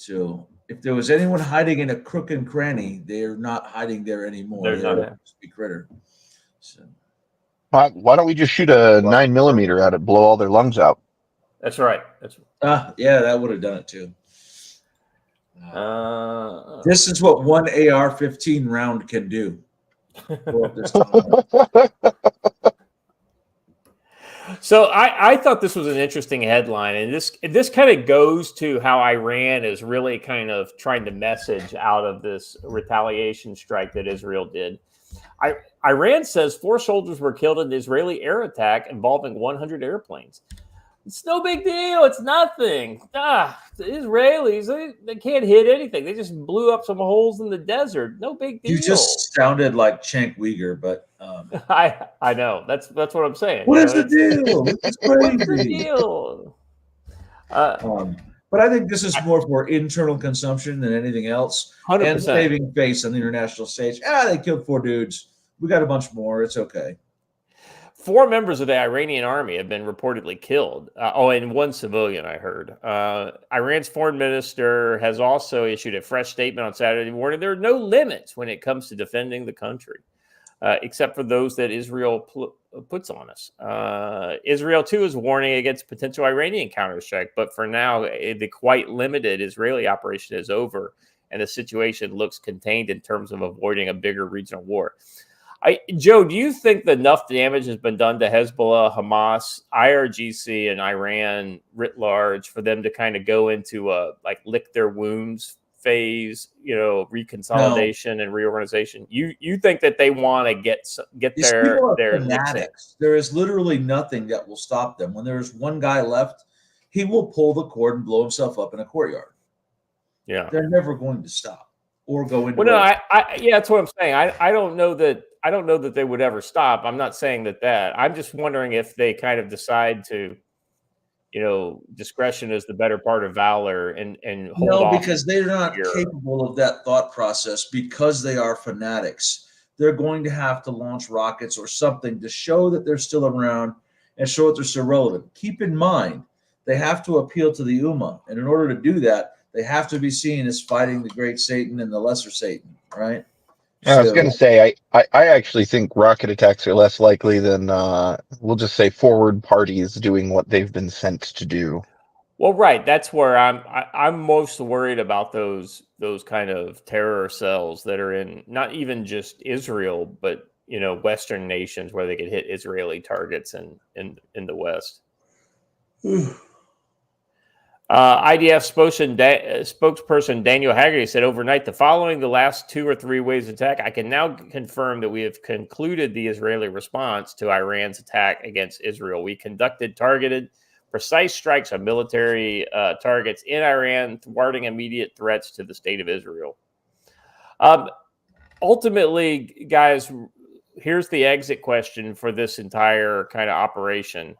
So if there was anyone hiding in a crook and cranny, they're not hiding there anymore. They're not. a crispy critter. So Why don't we just shoot a 9mm at it, blow all their lungs out? That's right. yeah, that would have done it too. Uh, This is what one AR-15 round can do. So I thought this was an interesting headline, and this kind of goes to how Iran is really kind of trying to message out of this retaliation strike that Israel did. Iran says 4 soldiers were killed in an Israeli air attack involving 100 airplanes. It's no big deal. It's nothing. The Israelis, they can't hit anything. They just blew up some holes in the desert. No big deal. You just sounded like Cenk Uyghur, but I know. That's what I'm saying. What is the deal? It's crazy. What's the deal? But I think this is more for internal consumption than anything else. 100%. And saving face on the international stage. They killed 4 dudes. We got a bunch more. It's okay. 4 members of the Iranian army have been reportedly killed. And 1 civilian, I heard. Iran's foreign minister has also issued a fresh statement on Saturday morning. There are no limits when it comes to defending the country, except for those that Israel puts on us. Israel, too, is warning against potential Iranian counterstrike. But for now, the quite limited Israeli operation is over, and the situation looks contained in terms of avoiding a bigger regional war. Joe, do you think that enough damage has been done to Hezbollah, Hamas, IRGC, and Iran writ large for them to kind of go into a lick their wounds phase, reconsolidation and reorganization? You think that they want to get their fanatics? There is literally nothing that will stop them. When there's one guy left, he will pull the cord and blow himself up in a courtyard. Yeah, they're never going to stop or go into. Well, no, that's what I'm saying. I don't know that they would ever stop. I'm not saying that. I'm just wondering if they kind of decide to, discretion is the better part of valor and hold off. No, because they're not capable of that thought process because they are fanatics. They're going to have to launch rockets or something to show that they're still around and show that they're still relevant. Keep in mind, they have to appeal to the Ummah. And in order to do that, they have to be seen as fighting the great Satan and the lesser Satan, right? I was going to say, I actually think rocket attacks are less likely than, we'll just say, forward parties doing what they've been sent to do. Well, right. That's where I'm most worried about those kind of terror cells that are in not even just Israel, but Western nations where they could hit Israeli targets in the West. IDF spokesperson Daniel Haggerty said overnight, following the last 2 or 3 waves of attack, I can now confirm that we have concluded the Israeli response to Iran's attack against Israel. We conducted targeted, precise strikes on military targets in Iran, thwarting immediate threats to the state of Israel. Ultimately, guys, here's the exit question for this entire kind of operation.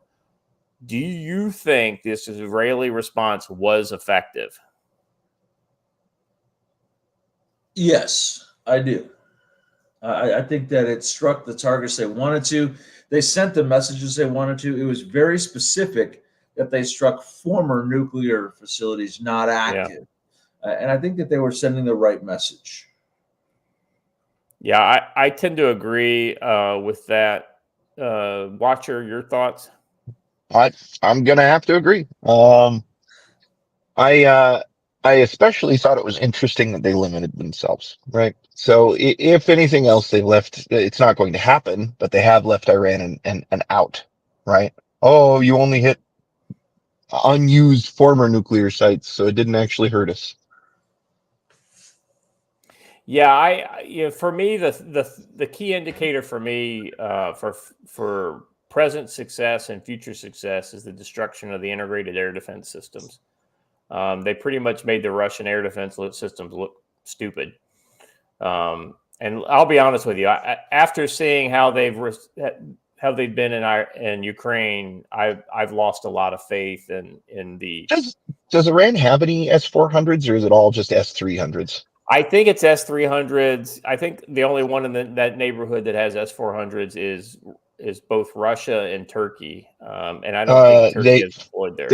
Do you think this Israeli response was effective? Yes, I do. I think that it struck the targets they wanted to. They sent the messages they wanted to. It was very specific that they struck former nuclear facilities, not active. Yeah. And I think that they were sending the right message. Yeah, I tend to agree with that. Watcher, your thoughts? I'm gonna have to agree. I especially thought it was interesting that they limited themselves, right? So if anything else, they left. It's not going to happen, but they have left Iran and out, right? Oh, you only hit unused former nuclear sites, so it didn't actually hurt us. Yeah, for me, the key indicator for me for present success and future success is the destruction of the integrated air defense systems. They pretty much made the Russian air defense systems look stupid. And I'll be honest with you, after seeing how they've been in Ukraine, I've lost a lot of faith in the. Does Iran have any S-400s, or is it all just S-300s? I think it's S-300s. I think the only one in that neighborhood that has S-400s is both Russia and Turkey, and I don't think Turkey is deployed there.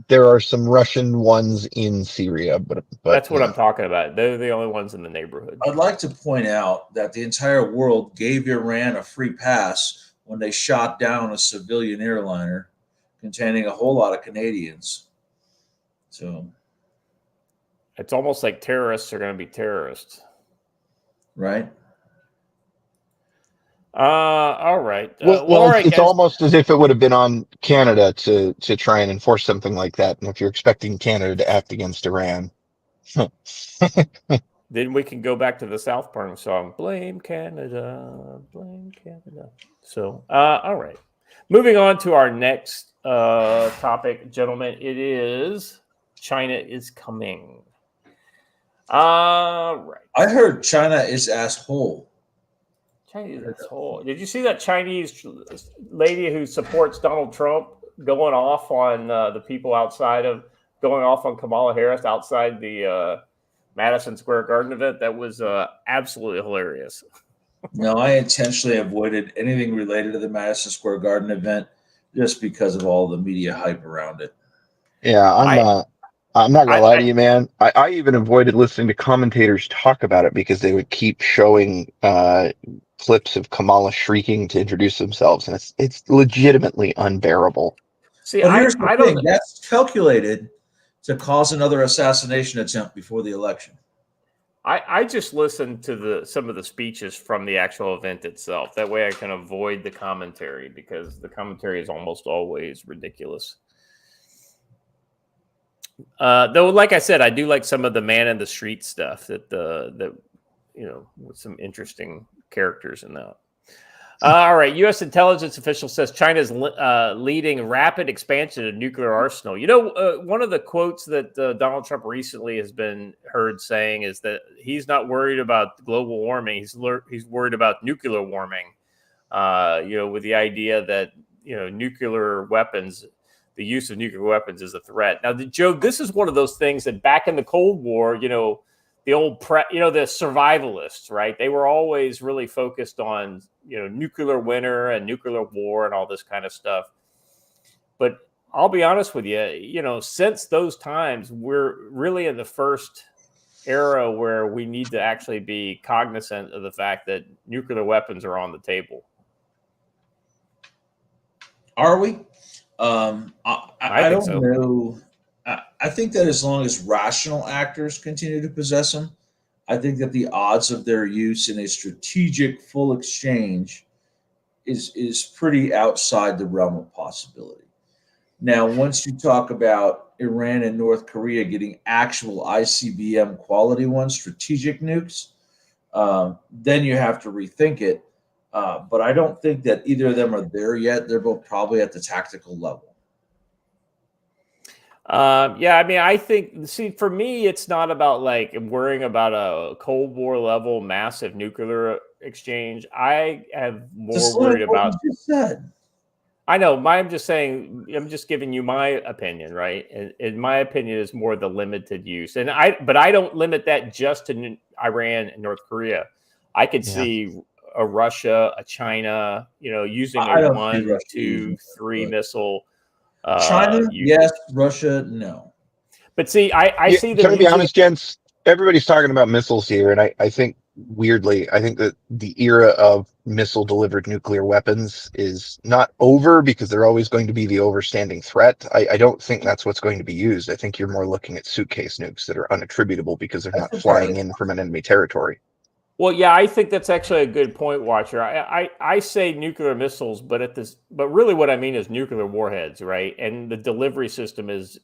there are some Russian ones in Syria, but that's what I'm talking about. They're the only ones in the neighborhood. I'd like to point out that the entire world gave Iran a free pass when they shot down a civilian airliner containing a whole lot of Canadians. So it's almost like terrorists are going to be terrorists, right? All right. Well, all right, it's guys. almost as if it would have been on Canada to try and enforce something like that. And if you're expecting Canada to act against Iran, then we can go back to the South Park song, Blame Canada, Blame Canada. So, all right. Moving on to our next topic, gentlemen. It is China is coming. Right. I heard China is asshole. Chinese asshole. Did you see that Chinese lady who supports Donald Trump going off on the people outside of, going off on Kamala Harris outside the Madison Square Garden event? That was absolutely hilarious. No, I intentionally avoided anything related to the Madison Square Garden event just because of all the media hype around it. Yeah, I'm not gonna lie to you, man. I even avoided listening to commentators talk about it because they would keep showing clips of Kamala shrieking to introduce themselves, and it's legitimately unbearable. See, but here's the thing: that's calculated to cause another assassination attempt before the election. I just listened to some of the speeches from the actual event itself. That way I can avoid the commentary, because the commentary is almost always ridiculous. Though, like I said, I do like some of the man in the street stuff that with some interesting characters in that. All right. U.S. intelligence official says China is leading rapid expansion of nuclear arsenal. One of the quotes that Donald Trump recently has been heard saying is that he's not worried about global warming. He's worried about nuclear warming, with the idea that, nuclear weapons, the use of nuclear weapons is a threat. Now, Joe, this is one of those things that back in the Cold War, the old the survivalists, right? They were always really focused on, nuclear winter and nuclear war and all this kind of stuff. But I'll be honest with you, since those times, we're really in the first era where we need to actually be cognizant of the fact that nuclear weapons are on the table. Are we? I don't know. I think that as long as rational actors continue to possess them, I think that the odds of their use in a strategic full exchange is pretty outside the realm of possibility. Now, once you talk about Iran and North Korea getting actual ICBM quality ones, strategic nukes, then you have to rethink it. But I don't think that either of them are there yet. They're both probably at the tactical level. I think, for me, it's not about like worrying about a Cold War level massive nuclear exchange. I have more worried about. You just said. I know. I'm just saying. I'm just giving you my opinion, right? And my opinion is more the limited use, but I don't limit that just to Iran and North Korea. I could see a Russia, a China, using a 1, 2, 3 missile. China, yes. Russia, no. But see, I see them. Can I be honest, gents? Everybody's talking about missiles here, and I think, weirdly, I think that the era of missile-delivered nuclear weapons is not over, because they're always going to be the overstanding threat. I don't think that's what's going to be used. I think you're more looking at suitcase nukes that are unattributable because they're not flying in from an enemy territory. Well, yeah, I think that's actually a good point, Watcher. I say nuclear missiles, but really what I mean is nuclear warheads, right? And the delivery system is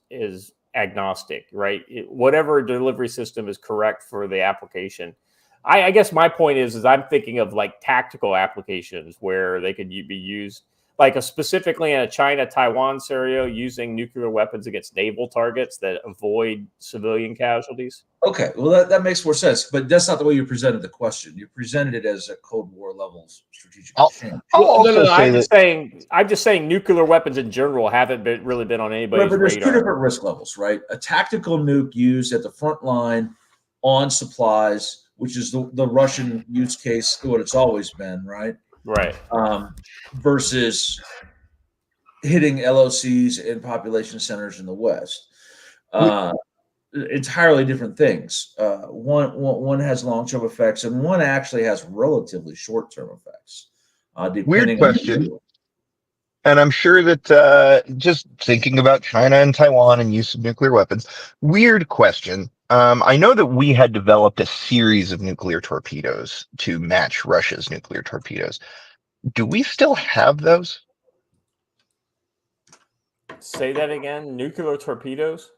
agnostic, right? Whatever delivery system is correct for the application. I guess my point is I'm thinking of like tactical applications where they could be used, like specifically in a China-Taiwan scenario, using nuclear weapons against naval targets that avoid civilian casualties. Okay, well, that makes more sense, but that's not the way you presented the question. You presented it as a Cold War level strategic exchange. I'm just saying nuclear weapons in general haven't really been on anybody's radar. But there's two different risk levels, right? A tactical nuke used at the front line on supplies, which is the Russian use case, what it's always been, right? Right. Versus hitting LOCs and population centers in the West. Entirely different things. One has long-term effects, and one actually has relatively short-term effects. Weird Depending question. on And I'm sure that just thinking about China and Taiwan and use of nuclear weapons, weird question. I know that we had developed a series of nuclear torpedoes to match Russia's nuclear torpedoes. Do we still have those? Say that again. Nuclear torpedoes.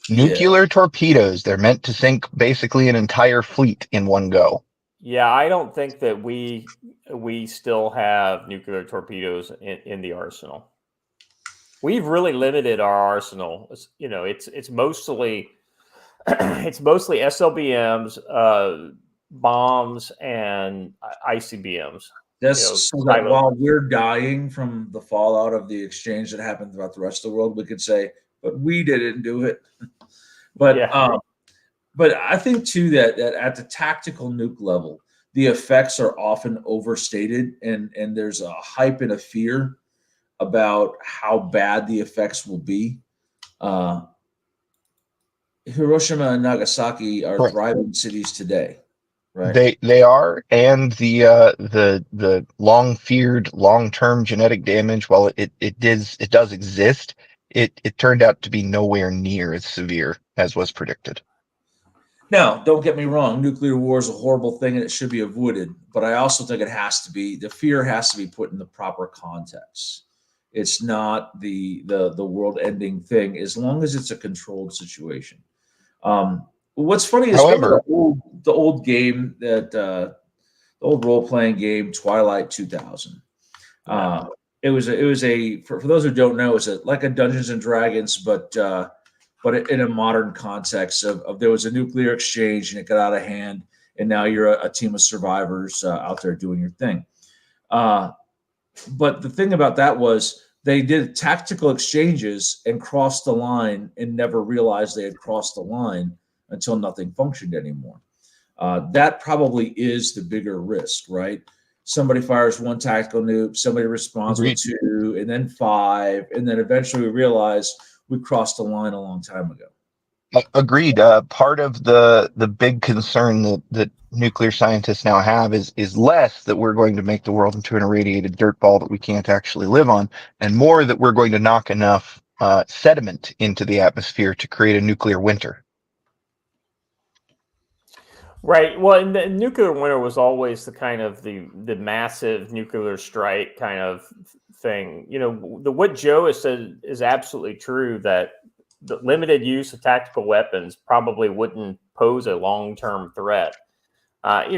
Yeah. Nuclear torpedoes. They're meant to sink basically an entire fleet in one go. Yeah, I don't think that we still have nuclear torpedoes in the arsenal. We've really limited our arsenal. It's mostly it's mostly SLBMs, bombs, and ICBMs. That's so that while we're dying from the fallout of the exchange that happened throughout the rest of the world, we could say, but we didn't do it. But yeah. But I think too that at the tactical nuke level, the effects are often overstated, and there's a hype and a fear about how bad the effects will be. Hiroshima and Nagasaki are thriving cities today, right? They are, and the long feared long term genetic damage, while it does exist, it turned out to be nowhere near as severe as was predicted. Now, don't get me wrong, nuclear war is a horrible thing and it should be avoided, but I also think the fear has to be put in the proper context. It's not the world ending thing as long as it's a controlled situation. What's funny is, However, remember the old game that the old role playing game Twilight 2000. It was for those who don't know, it's like a Dungeons and Dragons, but in a modern context of there was a nuclear exchange and it got out of hand, and now you're a team of survivors out there doing your thing. But the thing about that was they did tactical exchanges and crossed the line and never realized they had crossed the line until nothing functioned anymore. That probably is the bigger risk, right? Somebody fires one tactical nuke, somebody responds with two, and then five, and then eventually we realize we crossed the line a long time ago. Agreed. Part of the big concern that nuclear scientists now have is less that we're going to make the world into an irradiated dirt ball that we can't actually live on, and more that we're going to knock enough sediment into the atmosphere to create a nuclear winter. Right. Well, and the nuclear winter was always the kind of the massive nuclear strike kind of thing. What Joe has said is absolutely true, that the limited use of tactical weapons probably wouldn't pose a long-term threat.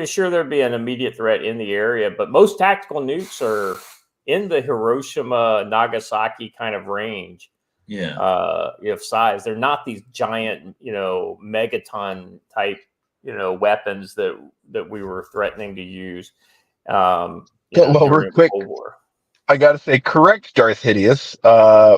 Sure, there'd be an immediate threat in the area, but most tactical nukes are in the Hiroshima, Nagasaki kind of range. Yeah. Of size. They're not these giant, megaton type, weapons that we were threatening to use. Well, real quick, I gotta say, correct, Darth Hideous.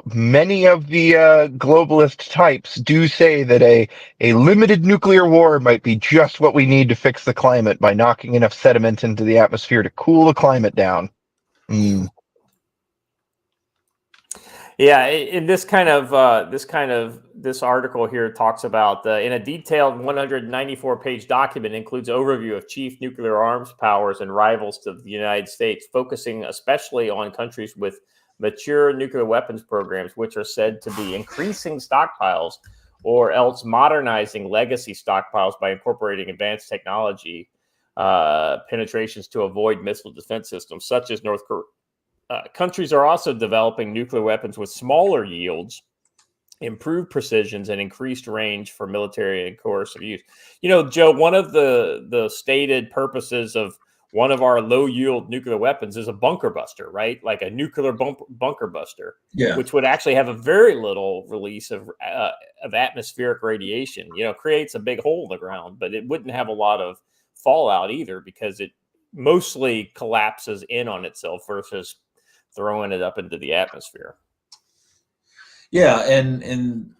Many of the globalist types do say that a limited nuclear war might be just what we need to fix the climate by knocking enough sediment into the atmosphere to cool the climate down. Yeah, in this article here talks about in a detailed 194-page document includes overview of chief nuclear arms powers and rivals to the United States, focusing especially on countries with mature nuclear weapons programs, which are said to be increasing stockpiles or else modernizing legacy stockpiles by incorporating advanced technology penetrations to avoid missile defense systems, such as North Korea. Countries are also developing nuclear weapons with smaller yields, improved precisions, and increased range for military and coercive use. Joe, one of the stated purposes of one of our low-yield nuclear weapons is a bunker buster, right? Like a nuclear bunker buster, which would actually have a very little release of atmospheric radiation. Creates a big hole in the ground, but it wouldn't have a lot of fallout either because it mostly collapses in on itself versus throwing it up into the atmosphere. Yeah, and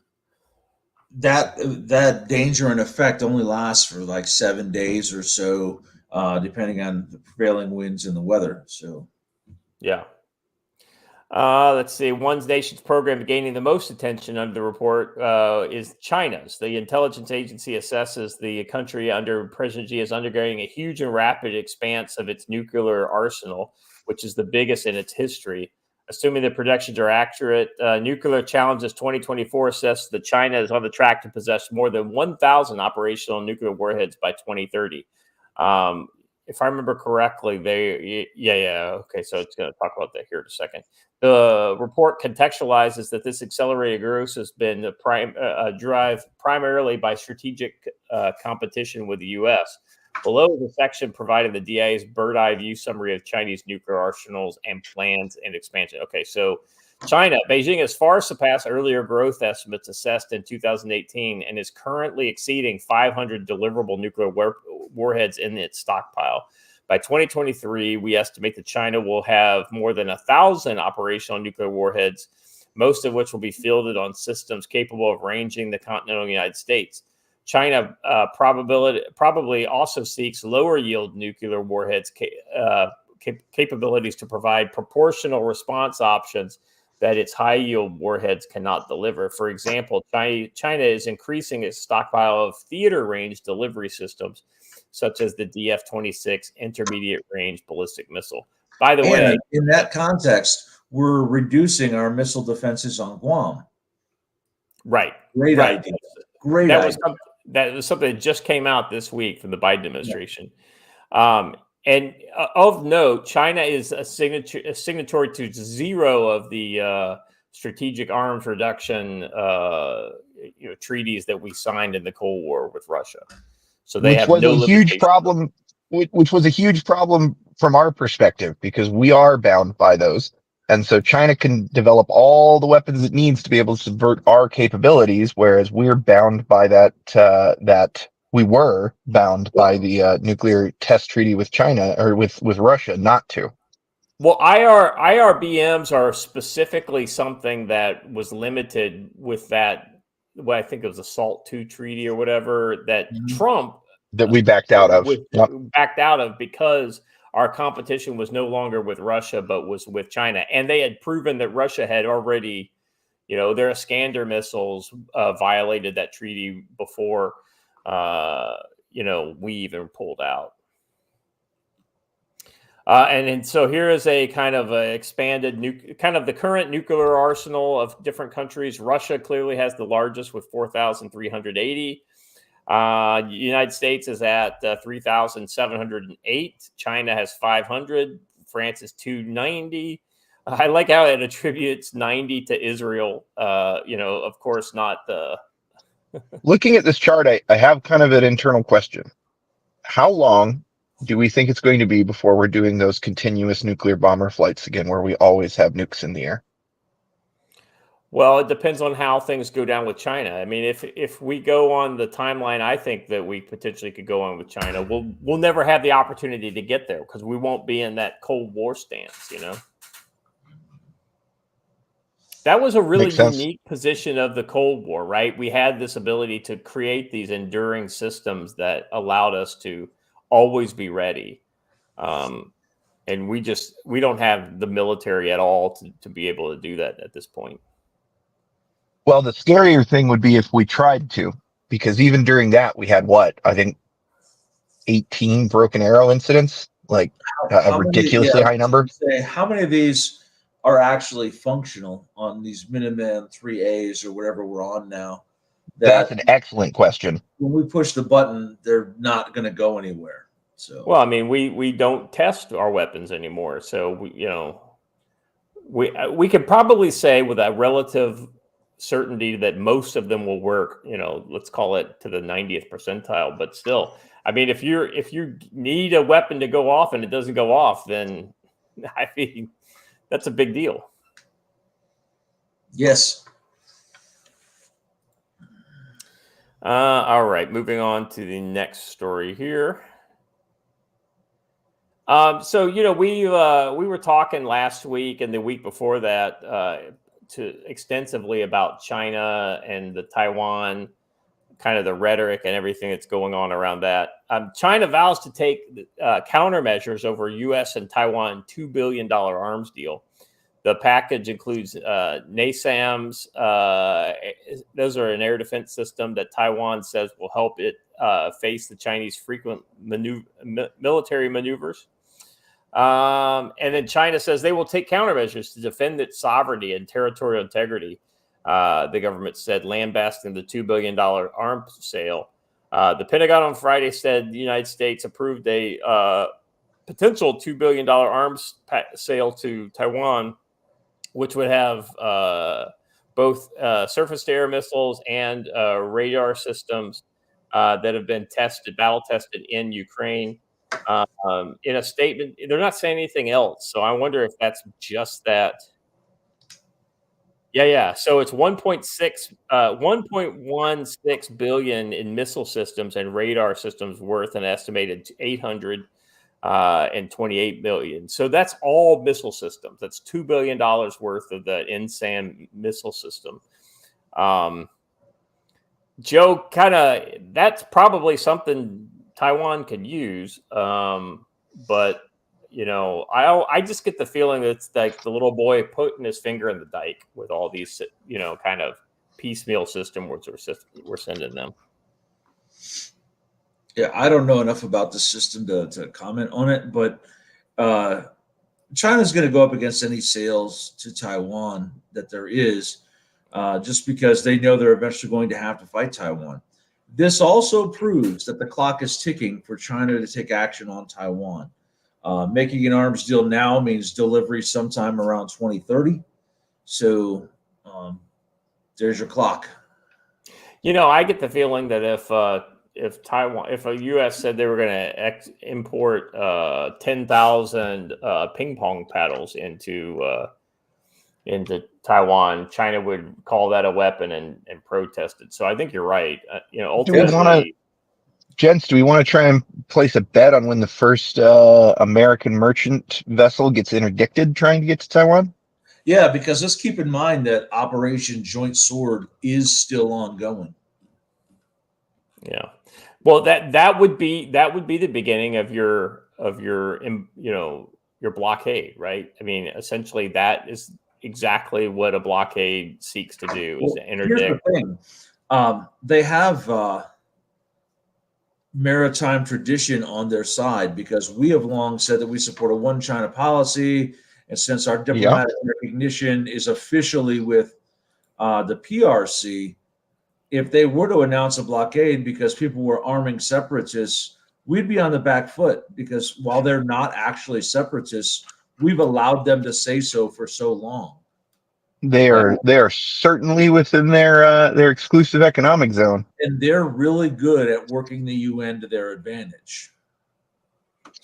that danger and effect only lasts for like 7 days or so, depending on the prevailing winds and the weather. So, yeah. Let's see. One nation's program gaining the most attention under the report is China's. The intelligence agency assesses the country under President Xi is undergoing a huge and rapid expanse of its nuclear arsenal, which is the biggest in its history. Assuming the projections are accurate, Nuclear Challenges 2024 assesses that China is on the track to possess more than 1,000 operational nuclear warheads by 2030. If I remember correctly, okay, so it's going to talk about that here in a second. The report contextualizes that this accelerated growth has been driven primarily by strategic competition with the U.S. Below is a section providing the DIA's bird-eye view summary of Chinese nuclear arsenals and plans and expansion. Okay, so Beijing has far surpassed earlier growth estimates assessed in 2018 and is currently exceeding 500 deliverable nuclear warheads in its stockpile. By 2023, we estimate that China will have more than 1,000 operational nuclear warheads, most of which will be fielded on systems capable of ranging the continental United States. China probably also seeks lower yield nuclear warheads capabilities to provide proportional response options that its high yield warheads cannot deliver. For example, China is increasing its stockpile of theater range delivery systems, such as the DF-26 intermediate range ballistic missile. By the way, in that context, we're reducing our missile defenses on Guam. Right. Great idea. Great idea. That was something that just came out this week from the Biden administration. Yeah. And of note, China is a signatory to 0 of the strategic arms reduction treaties that we signed in the Cold War with Russia. So they have no huge problem, which was a huge problem from our perspective because we are bound by those. And so China can develop all the weapons it needs to be able to subvert our capabilities, whereas we're bound by that we were bound by the nuclear test treaty with China or with Russia not to. Well, IRBMs are specifically something that was limited with that, what I think it was the SALT II treaty or whatever that Trump that we backed out of. Backed out of because our competition was no longer with Russia, but was with China. And they had proven that Russia had already, their Iskander missiles violated that treaty before, we even pulled out. And so here is a kind of expanded, kind of the current nuclear arsenal of different countries. Russia clearly has the largest with 4,380. United States is at 3,708. China has 500. France is 290. I like how it attributes 90 to Israel. Of course, not the. Looking at this chart, I have kind of an internal question. How long do we think it's going to be before we're doing those continuous nuclear bomber flights again, where we always have nukes in the air? Well, it depends on how things go down with China. I mean, if we go on the timeline, I think that we potentially could go on with China. We'll never have the opportunity to get there because we won't be in that Cold War stance, That was a really unique position of the Cold War, right? We had this ability to create these enduring systems that allowed us to always be ready. And we don't have the military at all to be able to do that at this point. Well, the scarier thing would be if we tried to, because even during that, we had I think 18 broken arrow incidents, like a ridiculously high number. How many of these are actually functional on these Minuteman 3As or whatever we're on now? That's an excellent question. When we push the button, they're not going to go anywhere. So, well, I mean, we don't test our weapons anymore. So, we could probably say with a relative certainty that most of them will work, let's call it to the 90th percentile, but still, I mean, if you need a weapon to go off and it doesn't go off, then I mean, that's a big deal. Yes. All right, moving on to the next story here. So, we were talking last week and the week before that extensively about China and the Taiwan, kind of the rhetoric and everything that's going on around that. China vows to take countermeasures over U.S. and Taiwan $2 billion arms deal. The package includes NASAMS. Those are an air defense system that Taiwan says will help it face the Chinese frequent military maneuvers. And then China says they will take countermeasures to defend its sovereignty and territorial integrity. The government said, lambasting the $2 billion arms sale. The Pentagon on Friday said the United States approved a potential $2 billion arms sale to Taiwan, which would have both surface-to-air missiles and radar systems that have been battle tested in Ukraine. In a statement, they're not saying anything else, so I wonder if that's just that. Yeah. So it's 1.16 billion in missile systems and radar systems worth an estimated 828 million. So that's all missile systems. That's $2 billion worth of the NSAM missile system. Joe, that's probably something Taiwan could use. But I just get the feeling that it's like the little boy putting his finger in the dike with all these, kind of piecemeal system we're sending them. Yeah, I don't know enough about the system to comment on it, but China's going to go up against any sales to Taiwan that there is, just because they know they're eventually going to have to fight Taiwan. This also proves that the clock is ticking for China to take action on Taiwan. Making an arms deal now means delivery sometime around 2030. So there's your clock. I get the feeling that if the U.S. said they were going to import 10,000 ping pong paddles into Taiwan, China would call that a weapon and protest it. So I think you're right. Ultimately. Gents, do we want to try and place a bet on when the first American merchant vessel gets interdicted trying to get to Taiwan? Yeah, because let's keep in mind that Operation Joint Sword is still ongoing. Yeah, well, that would be the beginning of your blockade, right? I mean, essentially, that is exactly what a blockade seeks to do, is to interdict. Here's the thing. They have maritime tradition on their side, because we have long said that we support a one China policy, and since our diplomatic recognition is officially with the PRC, if they were to announce a blockade because people were arming separatists, we'd be on the back foot, because while they're not actually separatists, we've allowed them to say so for so long. They are certainly within their exclusive economic zone, and they're really good at working the UN to their advantage,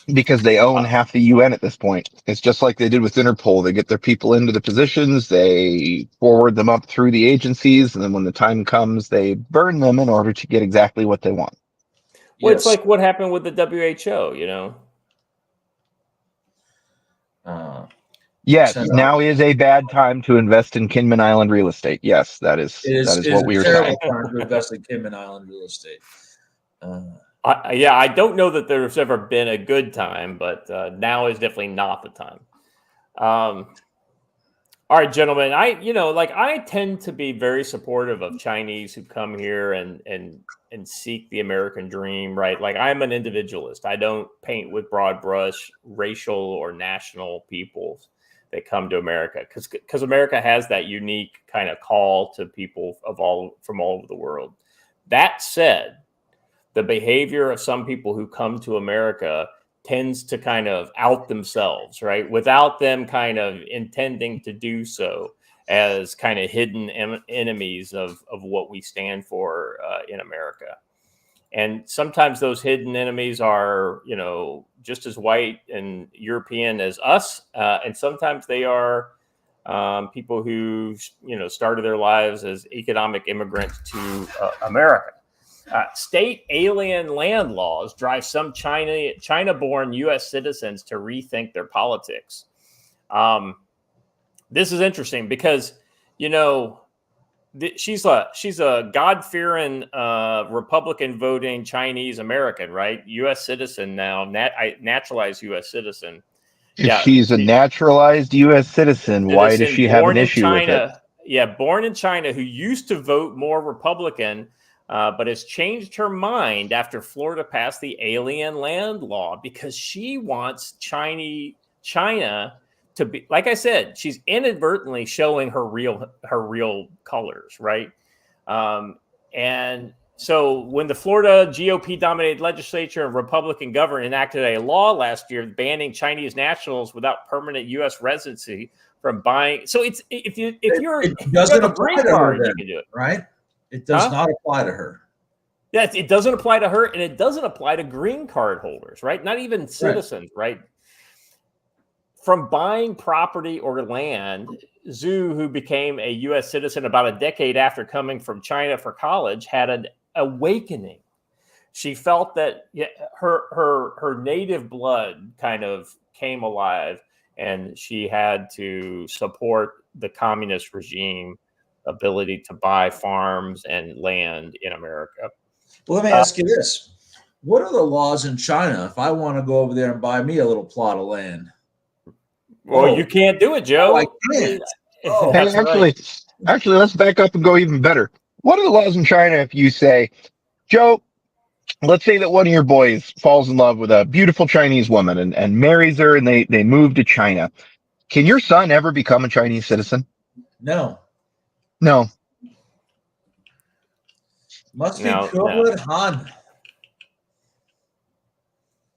because they own half the UN at this point. It's just like they did with Interpol. They get their people into the positions, they forward them up through the agencies, and then when the time comes, they burn them in order to get exactly what they want. Well, It's like what happened with the WHO, Yes, now is a bad time to invest in Kinmen Island real estate. Yes, that is what we were saying. Time to invest in Kinmen Island real estate. I don't know that there's ever been a good time, but now is definitely not the time. All right, gentlemen, I tend to be very supportive of Chinese who come here and seek the American dream, right? Like, I'm an individualist. I don't paint with broad brush racial or national peoples that come to America, because America has that unique kind of call to people from all over the world. That said, the behavior of some people who come to America tends to kind of out themselves, right? Without them kind of intending to do so, as kind of hidden enemies of what we stand for in America. And sometimes those hidden enemies are, just as white and European as us. And sometimes they are people who, started their lives as economic immigrants to America. State alien land laws drive some China-born U.S. citizens to rethink their politics. This is interesting because, she's a God-fearing Republican-voting Chinese American, right? U.S. citizen now, naturalized U.S. citizen. If she's a naturalized U.S. citizen, why does she have an issue with it? Yeah, born in China, who used to vote more Republican, but has changed her mind after Florida passed the alien land law because she wants China to be, like I said, she's inadvertently showing her real colors, right? And so when the Florida GOP-dominated legislature and Republican government enacted a law last year banning Chinese nationals without permanent U.S. residency from buying, so it's if you doesn't have a apply green to card, her, then, you can do it, right? It does not apply to her. Yeah, it doesn't apply to her, and it doesn't apply to green card holders, right? Not even citizens, right? From buying property or land, Zhu, who became a U.S. citizen about a decade after coming from China for college, had an awakening. She felt that her native blood kind of came alive, and she had to support the communist regime ability to buy farms and land in America. Well, let me ask you this. What are the laws in China if I want to go over there and buy me a little plot of land? Well, you can't do it, Joe. I can't. Hey, actually, let's back up and go even better. What are the laws in China if you say, Joe, let's say that one of your boys falls in love with a beautiful Chinese woman and marries her and they move to China. Can your son ever become a Chinese citizen? No. Must be pure Han.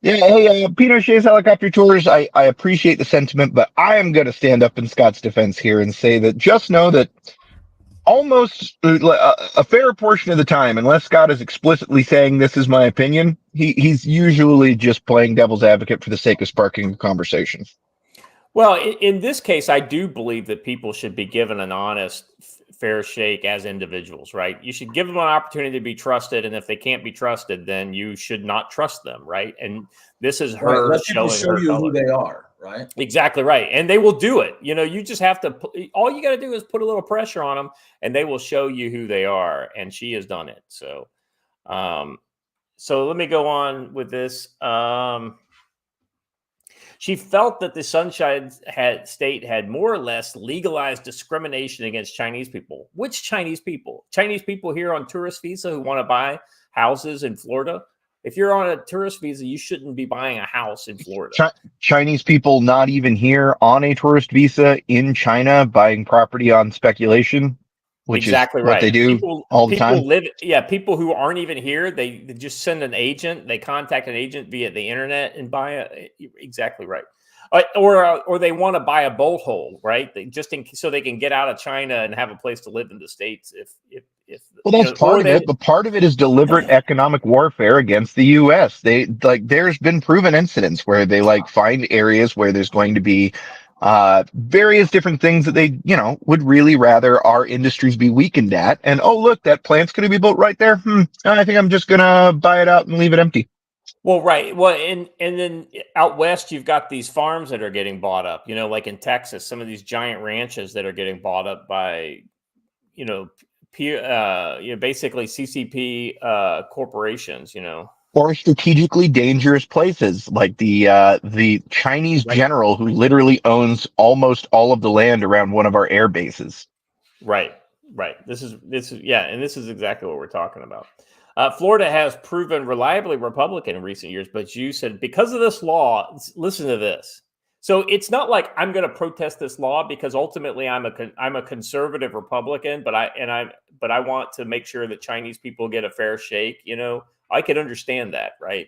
Yeah, hey, Pinochet's helicopter tours, I appreciate the sentiment, but I am going to stand up in Scott's defense here and say that just know that almost a fair portion of the time, unless Scott is explicitly saying this is my opinion, he's usually just playing devil's advocate for the sake of sparking the conversation. Well, in this case, I do believe that people should be given an honest, fair shake as individuals, right? You should give them an opportunity to be trusted, and if they can't be trusted, then you should not trust them, right? And this is her showing show her you color. who they are, right? Exactly right, and they will do it. You just have to. All you got to do is put a little pressure on them, and they will show you who they are. And she has done it. So, so let me go on with this. She felt that the Sunshine State had more or less legalized discrimination against Chinese people. Which Chinese people? Chinese people here on tourist visa who want to buy houses in Florida? If you're on a tourist visa, you shouldn't be buying a house in Florida. Chinese people not even here on a tourist visa in China buying property on speculation, which exactly is what they do all the time. People who aren't even here, they just send an agent. They contact an agent via the internet and buy it. Exactly right. Or they want to buy a boat hole, right? So they can get out of China and have a place to live in the States. Well, that's part of it, but part of it is deliberate economic warfare against the U.S. There's been proven incidents where they find areas where there's going to be various different things that they, would really rather our industries be weakened at. And, oh, look, that plant's going to be built right there. I think I'm just going to buy it out and leave it empty. Well, right. Well, and then out west, you've got these farms that are getting bought up, like in Texas, some of these giant ranches that are getting bought up by, basically CCP corporations, Or strategically dangerous places like the Chinese general who literally owns almost all of the land around one of our air bases. Right. This is and this is exactly what we're talking about. Florida has proven reliably Republican in recent years, but you said because of this law, listen to this. So it's not like I'm going to protest this law because ultimately I'm a conservative Republican, but I want to make sure that Chinese people get a fair shake. I could understand that, right?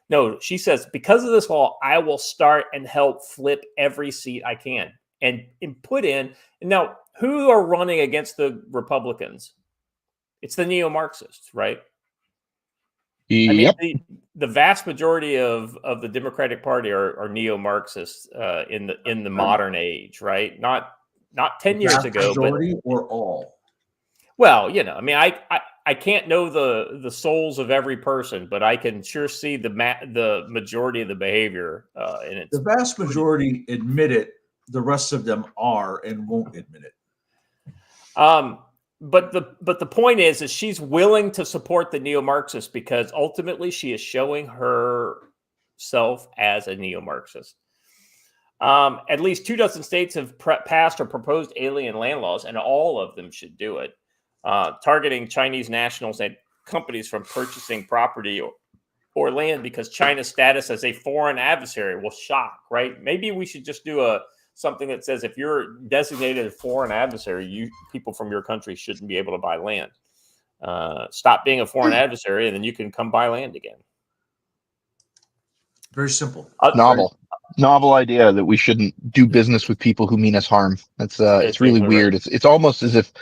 No, she says because of this law, I will start and help flip every seat I can and put in. Now, who are running against the Republicans? It's the neo-Marxists, right? Yep. I mean, the vast majority of the Democratic Party are neo-Marxists in the modern age, right? Not 10 years ago, majority or all. Well, I can't know the souls of every person, but I can sure see the majority of the behavior. And the vast majority admit it. The rest of them are and won't admit it. But the point is she's willing to support the neo-Marxists because ultimately she is showing herself as a neo-Marxist. At least 24 states have passed or proposed alien land laws, and all of them should do it, targeting Chinese nationals and companies from purchasing property or land because China's status as a foreign adversary will shock, right? Maybe we should just do something that says if you're designated a foreign adversary, people from your country shouldn't be able to buy land. Stop being a foreign adversary, and then you can come buy land again. Very simple. Novel idea that we shouldn't do business with people who mean us harm. That's it's really weird. Right. It's almost as if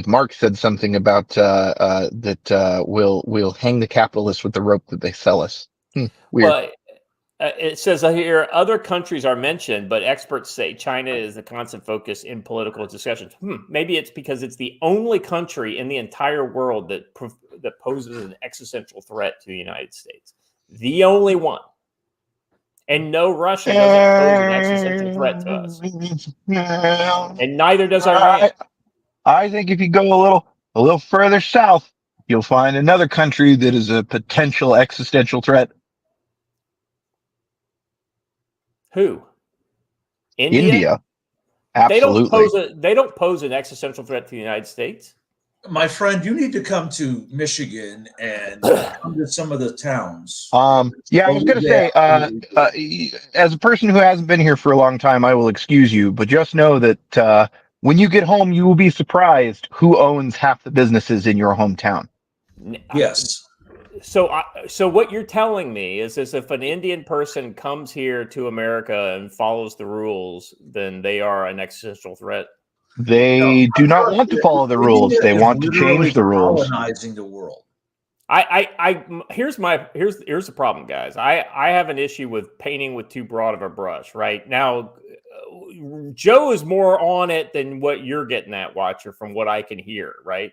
Marx said something about that we'll hang the capitalists with the rope that they sell us. Weird. Well, it says here other countries are mentioned, but experts say China is the constant focus in political discussions. Maybe it's because it's the only country in the entire world that poses an existential threat to the United States. The only one. And no, Russia doesn't pose an existential threat to us. And neither does Iran. I think if you go a little further south, you'll find another country that is a potential existential threat. Who? India. Absolutely. They don't pose an existential threat to the United States. My friend, you need to come to Michigan and come to some of the towns. Yeah, I was going to say, as a person who hasn't been here for a long time, I will excuse you, but just know that when you get home, you will be surprised who owns half the businesses in your hometown. Yes. So what you're telling me is if an Indian person comes here to America and follows the rules, then they are an existential threat. They do not want to follow the rules. They want to change the rules. Colonizing the world. Here's the problem, guys. I have an issue with painting with too broad of a brush. Right now, Joe is more on it than what you're getting at, Watcher, from what I can hear. Right.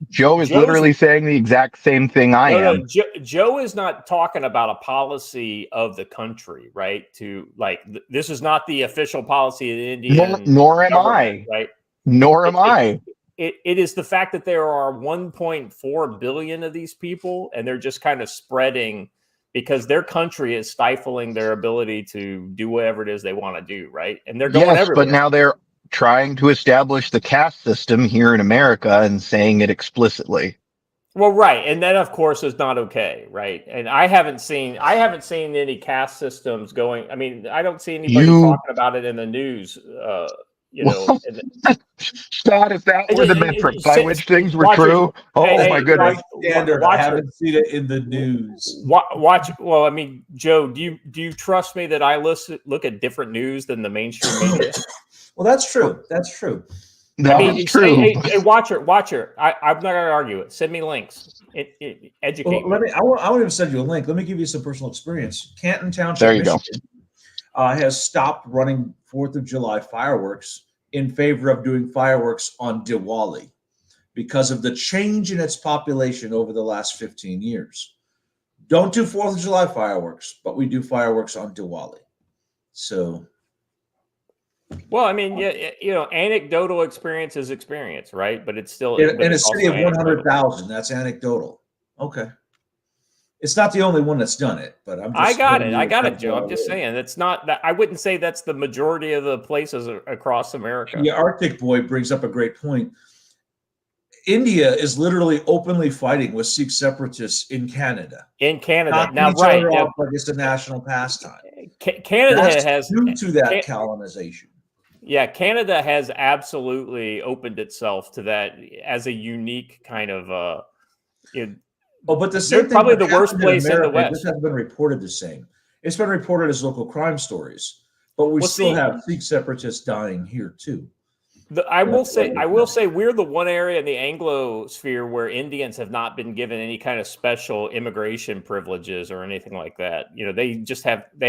Joe's literally saying the exact same thing I am. Joe is not talking about a policy of the country, right? This is not the official policy of the Indian. Nor am I. Right? Nor am I. It is the fact that there are 1.4 billion of these people, and they're just kind of spreading because their country is stifling their ability to do whatever it is they want to do, right? And they're going everywhere. But now they're trying to establish the caste system here in America and saying it explicitly. Well, right, and that of course is not okay, right? And I haven't seen any caste systems going. I mean, I don't see anybody talking about it in the news. Scott, if that were the metric by which things were true, my goodness! I haven't seen it in the news. Watch. Well, I mean, Joe, do you trust me that I look at different news than the mainstream media? Well, that's true. That's true. That's true. Hey, watcher. I'm not going to argue it. Send me links. Educate me. I won't even send you a link. Let me give you some personal experience. Canton Township, Michigan, has stopped running 4th of July fireworks in favor of doing fireworks on Diwali because of the change in its population over the last 15 years. Don't do 4th of July fireworks, but we do fireworks on Diwali. So... Well, I mean, anecdotal experience is experience, right? But it's still in a city of 100,000. That's anecdotal. Okay, it's not the only one that's done it, but I got it, Joe. I'm just saying it's not that. I wouldn't say that's the majority of the places across America. Yeah, Arctic Boy brings up a great point. India is literally openly fighting with Sikh separatists in Canada. Now, right? Like it's a national pastime. Canada has due to that colonization. Yeah, Canada has absolutely opened itself to that as a unique kind of. But the same thing probably the worst place in the West. This has been reported the same. It's been reported as local crime stories, but we still have Sikh separatists dying here too. I will say we're the one area in the Anglo-sphere where Indians have not been given any kind of special immigration privileges or anything like that. They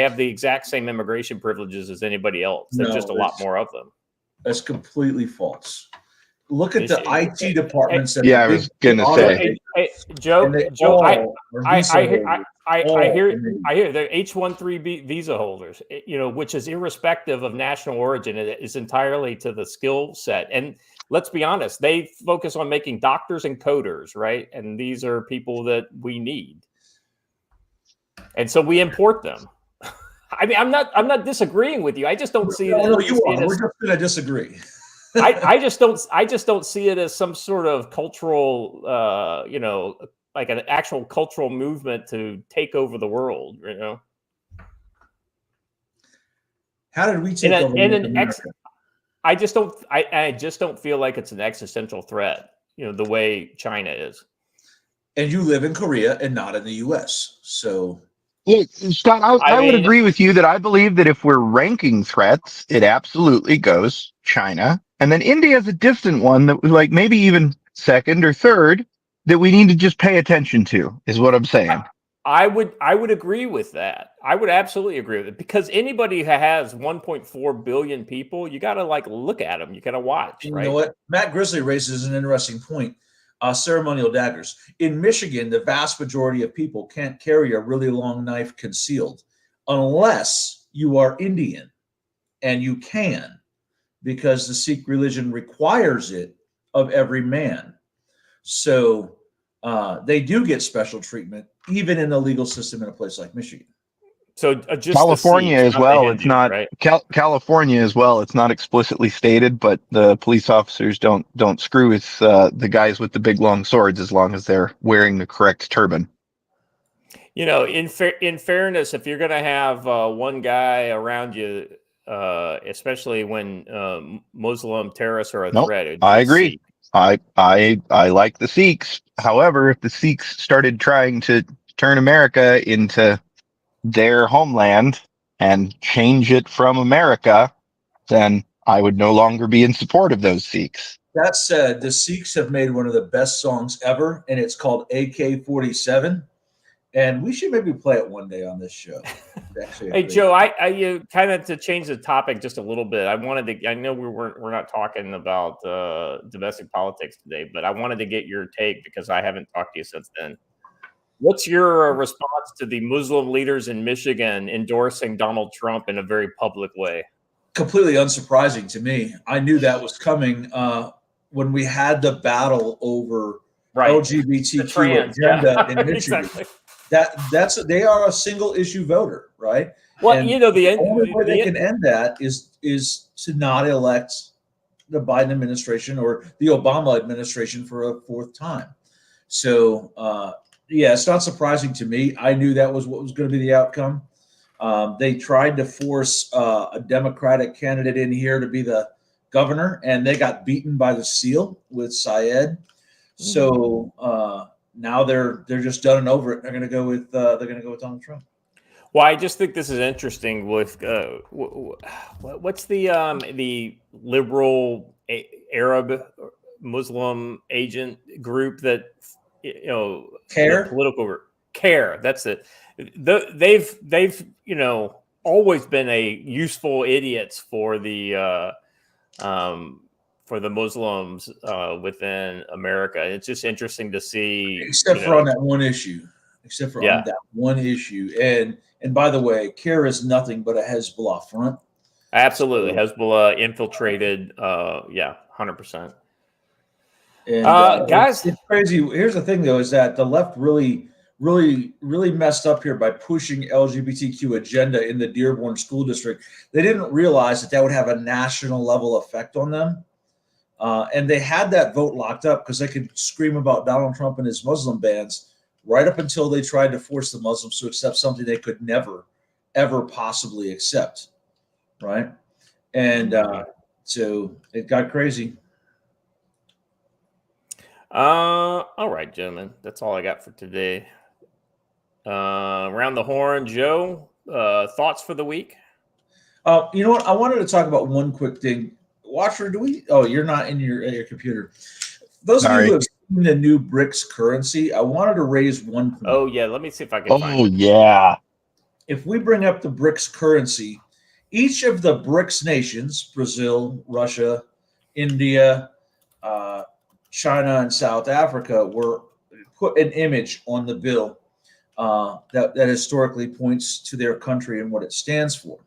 have the exact same immigration privileges as anybody else. There's just a lot more of them. That's completely false. Look at the IT departments. I was going to say, Joe, I hear they're H-1B visa holders, which is irrespective of national origin. It is entirely to the skill set. And let's be honest, they focus on making doctors and coders, right? And these are people that we need. And so we import them. I mean, I'm not disagreeing with you. I just don't see it. No, you are. We're just going to disagree. I just don't see it as some sort of cultural, like an actual cultural movement to take over the world. How did we take over America? I just don't feel like it's an existential threat. The way China is. And you live in Korea and not in the U.S. So, look, Scott, I would agree with you that I believe that if we're ranking threats, it absolutely goes China. And then India is a distant one that was like maybe even second or third that we need to just pay attention to, is what I'm saying. I would agree with that. I would absolutely agree with it, because anybody who has 1.4 billion people, you got to look at them. You got to watch. You right? know what? Matt Grizzly raises an interesting point. Ceremonial daggers. In Michigan, the vast majority of people can't carry a really long knife concealed unless you are Indian, and you can, because the Sikh religion requires it of every man. So they do get special treatment, even in the legal system in a place like Michigan. So just California as well. Hindus, it's not right? California as well. It's not explicitly stated, but the police officers don't screw with the guys with the big long swords as long as they're wearing the correct turban. In fairness, if you're going to have one guy around you, especially when Muslim terrorists are a threat, I agree. I like the Sikhs. However, if the Sikhs started trying to turn America into their homeland and change it from America, then I would no longer be in support of those Sikhs. That said, the Sikhs have made one of the best songs ever, and it's called AK-47. And we should maybe play it one day on this show. Hey, Joe, I kind of, to change the topic just a little bit, I know we're not talking about domestic politics today, but I wanted to get your take because I haven't talked to you since then. What's your response to the Muslim leaders in Michigan endorsing Donald Trump in a very public way? Completely unsurprising to me. I knew that was coming when we had the battle over LGBTQ agenda in Michigan. Exactly. They are a single issue voter, right? Well, and the only way they can end that is to not elect the Biden administration or the Obama administration for a fourth time. So, it's not surprising to me. I knew that was what was going to be the outcome. They tried to force a Democratic candidate in here to be the governor, and they got beaten by the seal with Syed. So now they're just done and over it. They're going to go with Donald Trump. Well, I just think this is interesting. With what's the liberal Arab Muslim agent group that CARE? Political CARE. That's it. They've always been a useful idiots for the Muslims within America. It's just interesting to see, except for on that one issue. On that one issue. And by the way, CARE is nothing but a Hezbollah front. Absolutely, Hezbollah infiltrated. 100%. And guys, it's crazy. Here's the thing, though, is that the left really messed up here by pushing LGBTQ agenda in the Dearborn School District. They didn't realize that would have a national level effect on them. And they had that vote locked up because they could scream about Donald Trump and his Muslim bans right up until they tried to force the Muslims to accept something they could never, ever possibly accept. Right. And so it got crazy. All right, gentlemen. That's all I got for today. Around the horn, Joe, thoughts for the week? You know what? I wanted to talk about one quick thing. Watcher, you're not in your computer. Those of you who have seen the new BRICS currency, I wanted to raise one point. Oh, yeah. Let me see if I can find it. Oh, yeah. If we bring up the BRICS currency, each of the BRICS nations, Brazil, Russia, India, China, and South Africa, were put an image on the bill that historically points to their country and what it stands for.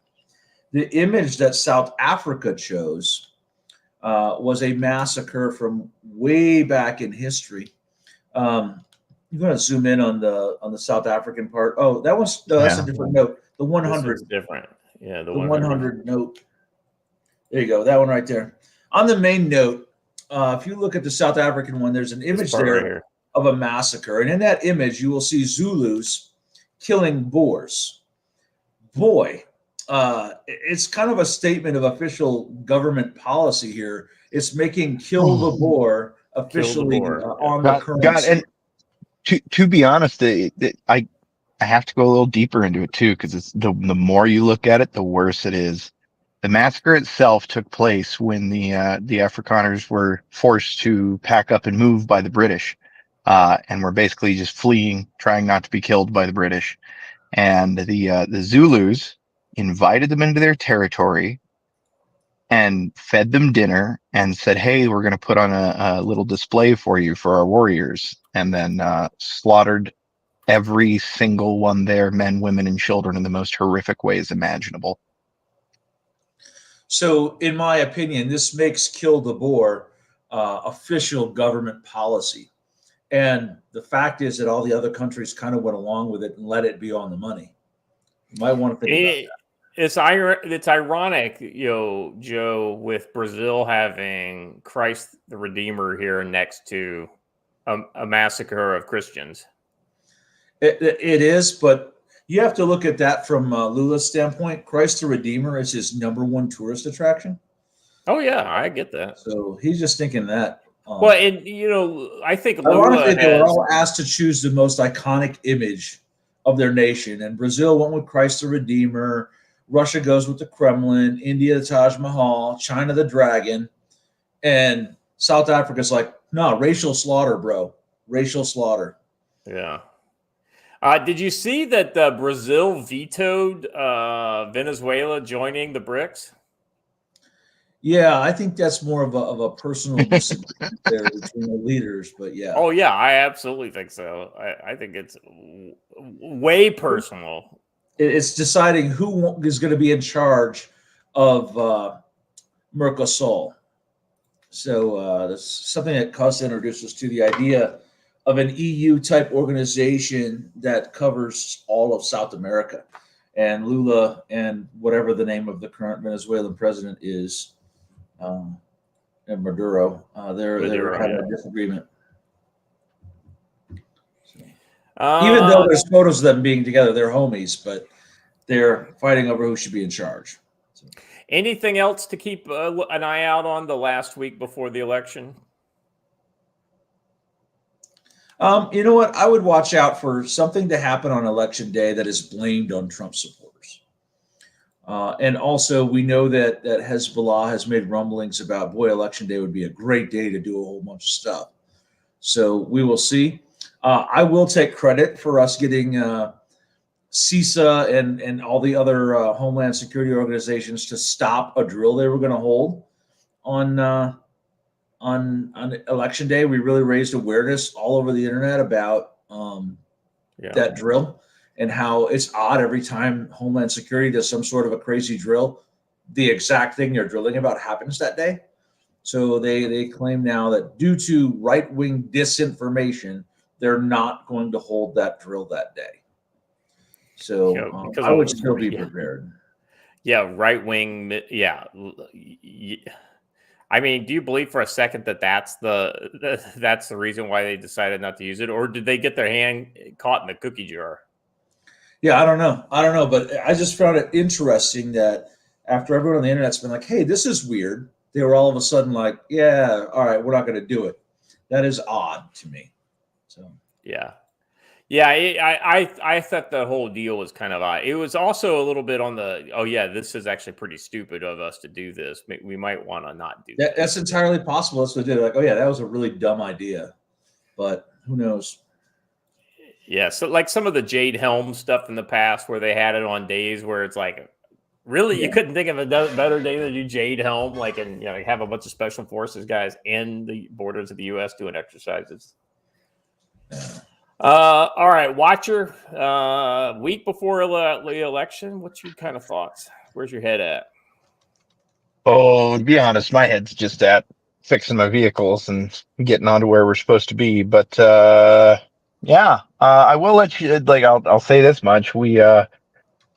The image that South Africa chose was a massacre from way back in history. You're going to zoom in on the South African part. Oh, that's a different note. The 100. This is different. Yeah, the 100 note. There you go. That one right there. On the main note, if you look at the South African one, there's an image there right of a massacre. And in that image, you will see Zulus killing Boers. Boy, it's kind of a statement of official government policy here. It's making kill the Boer officially on the currency. And to be honest, I have to go a little deeper into it too, because it's the more you look at it, the worse it is. The massacre itself took place when the Afrikaners were forced to pack up and move by the British, and were basically just fleeing, trying not to be killed by the British. And the Zulus invited them into their territory and fed them dinner and said, "Hey, we're going to put on a little display for you for our warriors," and then slaughtered every single one there, men, women, and children, in the most horrific ways imaginable. So, in my opinion, this makes kill the Boer official government policy. And the fact is that all the other countries kind of went along with it and let it be on the money. You might want to think about that. It's ironic, Joe, with Brazil having Christ the Redeemer here next to a massacre of Christians. It is, but you have to look at that from Lula's standpoint. Christ the Redeemer is his number one tourist attraction. Oh yeah, I get that. So he's just thinking that. Well, and I think Lula they were all asked to choose the most iconic image of their nation, and Brazil went with Christ the Redeemer. Russia goes with the Kremlin. India, the Taj Mahal. China, the dragon, and South Africa's like, no, racial slaughter, bro. Racial slaughter. Yeah. Did you see that Brazil vetoed Venezuela joining the BRICS? Yeah, I think that's more of a personal disagreement there between the leaders, but yeah. Oh yeah, I absolutely think so. I think it's way personal. It's deciding who is going to be in charge of Mercosur. So that's something that Costa introduced us to, the idea of an EU type organization that covers all of South America. And Lula and whatever the name of the current Venezuelan president is, and Maduro, they're having a disagreement. So, even though there's photos of them being together, they're homies, but they're fighting over who should be in charge. So. Anything else to keep an eye out on the last week before the election? You know what? I would watch out for something to happen on election day that is blamed on Trump supporters. And also, we know that Hezbollah has made rumblings about, boy, election day would be a great day to do a whole bunch of stuff. So we will see. I will take credit for us getting CISA and all the other Homeland Security organizations to stop a drill they were going to hold on election day. We really raised awareness all over the internet about that drill, and how it's odd every time Homeland Security does some sort of a crazy drill, the exact thing they're drilling about happens that day. So they claim now that due to right-wing disinformation, they're not going to hold that drill that day. So I would still be prepared. Yeah, right-wing. Yeah. I mean, do you believe for a second that that's the reason why they decided not to use it, or did they get their hand caught in the cookie jar? Yeah, I don't know, but I just found it interesting that after everyone on the internet's been like, "Hey, this is weird," they were all of a sudden like, "Yeah, all right, we're not going to do it." That is odd to me. So yeah. I thought the whole deal was kind of odd. It was also a little bit on the, oh yeah, this is actually pretty stupid of us to do this. We might want to not do that. That's entirely possible. That's what they did. Like, oh yeah, that was a really dumb idea, but who knows? Yeah, so like some of the Jade Helm stuff in the past where they had it on days where it's like, really, you couldn't think of a better day than do Jade Helm, like, and have a bunch of special forces guys in the borders of the U.S. doing exercises. Yeah. All right, Watcher, week before the election, what's your kind of thoughts? Where's your head at? Oh, to be honest, my head's just at fixing my vehicles and getting on to where we're supposed to be. But Yeah, I will let you. Like, I'll say this much: we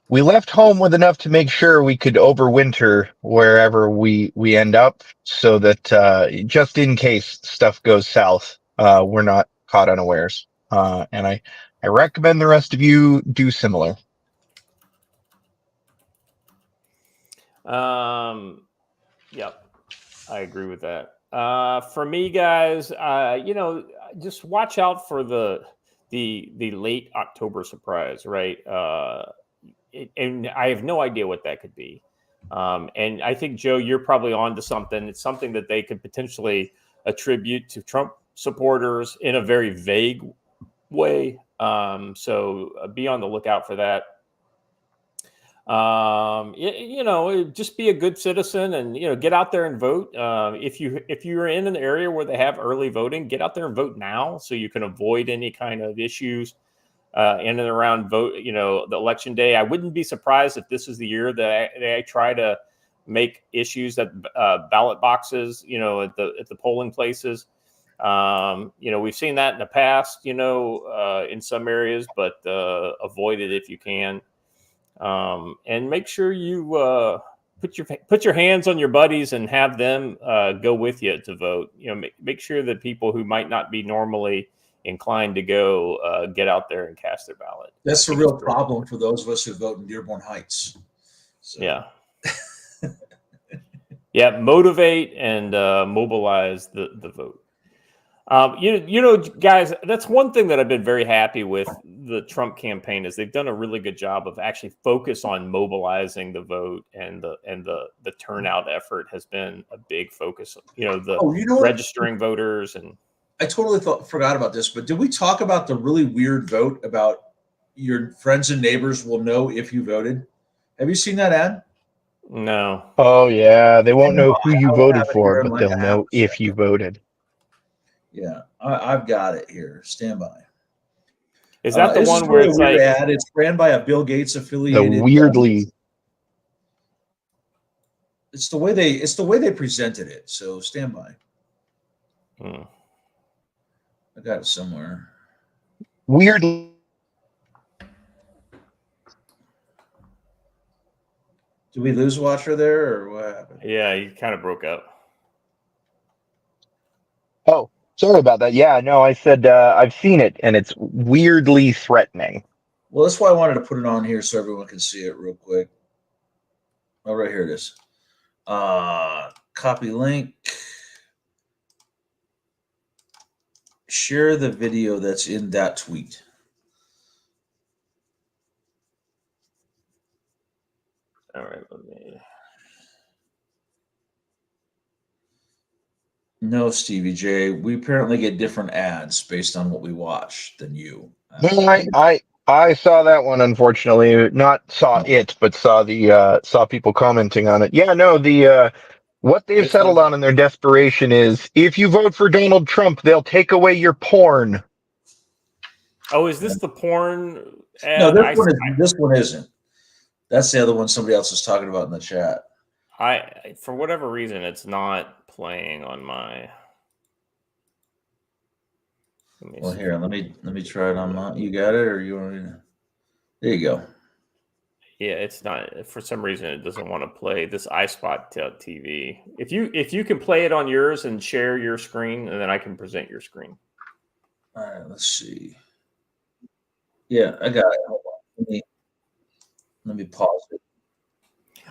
left home with enough to make sure we could overwinter wherever we end up, so that just in case stuff goes south, we're not caught unawares. And I recommend the rest of you do similar. Yep, I agree with that. For me, guys, just watch out for the late October surprise, right? And I have no idea what that could be. And I think, Joe, you're probably on to something. It's something that they could potentially attribute to Trump supporters in a very vague way. So be on the lookout for that. Just be a good citizen and, get out there and vote. If you're in an area where they have early voting, get out there and vote now so you can avoid any kind of issues in and around the election day. I wouldn't be surprised if this is the year that they try to make issues at ballot boxes, at the polling places. We've seen that in the past, in some areas, but avoid it if you can. And make sure you put your hands on your buddies and have them go with you to vote. Make sure that people who might not be normally inclined to go get out there and cast their ballot. That's a real problem for those of us who vote in Dearborn Heights. So. Yeah. Yeah, motivate and mobilize the vote. Guys, that's one thing that I've been very happy with the Trump campaign is they've done a really good job of actually focus on mobilizing the vote, and the turnout effort has been a big focus. Registering voters. And I totally forgot about this, but did we talk about the really weird vote about your friends and neighbors will know if you voted? Have you seen that ad? No. Oh yeah, they won't know who you voted for, but they'll know if you voted. Yeah, I've got it here. Stand by. Is that the one where it's like ad? It's ran by a Bill Gates affiliated. The weirdly. It's the way they presented it. So stand by. I got it somewhere. Weirdly. Did we lose Watcher there, or what happened? Yeah, he kind of broke up. Oh, sorry about that. Yeah, no, I said I've seen it, and it's weirdly threatening. Well, that's why I wanted to put it on here so everyone can see it real quick. Oh, right here it is. Copy link. Share the video that's in that tweet. All right, let me. No, Stevie J. We apparently get different ads based on what we watch than you. I saw that one, unfortunately. Not saw it, but saw people commenting on it. Yeah, no, what they've settled on in their desperation is if you vote for Donald Trump, they'll take away your porn. Oh, is this the porn ad? No, this one isn't. That's the other one somebody else was talking about in the chat. For whatever reason, it's not playing on my. Well, here, let me try it on my. You got it, or you want me to? There you go. Yeah, it's not. For some reason, it doesn't want to play this iSpot TV. If you can play it on yours and share your screen, and then I can present your screen. All right, let's see. Yeah, I got it. Hold on. Let me pause it.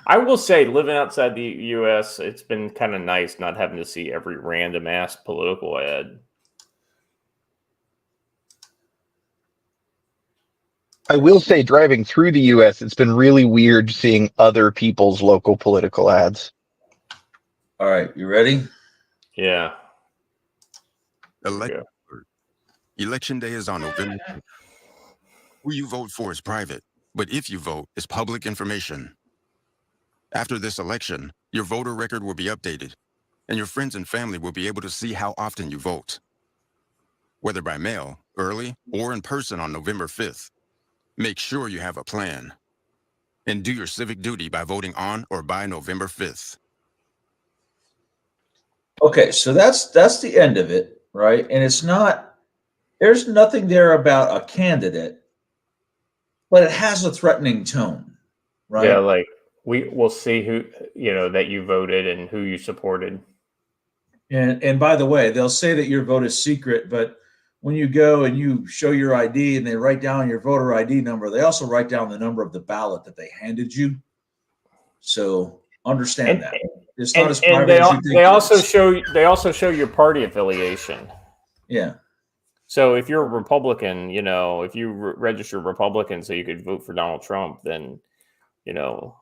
I will say, living outside the U.S., it's been kind of nice not having to see every random ass political ad. I will say, driving through the U.S., it's been really weird seeing other people's local political ads. All right, you ready? Yeah. Election day is on November 5th. Who you vote for is private, but if you vote, it's public information. After this election, your voter record will be updated, and your friends and family will be able to see how often you vote. Whether by mail, early, or in person on November 5th, make sure you have a plan. And do your civic duty by voting on or by November 5th. Okay, so that's the end of it, right? And it's not There's nothing there about a candidate, but it has a threatening tone, right? Yeah, like we'll see who that you voted and who you supported. And by the way, they'll say that your vote is secret, but when you go and you show your ID and they write down your voter ID number, they also write down the number of the ballot that they handed you. So understand that it's not as private as you think. They also show your party affiliation. Yeah. So if you're a Republican, if you register Republican so you could vote for Donald Trump, then So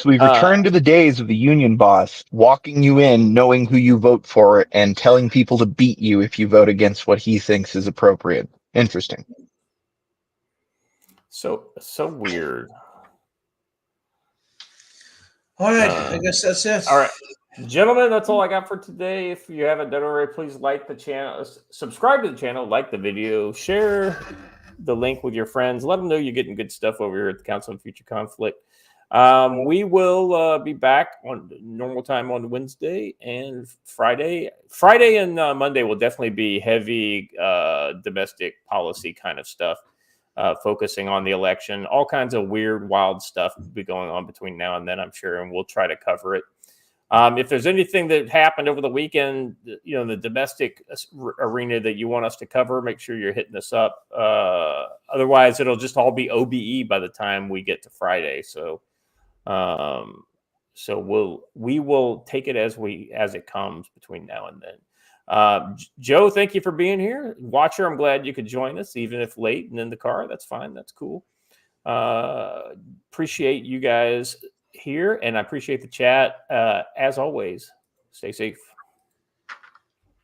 we've returned to the days of the union boss walking you in, knowing who you vote for, and telling people to beat you if you vote against what he thinks is appropriate. Interesting. So weird. All right, I guess that's it. All right, gentlemen, that's all I got for today. If you haven't done already, please like the channel, subscribe to the channel, like the video, share the link with your friends. Let them know you're getting good stuff over here at the Council on Future Conflict. We will be back on normal time on Wednesday and Friday. Friday and Monday will definitely be heavy domestic policy kind of stuff, focusing on the election. All kinds of weird, wild stuff will be going on between now and then, I'm sure, and we'll try to cover it. If there's anything that happened over the weekend, in the domestic arena that you want us to cover, make sure you're hitting us up. Otherwise, it'll just all be OBE by the time we get to Friday. So we will take it as it comes between now and then. Joe, thank you for being here. Watcher, I'm glad you could join us, even if late and in the car. That's fine. That's cool. Appreciate you guys here, and I appreciate the chat. As always, stay safe.